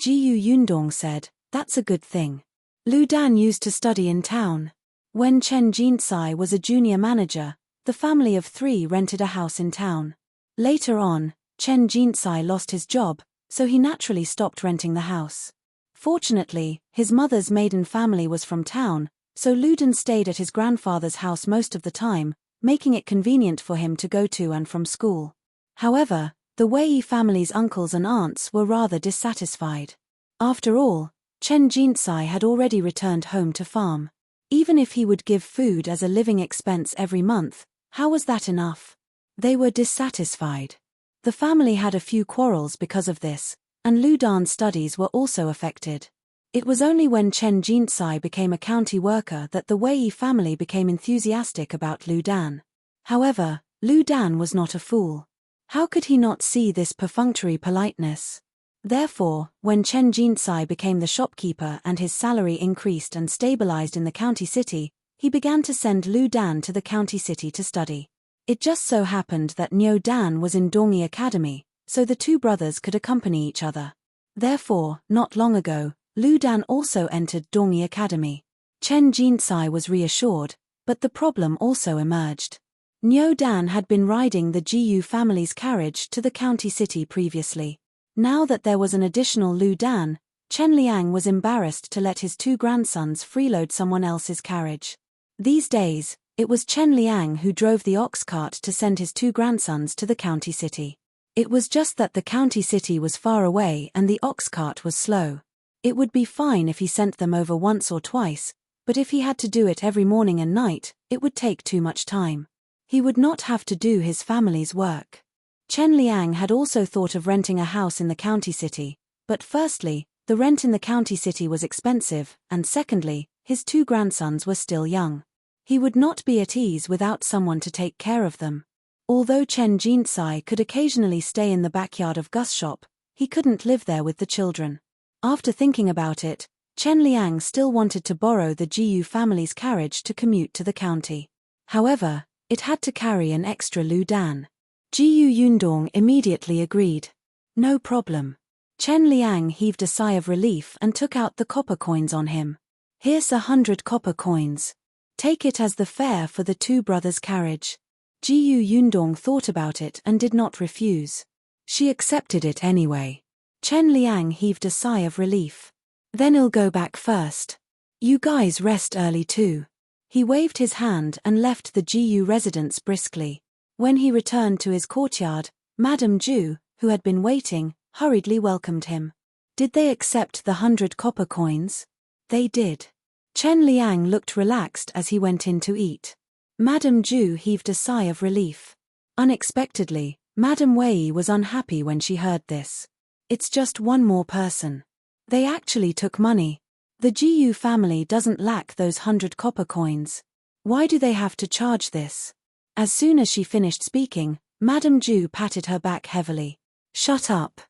Jiao Yundong said, that's a good thing. Lu Dan used to study in town. When Chen Jinsai was a junior manager, the family of 3 rented a house in town. Later on, Chen Jinsai lost his job, so he naturally stopped renting the house. Fortunately, his mother's maiden family was from town, so Lu Dan stayed at his grandfather's house most of the time, making it convenient for him to go to and from school. However, the Wei family's uncles and aunts were rather dissatisfied. After all, Chen Jinsai had already returned home to farm. Even if he would give food as a living expense every month, how was that enough? They were dissatisfied. The family had a few quarrels because of this, and Lu Dan's studies were also affected. It was only when Chen Jinsai became a county worker that the Wei family became enthusiastic about Lu Dan. However, Lu Dan was not a fool. How could he not see this perfunctory politeness? Therefore, when Chen Jinsai became the shopkeeper and his salary increased and stabilized in the county city, he began to send Lu Dan to the county city to study. It just so happened that Nyo Dan was in Dongyi Academy, so the 2 brothers could accompany each other. Therefore, not long ago, Lu Dan also entered Dongyi Academy. Chen Jinsai was reassured, but the problem also emerged. Nyo Dan had been riding the Jiao family's carriage to the county city previously. Now that there was an additional Lu Dan, Chen Liang was embarrassed to let his 2 grandsons freeload someone else's carriage. These days, it was Chen Liang who drove the ox cart to send his 2 grandsons to the county city. It was just that the county city was far away and the ox cart was slow. It would be fine if he sent them over once or twice, but if he had to do it every morning and night, it would take too much time. He would not have to do his family's work. Chen Liang had also thought of renting a house in the county city, but firstly, the rent in the county city was expensive, and secondly, his 2 grandsons were still young. He would not be at ease without someone to take care of them. Although Chen Jinsai could occasionally stay in the backyard of Gus' shop, he couldn't live there with the children. After thinking about it, Chen Liang still wanted to borrow the Jiao family's carriage to commute to the county. However, it had to carry an extra Lu Dan. Jiao Yundong immediately agreed. No problem. Chen Liang heaved a sigh of relief and took out the copper coins on him. Here's 100 copper coins. Take it as the fare for the 2 brothers' carriage. Jiao Yundong thought about it and did not refuse. She accepted it anyway. Chen Liang heaved a sigh of relief. Then I'll go back first. You guys rest early too. He waved his hand and left the Jiao residence briskly. When he returned to his courtyard, Madame Zhu, who had been waiting, hurriedly welcomed him. Did they accept the 100 copper coins? They did. Chen Liang looked relaxed as he went in to eat. Madame Zhu heaved a sigh of relief. Unexpectedly, Madame Wei was unhappy when she heard this. It's just one more person. They actually took money. The Jiao family doesn't lack those 100 copper coins. Why do they have to charge this? As soon as she finished speaking, Madame Zhu patted her back heavily. Shut up.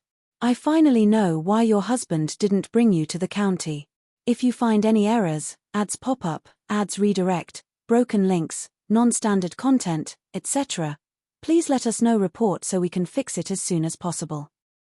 I finally know why your husband didn't bring you to the county. If you find any errors, ads pop up, ads redirect, broken links, non-standard content, etc., please let us know report so we can fix it as soon as possible.